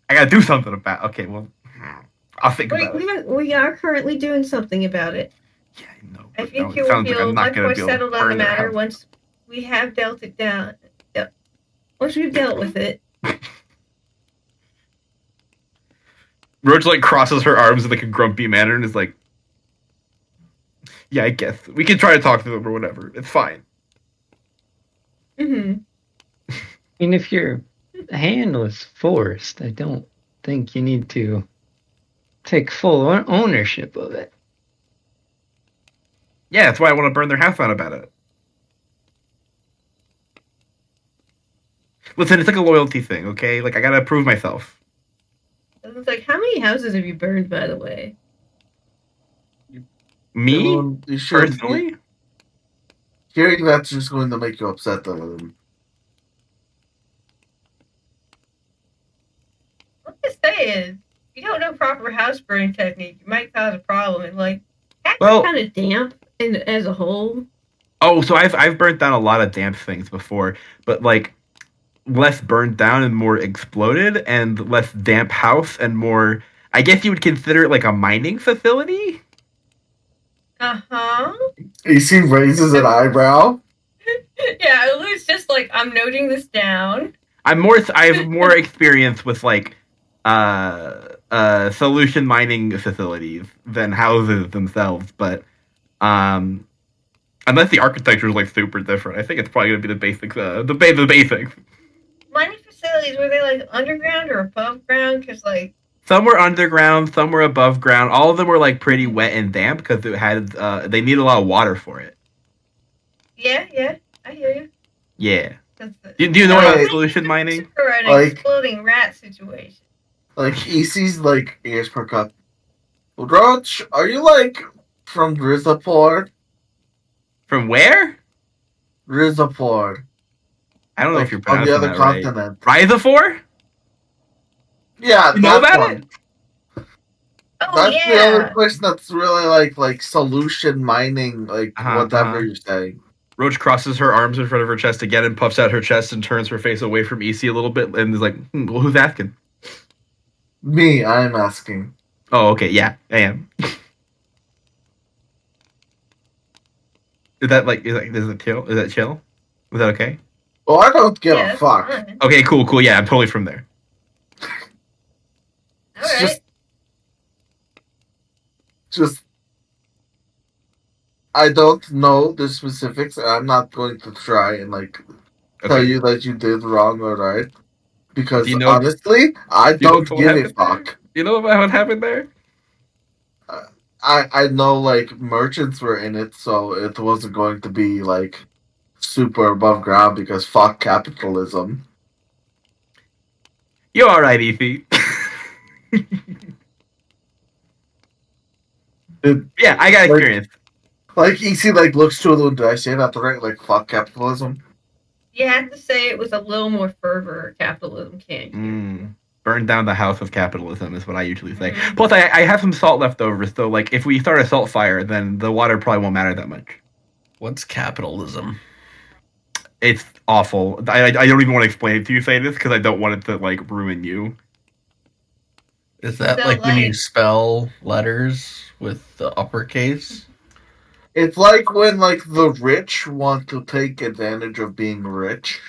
I gotta do something about. Okay, well, I'll think about it. We are currently doing something about it. Yeah, I know. I but think no, you it will sounds like feel I'm not much gonna more be able to settled on the burn their matter house. once we have dealt it down. Once we've dealt with it. Roach like crosses her arms in like a grumpy manner and is like, Yeah, I guess we can try to talk to them or whatever. It's fine. Mm-hmm. I mean, if your hand was forced, I don't think you need to take full ownership of it. Yeah, that's why I want to burn their house down about it. Listen, it's like a loyalty thing, okay? Like I gotta prove myself. It's like, how many houses have you burned, by the way? Me You should- personally? Hearing that's just going to make you upset, though. What I'm saying, if you don't know proper house burning technique, you might cause a problem. And like, Well, Kind of damp as a whole. oh, so I've burnt down a lot of damp things before, but like less burned down and more exploded, and less damp house and more. I guess you would consider it like a mining facility. uh-huh. AC raises an eyebrow. Yeah, Lou's just like, I'm noting this down. I have more experience with like solution mining facilities than houses themselves, but unless the architecture is like super different, I think it's probably gonna be the basics. The basics. Mining facilities, were they like underground or above ground? Because like, Some were underground, some were above ground. All of them were like pretty wet and damp because it had they need a lot of water for it. yeah, I hear you. Yeah. That's Do you know about Like- solution mining? For an Like- exploding rat situation. Like, EC's, like, ears perk up. Roach, are you, like, from Rizaport? From where? Rizaport. I don't know if you're on pronouncing the other that right. continent. Rhizophore? Yeah, You know that about one. Oh That's the yeah. other place that's really, like solution mining, like, whatever you're saying. Roach crosses her arms in front of her chest again and puffs out her chest and turns her face away from EC a little bit and is like, well, who's asking? Me, I'm asking. Oh, okay, yeah, I am. Is it chill? Is that chill? Is that okay? Well, I don't give Yeah, a that's fuck. fine. Okay, cool, yeah, I'm totally from there. All It's right. just I don't know the specifics, and I'm not going to try and like tell Okay. you that you did wrong or right. Because Do you know- honestly, I do you know don't what's what give a happened there? fuck. You know about what happened there? I know like merchants were in it, so it wasn't going to be like super above ground because fuck capitalism. You're alright, EC. Yeah, I got Like- experience. Like EC like looks to a little. Did I say that right? Like fuck capitalism. You have to say it was a little more fervor. Capitalism can't. Burn down the house of capitalism is what I usually say. Mhm. Plus, I have some salt left over, so like if we start a salt fire, then the water probably won't matter that much. What's capitalism? It's awful. I don't even want to explain it to you, Sadis, because I don't want it to like ruin you. Is that So, like when you like- spell letters with the uppercase? It's like when like the rich want to take advantage of being rich,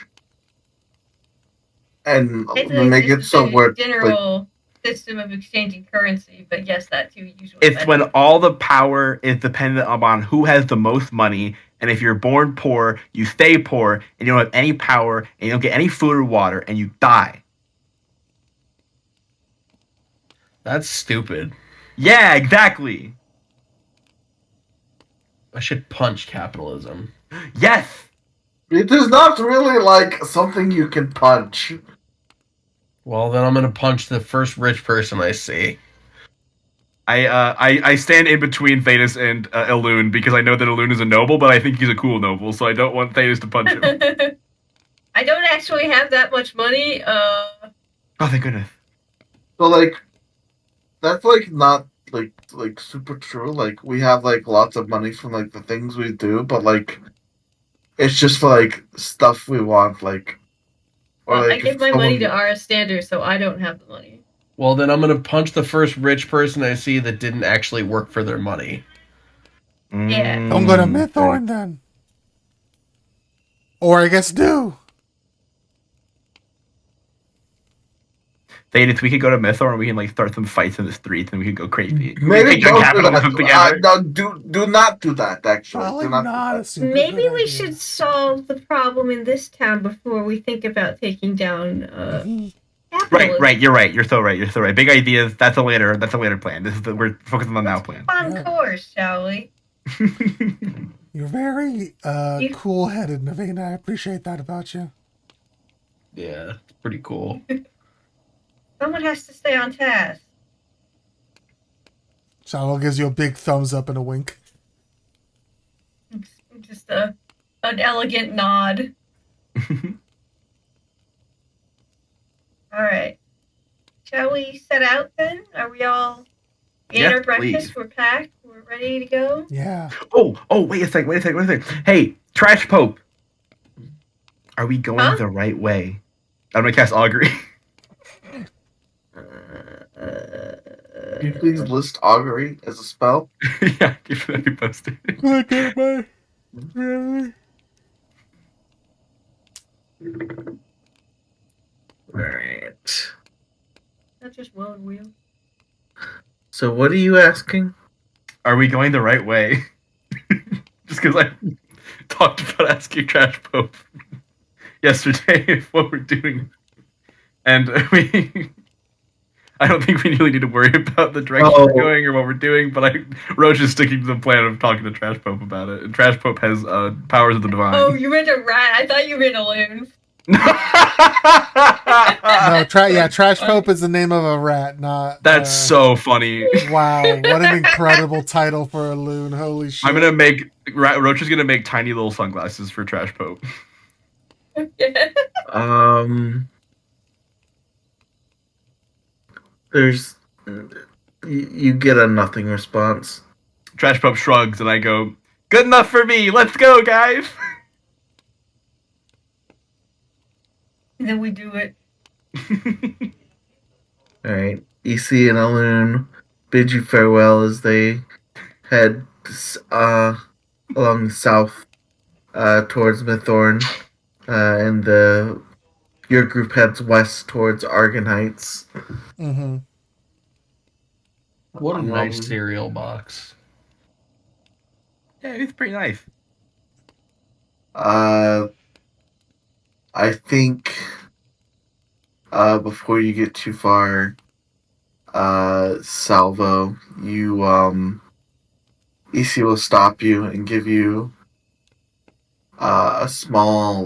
and Basically, make it just so a we're like, general system of exchanging currency, but yes, that too usually. It's when all the power is dependent upon who has the most money, and if you're born poor, you stay poor, and you don't have any power, and you don't get any food or water, and you die. That's stupid. Yeah, exactly. I should punch capitalism. Yes. it is not really like something you can punch. Well, then I'm gonna punch the first rich person I see. I stand in between Thetis and Elune because I know that Elune is a noble, but I think he's a cool noble, so I don't want Thetis to punch him. I don't actually have that much money. Oh, thank goodness. So like, that's like not like super true. Like we have like lots of money from like the things we do, but like it's just for like stuff we want. Like, Well, I like, give if my money to someone- RS Standard, so I don't have the money. Well, then I'm gonna punch the first rich person I see that didn't actually work for their money. Yeah. Don't go to Mythorn then. Or I guess do. Thaddeus, we could go to Mythor and we can like start some fights in the streets and we could go crazy. Maybe Take our don't do capitalism together. that. No, do not do that. Actually, Probably do not. not Do a super Maybe good we idea. should solve the problem in this town before we think about taking down Mhm. capitalism. Right. You're right. You're so right. Big ideas. That's a later plan. We're focusing on the now plan. On Yeah. course, shall we? You're very You- cool-headed, Naveen. I appreciate that about you. Yeah, it's pretty cool. Someone has to stay on task. Shallow gives you a big thumbs up and a wink. Just an elegant nod. All right. Shall we set out then? Are we all ate Yes, our breakfast? please. We're packed. We're ready to go. Yeah. Oh, wait a second. Hey, Trash Pope. Are we going Huh? the right way? I'm gonna cast Augury. Can you please list augury as a spell? Yeah, keep it posted. Look at my... Really? Alright. Not just world wheel. So what are you asking? Are we going the right way? Just because I talked about asking Trash Pope yesterday if what we're doing. And I don't think we really need to worry about the direction we're going or what we're doing, but Roach is sticking to the plan of talking to Trash Pope about it. And Trash Pope has powers of the divine. Oh, you meant a rat. I thought you meant a loon. No, Trash Pope is the name of a rat, not... That's so funny. Wow, what an incredible title for a loon. Holy shit. I'm gonna make Roach is gonna make tiny little sunglasses for Trash Pope. There's you get a nothing response. Trash Pope shrugs and I go, "Good enough for me. Let's go, guys." And then we do it. Alright. EC and Elune bid you farewell as they head along the south towards Mythorn. And your group heads west towards Argon Heights. Mm-hmm. What a nice cereal box. Yeah, it's pretty nice. I think before you get too far, Salvo, EC will stop you and give you a small,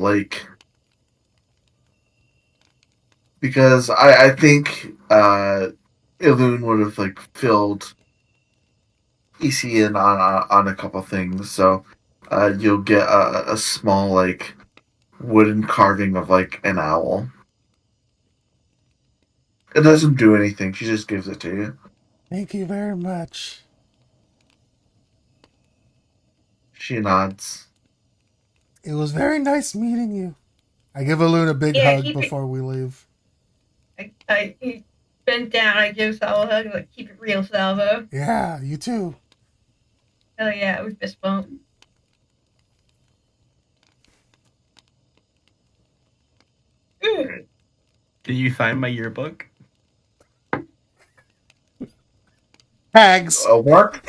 because I think Ilun would have filled EC in on a couple things, so you'll get a small wooden carving of an owl. It doesn't do anything. She just gives it to you. Thank you very much. She nods. It was very nice meeting you. I give Alun a big hug before we leave. He bent down. I give Salvo a hug. Like, keep it real, Salvo. Yeah, you too. Hell yeah, we fist bump. Can you sign my yearbook? Hags. What?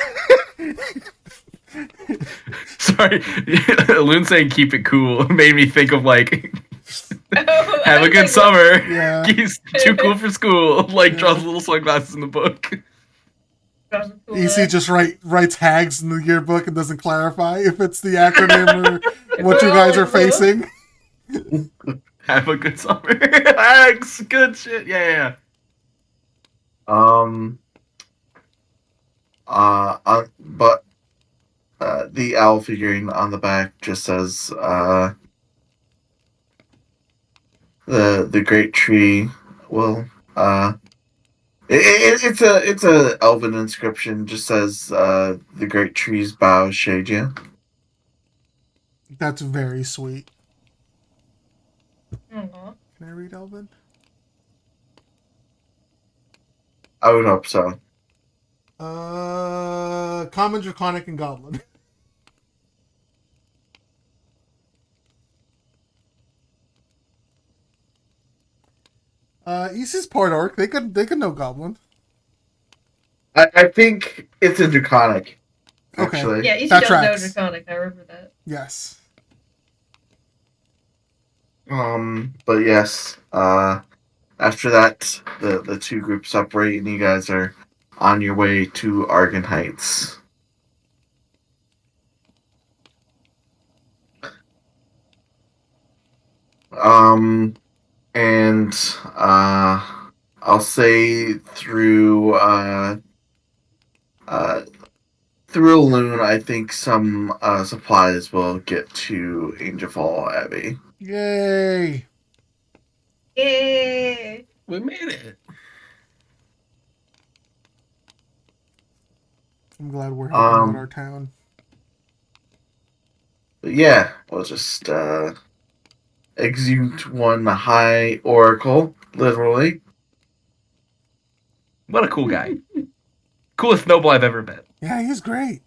Sorry, Loon saying "keep it cool" made me think of have a good summer. Yeah. He's too cool for school. Draws little sunglasses in the book. EC just writes hags in the yearbook and doesn't clarify if it's the acronym or what you guys are facing. Have a good summer. Hags, good shit. Yeah. But the owl figurine on the back just says, the great tree will, it's a elven inscription, just says, the great tree's boughs shade you. That's very sweet. Aww. Can I read Elven? I would hope so. Common, Draconic, and Goblin. East is Port Orc. They could know Goblin. I think it's in Draconic. Okay. Actually. Yeah, you That should know tracks. Draconic. I remember that. Yes. But yes, after that, the two groups separate, and you guys are on your way to Argon Heights. And I'll say through through a loon, I think some supplies will get to Angel Fall Abbey. Yay! Yay! We made it. I'm glad we're helping out our town. But yeah, we'll just execute one high oracle, literally. What a cool guy. Coolest noble I've ever met. Yeah, he's great.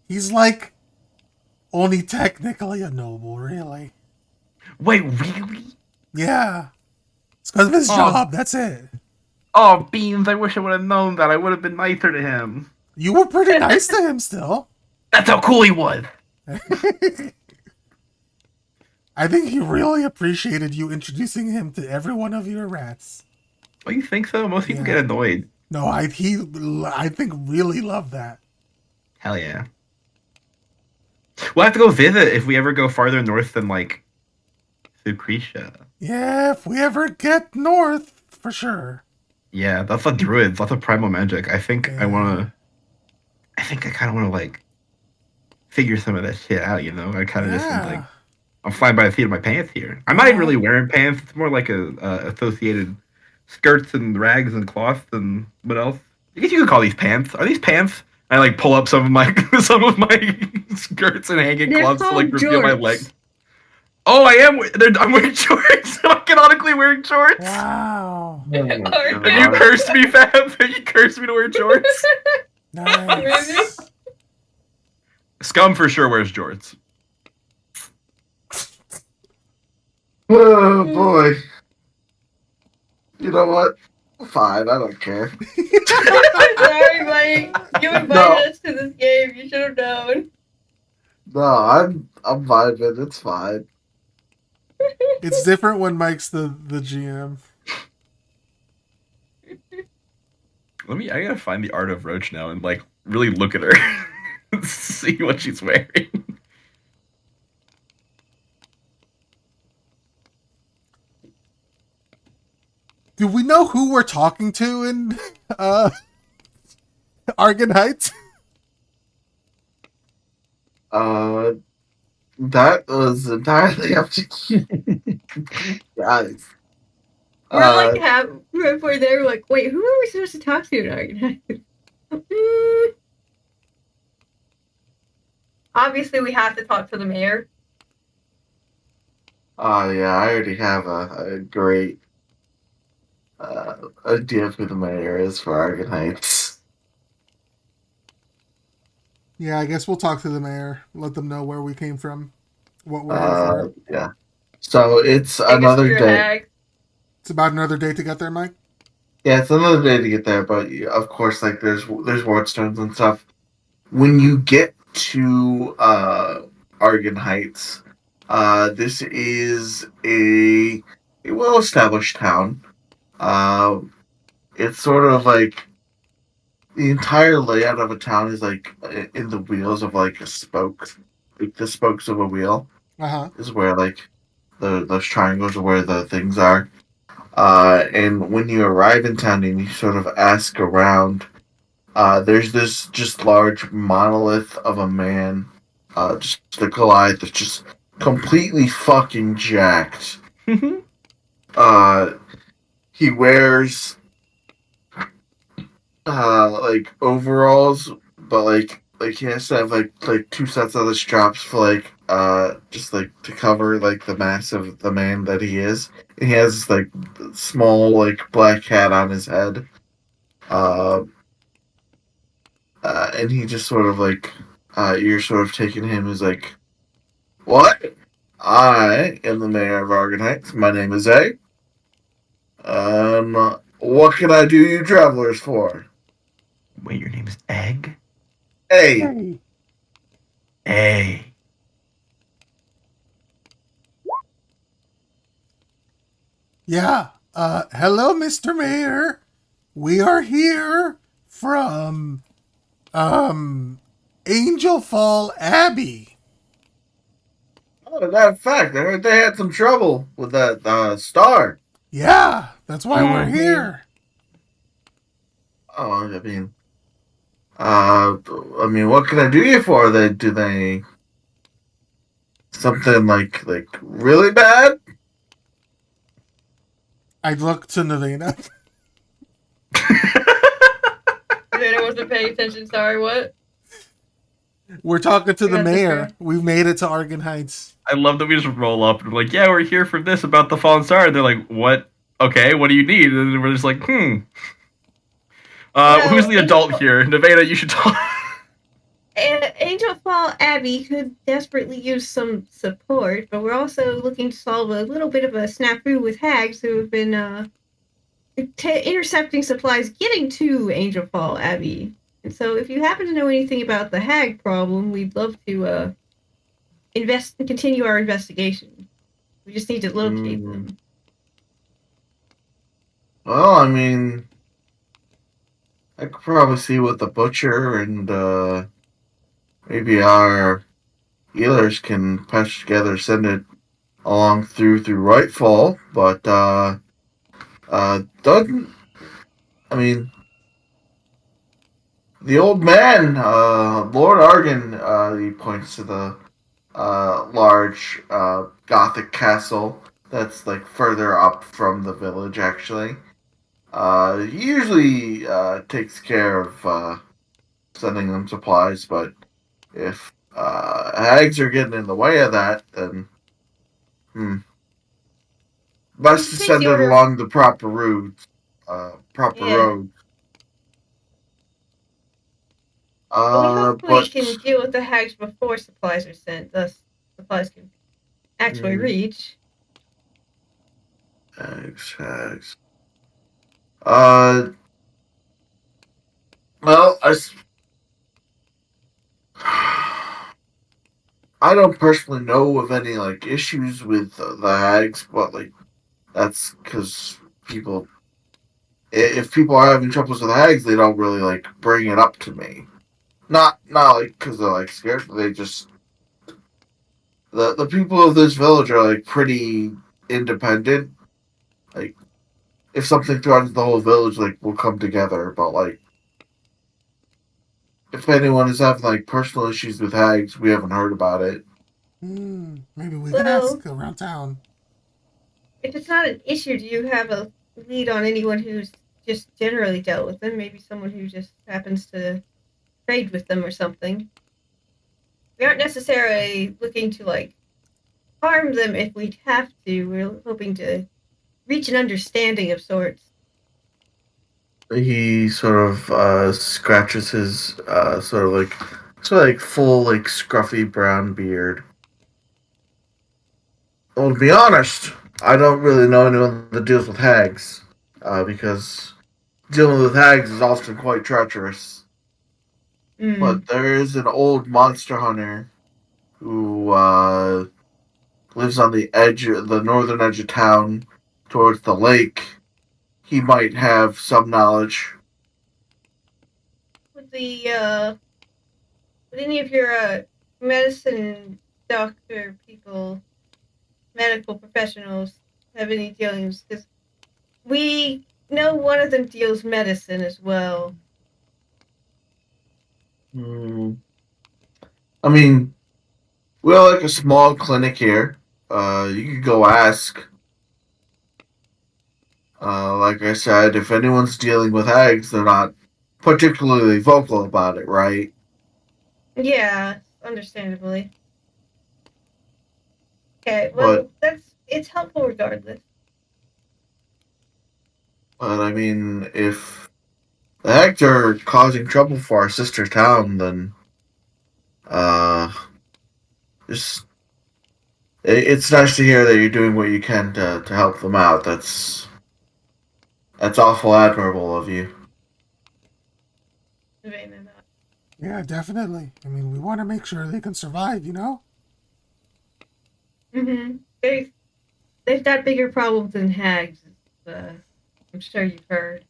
He's like only technically a noble, really. Wait, really? Yeah. It's because of his job, that's it. Oh, Beans, I wish I would have known that. I would have been nicer to him. You were pretty nice to him still. That's how cool he was. I think he really appreciated you introducing him to every one of your rats. Oh, you think so? Most people Yeah. get annoyed. No, I think really loved that. Hell yeah. We'll have to go visit if we ever go farther north than, like, Lucretia. Yeah, if we ever get north, for sure. Yeah, that's a druids. Lots of primal magic. I think Yeah. I kind of want to, like, figure some of that shit out, you know? I kind of just am like, I'm flying by the seat of my pants here. I'm not even really wearing pants. It's more like a associated skirts and rags and cloth and what else? I guess you could call these pants. Are these pants? I like pull up some of my skirts and hanging They're cloths to like called reveal my jorts. legs. Oh, I am. I'm wearing shorts. I'm canonically wearing shorts. Wow. And you cursed me, Fab. You cursed me to wear shorts. Nice. Scum for sure wears jorts. Oh boy. You know what? Fine, I don't care. Sorry, Mike. You invited us to this game. You should have known. No, I'm vibing. It's fine. It's different when Mike's the GM. I gotta find the art of Roach now and like really look at her, see what she's wearing. Do we know who we're talking to in Argon Heights? That was entirely up to you guys. We're like halfway there. We're like, wait, who are we supposed to talk to in Argon? Obviously, we have to talk to the mayor. Oh yeah, I already have a great idea of who the mayor is for Argon Heights. Yeah, I guess we'll talk to the mayor. Let them know where we came from. What we're here for. Yeah. So it's Take us another to your day. hag. It's about another day to get there, Mike. Yeah, it's another day to get there, but of course, like there's wardstones and stuff. When you get to Argon Heights, this is a well-established town. It's sort of like the entire layout of a town is like in the wheels of like a spoke, like the spokes of a wheel is where like those triangles are where the things are. And when you arrive in town and you sort of ask around, there's this just large monolith of a man, just a Goliath that's just completely fucking jacked. He wears like overalls, but like he has to have like two sets of the straps for like just like to cover like the mass of the man that he is. And he has this like small like black hat on his head. And he just sort of like you're sort of taking him as like, what? I am the mayor of Argon Heights. My name is A. What can I do you travelers for? Wait, your name is Egg? Hey, Hey. Hey. Yeah. Hello, Mr. Mayor. We are here from Angel Fall Abbey. oh, that fact, I heard they had some trouble with that star. Yeah, that's why we're Mhm. here. Oh, I mean, what can I do you for? Do they something like really bad? I look to Navina. I wasn't paying attention. Sorry, what? We're talking to I the got mayor. distracted. We've made it to Argon Heights. I love that we just roll up and we're like, yeah, we're here for this about the fallen star. And they're like, what? Okay, what do you need? And we're just like, who's the adult here? Nevada, you should talk. Angel Fall Abbey could desperately use some support, but we're also looking to solve a little bit of a snafu with hags who have been intercepting supplies getting to Angel Fall Abbey. And so, if you happen to know anything about the hag problem, we'd love to continue our investigation. We just need to locate them. Well, I mean, I could probably see what the butcher and maybe our healers can patch together, send it along through Rightfall, but doesn't. I mean, the old man, Lord Argan, he points to the large Gothic castle that's like further up from the village. Actually, he usually takes care of sending them supplies, but if hags are getting in the way of that, then best to Take send the it order. along the proper route, proper Yeah. road. We hope we But can deal with the hags before supplies are sent, thus supplies can actually reach. hags. Well, I don't personally know of any like issues with the hags, but like that's because if people are having troubles with hags, they don't really like bring it up to me. Not like because they're like scared. They just the people of this village are like pretty independent. Like if something threatens the whole village, like we'll come together. But like if anyone is having like personal issues with hags, we haven't heard about it. Maybe we can ask around town. If it's not an issue, do you have a lead on anyone who's just generally dealt with them? Maybe someone who just happens to trade with them or something. We aren't necessarily looking to like harm them if we have to. We're hoping to reach an understanding of sorts. He sort of scratches his sort of like full like scruffy brown beard. Well, to be honest, I don't really know anyone that deals with hags, because dealing with hags is often quite treacherous. But there is an old monster hunter who lives on the northern edge of town, towards the lake. He might have some knowledge. Would any of your medicine doctor people, medical professionals, have any dealings? Because we know one of them deals medicine as well. I mean, we're like a small clinic here. You could go ask. Like I said, if anyone's dealing with hags, they're not particularly vocal about it, right? Yeah, understandably. Okay, well, it's helpful regardless. But I mean, if the hags are causing trouble for our sister town, then just it's nice to hear that you're doing what you can to help them out. That's awful admirable of you. Yeah, definitely. I mean, we want to make sure they can survive, you know? Mm-hmm. They've got bigger problems than hags. I'm sure you've heard.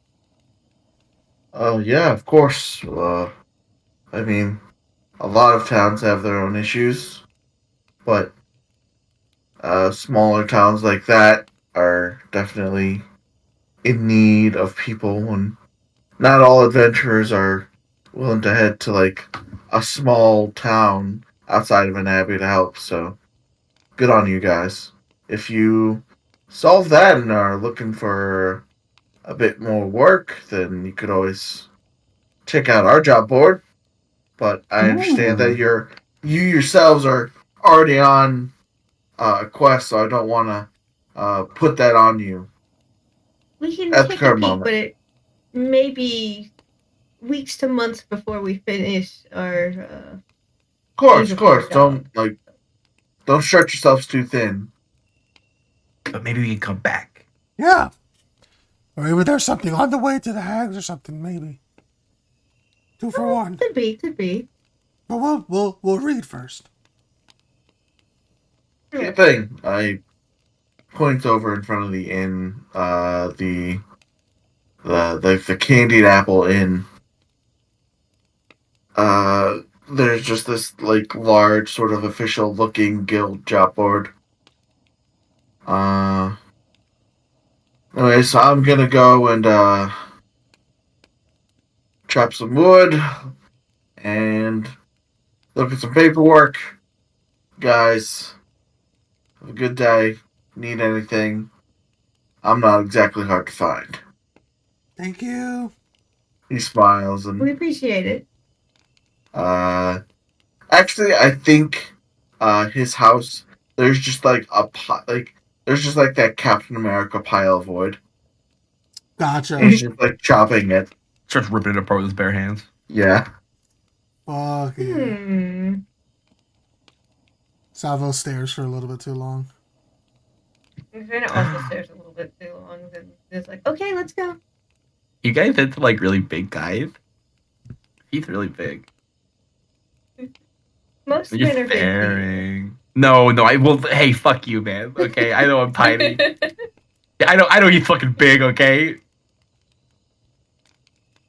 Oh, yeah, of course. I mean, a lot of towns have their own issues, but smaller towns like that are definitely in need of people, and not all adventurers are willing to head to like a small town outside of an abbey to help. So good on you guys. If you solve that and are looking for a bit more work, then you could always check out our job board. But I understand that you yourselves are already on a quest, so I don't want to put that on you We can at the take a current peek, moment. but it may be weeks to months before we finish our. Of course, job. Don't stretch yourselves too thin. But maybe we can come back. Yeah. Or maybe there's something on the way to the hags or something, maybe. 2 for 1. Could be. But we'll read first. Good thing. I point over in front of the inn, the Candied Apple Inn. There's just this like large sort of official looking guild job board. Anyway, so I'm gonna go and chop some wood and look at some paperwork. Guys, have a good day. Need anything? I'm not exactly hard to find. Thank you. He smiles and We appreciate it. actually I think his house there's just like there's just like that Captain America pile of wood. Gotcha. He's just like chopping it. Starts ripping it apart with his bare hands. Yeah. Fuck yeah. Salvo stares for a little bit too long. It also stares a little bit too long. Then it's like, okay, let's go. You guys into like really big guys? He's really big. Most You're men are big. staring. No, I will. Hey, fuck you, man. Okay, I know I'm tiny. I know he's fucking big. Okay.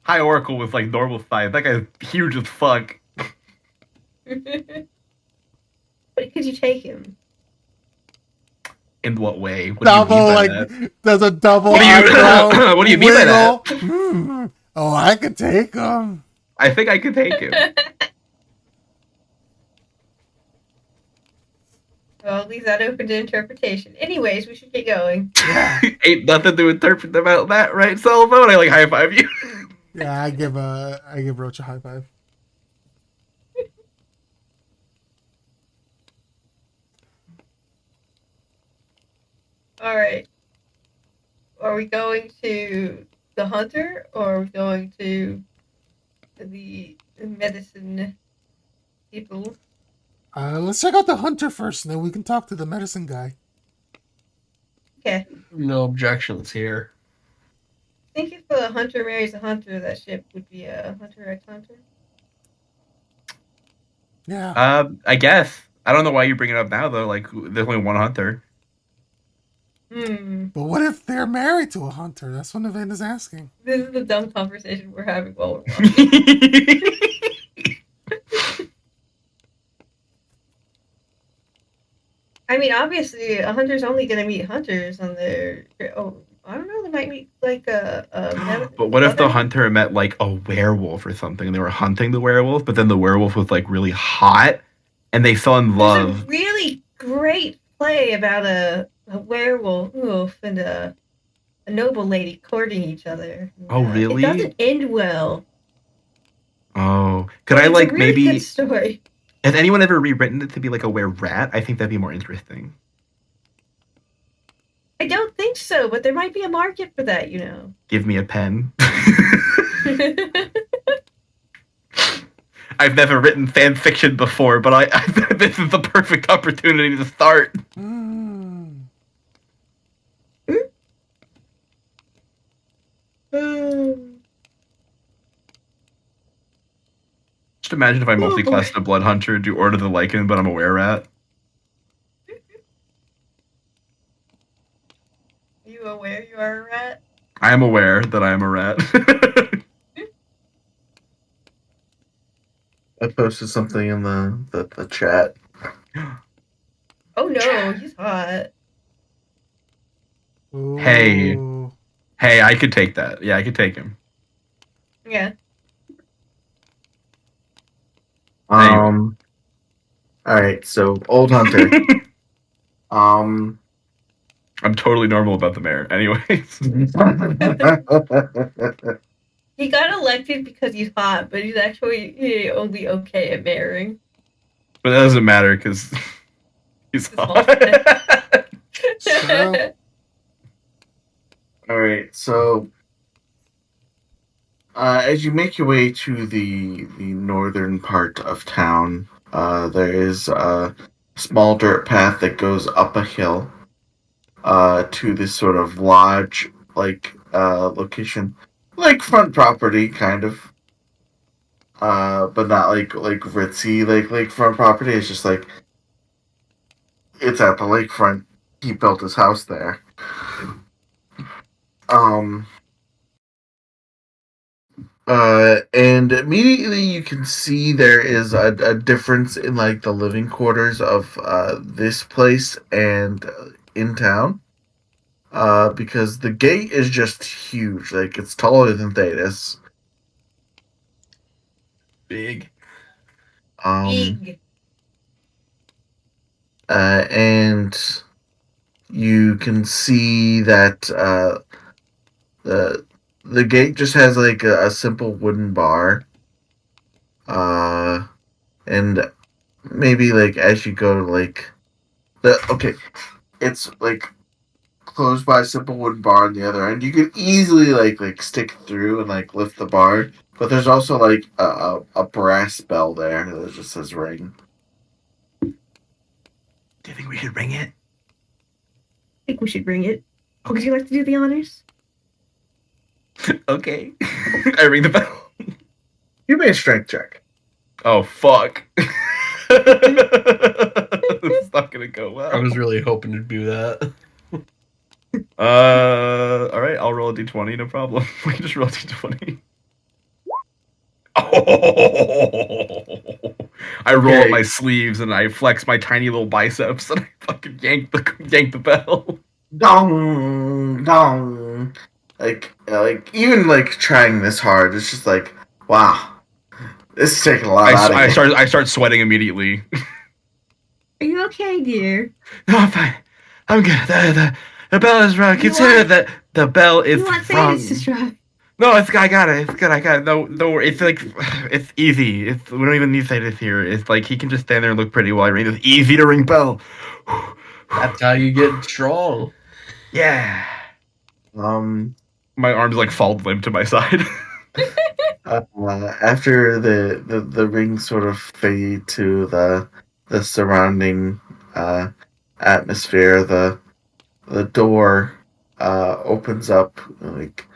High Oracle was like normal size. That guy's huge as fuck. But could you take him? In what way? What Double, do you mean by like, that? there's a double What do you- eyebrow what do you mean by that? wiggle. Oh, I could take him. I think I could take him. Well, leave that open to interpretation. Anyways, we should get going. Ain't nothing to interpret about that, right, Salvo? And I like high five you. Yeah, I give Roach a high five. All right. Are we going to the hunter, or are we going to the medicine people? Let's check out the hunter first, and then we can talk to the medicine guy. Okay. No objections here. I think if the hunter marries a hunter, that ship would be a hunter x hunter. Yeah. I guess. I don't know why you bring it up now though. Like, there's only one hunter. But what if they're married to a hunter? That's what Navanda's asking. This is the dumb conversation we're having while we're watching. I mean, obviously, a hunter's only going to meet hunters on their. Oh, I don't know. They might meet like a But what if the hunter met like a werewolf or something, and they were hunting the werewolf, but then the werewolf was like really hot, and they fell in There's love. a really great play about a werewolf and a noble lady courting each other. Oh, really? It doesn't end well. Oh, could But I it's like a really maybe? good story. Has anyone ever rewritten it to be like a were-rat? I think that'd be more interesting. I don't think so, but there might be a market for that, you know. Give me a pen. I've never written fan fiction before, but I this is the perfect opportunity to start. Just imagine if I multi-classed a blood hunter and do Order of the Lycan, but I'm a were-rat. Are you aware you are a rat? I am aware that I am a rat. I posted something in the chat. Oh no, he's hot. Hey. Ooh. Hey, I could take that. Yeah, I could take him. Yeah. All right, so old hunter. Um, I'm totally normal about the mayor. Anyways. He got elected because he's hot, but he's actually only okay at marrying. But that doesn't matter because he's hot. True. all right, so as you make your way to the northern part of town, there is a small dirt path that goes up a hill to this sort of lodge like location, like front property kind of, but not like ritzy like lakefront property. It's just like it's at the lakefront. He built his house there. And immediately you can see there is a difference in like the living quarters of this place and in town. Because the gate is just huge. Like it's taller than Thetis. Big. Big. And you can see that the gate just has like a simple wooden bar. And maybe like as you go to like it's like closed by a simple wooden bar on the other end. You could easily like stick through and like lift the bar, but there's also like a brass bell there that just says ring. Do you think we should ring it? I think we should bring it. Would you like to do the honors? Okay. I ring the bell. You made a strength check. Oh, fuck. It's not gonna go well. I was really hoping to do that. Alright, I'll roll a d20, no problem. We can just roll a d20. Oh, I roll up my sleeves and I flex my tiny little biceps and I fucking yank the bell. Dong, dong. Like even like trying this hard, it's just like, wow, this is taking a lot out of you. I start sweating immediately. Are you okay, dear? No, I'm fine. I'm good. The bell is wrong. Consider that the bell is You want wrong. Thetis to try? No, I got it. It's good. I got it. No, worry. It's like it's easy. We don't even need Thetis here. It's like he can just stand there and look pretty while I ring this easy to ring bell. That's how you get strong. Yeah. My arms like fall limp to my side. After the rings sort of fade to the surrounding atmosphere, the door opens up, like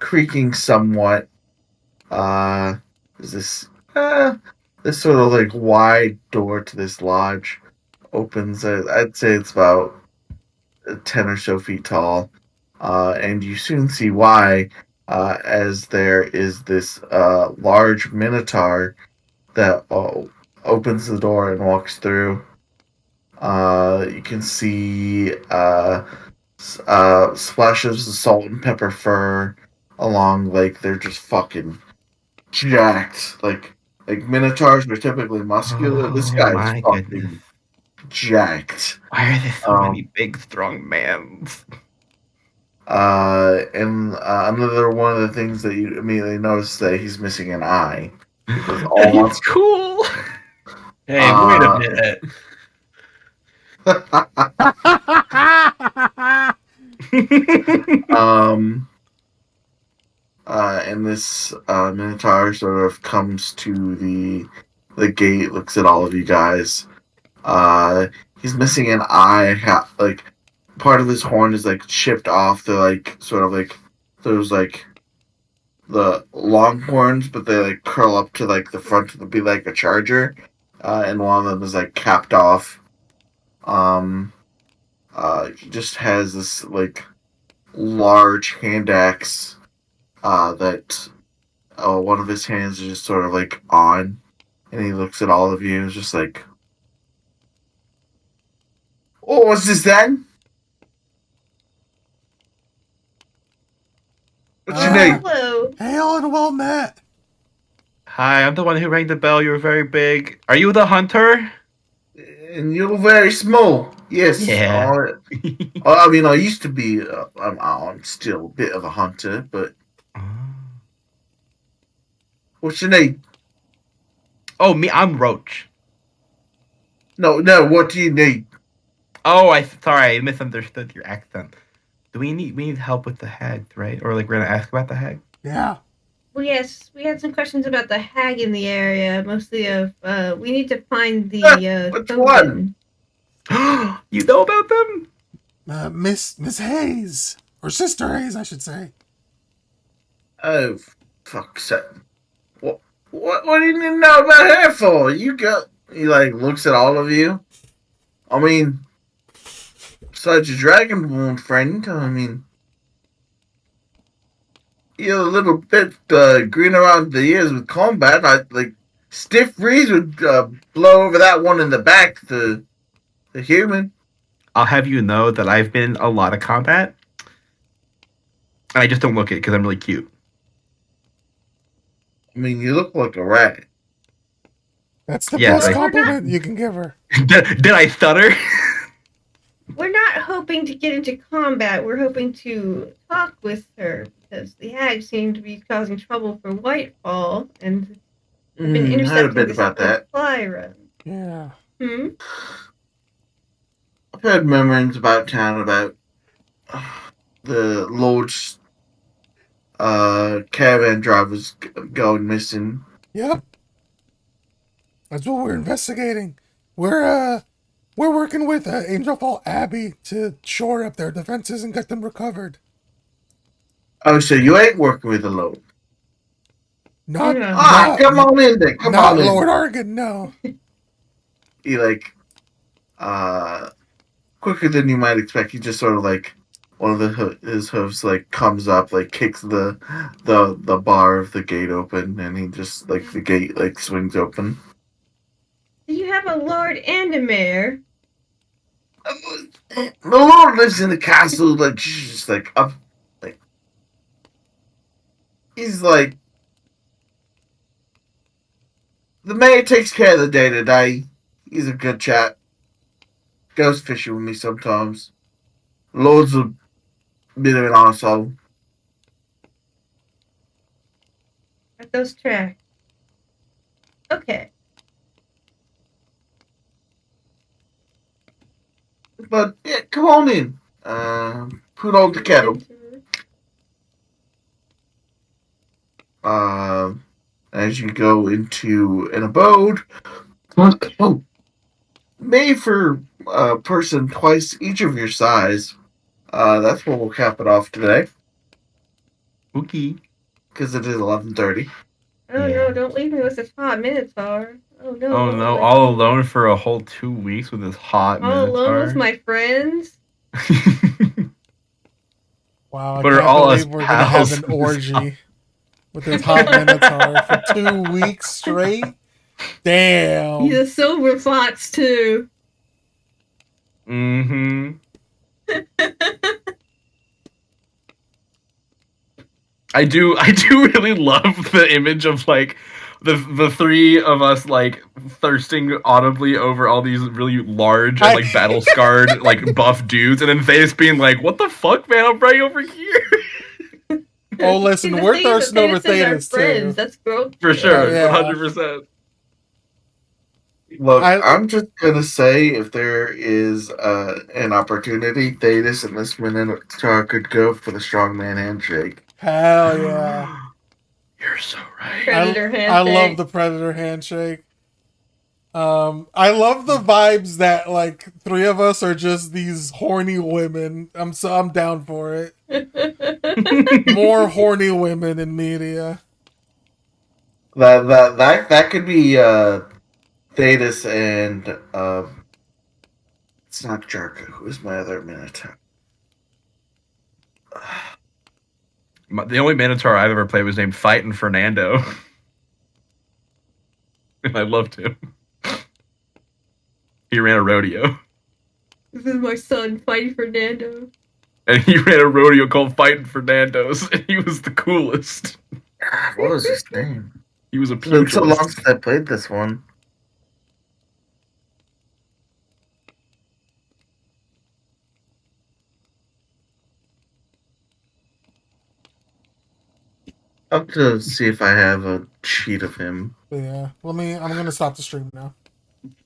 creaking somewhat. Is this sort of like wide door to this lodge opens? I'd say it's about 10 or so feet tall, and you soon see why. As there is this large minotaur that opens the door and walks through. You can see splashes of salt and pepper fur along, like they're just fucking jacked. Like minotaurs are typically muscular. This guy's fucking jacked. Why are there so many big, strong mans? And another one of the things that you immediately notice that he's missing an eye. Because He's cool. Hey, wait a minute. And this minotaur sort of comes to the gate, looks at all of you guys. He's missing an eye. Like part of his horn is like chipped off. They're like sort of like those like the longhorns, but they like curl up to like the front to be like a charger, and one of them is like capped off. He just has this like large hand axe that one of his hands is just sort of like on, and he looks at all of you and is just like, "Oh, what's this then? What's your name?" Hello. Hail and well met. Hi, I'm the one who rang the bell. You're very big. Are you the hunter? And you're very small. Yes. Yeah. I mean, I used to be. I'm still a bit of a hunter, but what's your name? Oh, me. I'm Roach. No. What do you need? Oh, sorry, I misunderstood your accent. We need help with the hag, right? Or like we're gonna ask about the hag? Yeah. Well, yes, we had some questions about the hag in the area, mostly of, we need to find the, Which token. one? You know about them? Miss Hayes. Or Sister Hayes, I should say. Oh, fuck's sake. What do you need to know about her for? He like looks at all of you. I mean, besides your dragonborn friend, I mean, you're a little bit green around the ears with combat. I like stiff breeze would blow over that one in the back. The human. I'll have you know that I've been in a lot of combat. And I just don't look it because I'm really cute. I mean, you look like a rat. That's the Yes, best I- compliment you can give her. Did I stutter? We're not hoping to get into combat. We're hoping to talk with her because the hag seemed to be causing trouble for Whitefall and have been I heard a intercepting bit the about that. supply run. Yeah. I've heard murmurings about town about the Lord's caravan drivers going missing. Yep. That's what we're investigating. We're working with Angel Fall Abbey to shore up their defenses and get them recovered. Oh, so you ain't working with the Lord? Not, Yeah. Come on in then. Come not on in. Lord Argan, no. He like quicker than you might expect. He just sort of like one of his hooves like comes up, like kicks the bar of the gate open, and he just like the gate like swings open. Do you have a lord and a mayor? The Lord lives in the castle, like just like up, like he's like the mayor takes care of the day to day. He's a good chap. Goes fishing with me sometimes. Lord's a bit of an arsehole. At those tracks. Okay. But yeah, come on in. Put on the kettle. As you go into an abode made for a person twice each of your size. That's where we'll cap it off today Okay. because it is 11:30. Oh Yeah. no, don't leave me with this hot minotaur. Oh no. Oh no, all alone for a whole 2 weeks with this hot All alone with minotaur. my friends? Wow, I But are can't all believe us we're gonna have pals an with this orgy with this hot minotaur for 2 weeks straight. Damn. He's a silver fox too. Mm-hmm. I do really love the image of like the three of us like thirsting audibly over all these really large and like battle scarred like buff dudes, and then Theus being like, "What the fuck, man? I'm right over here." Oh, listen, See, the we're thing is thirsting that over Thetis is our Thetis friends. too. That's growth. For sure, Yeah. 100%. Look, I'm just gonna say if there is an opportunity, Thetis and this Minotaur could go for the strongman handshake. Hell yeah. You're so right. Predator I handshake. love the Predator handshake. I love the vibes that like three of us are just these horny women. I'm down for it. More horny women in media. That could be Thetis and it's not Jarka. Who's my other Minotaur? The only Minotaur I've ever played was named Fightin' Fernando. And I loved him. He ran a rodeo. This is my son, Fighting Fernando. And he ran a rodeo called Fightin' Fernando's, and he was the coolest. What was his name? He was a It's been so long pugilist. since I played this one. I'll have to see if I have a sheet of him. But yeah, I'm gonna stop the stream now.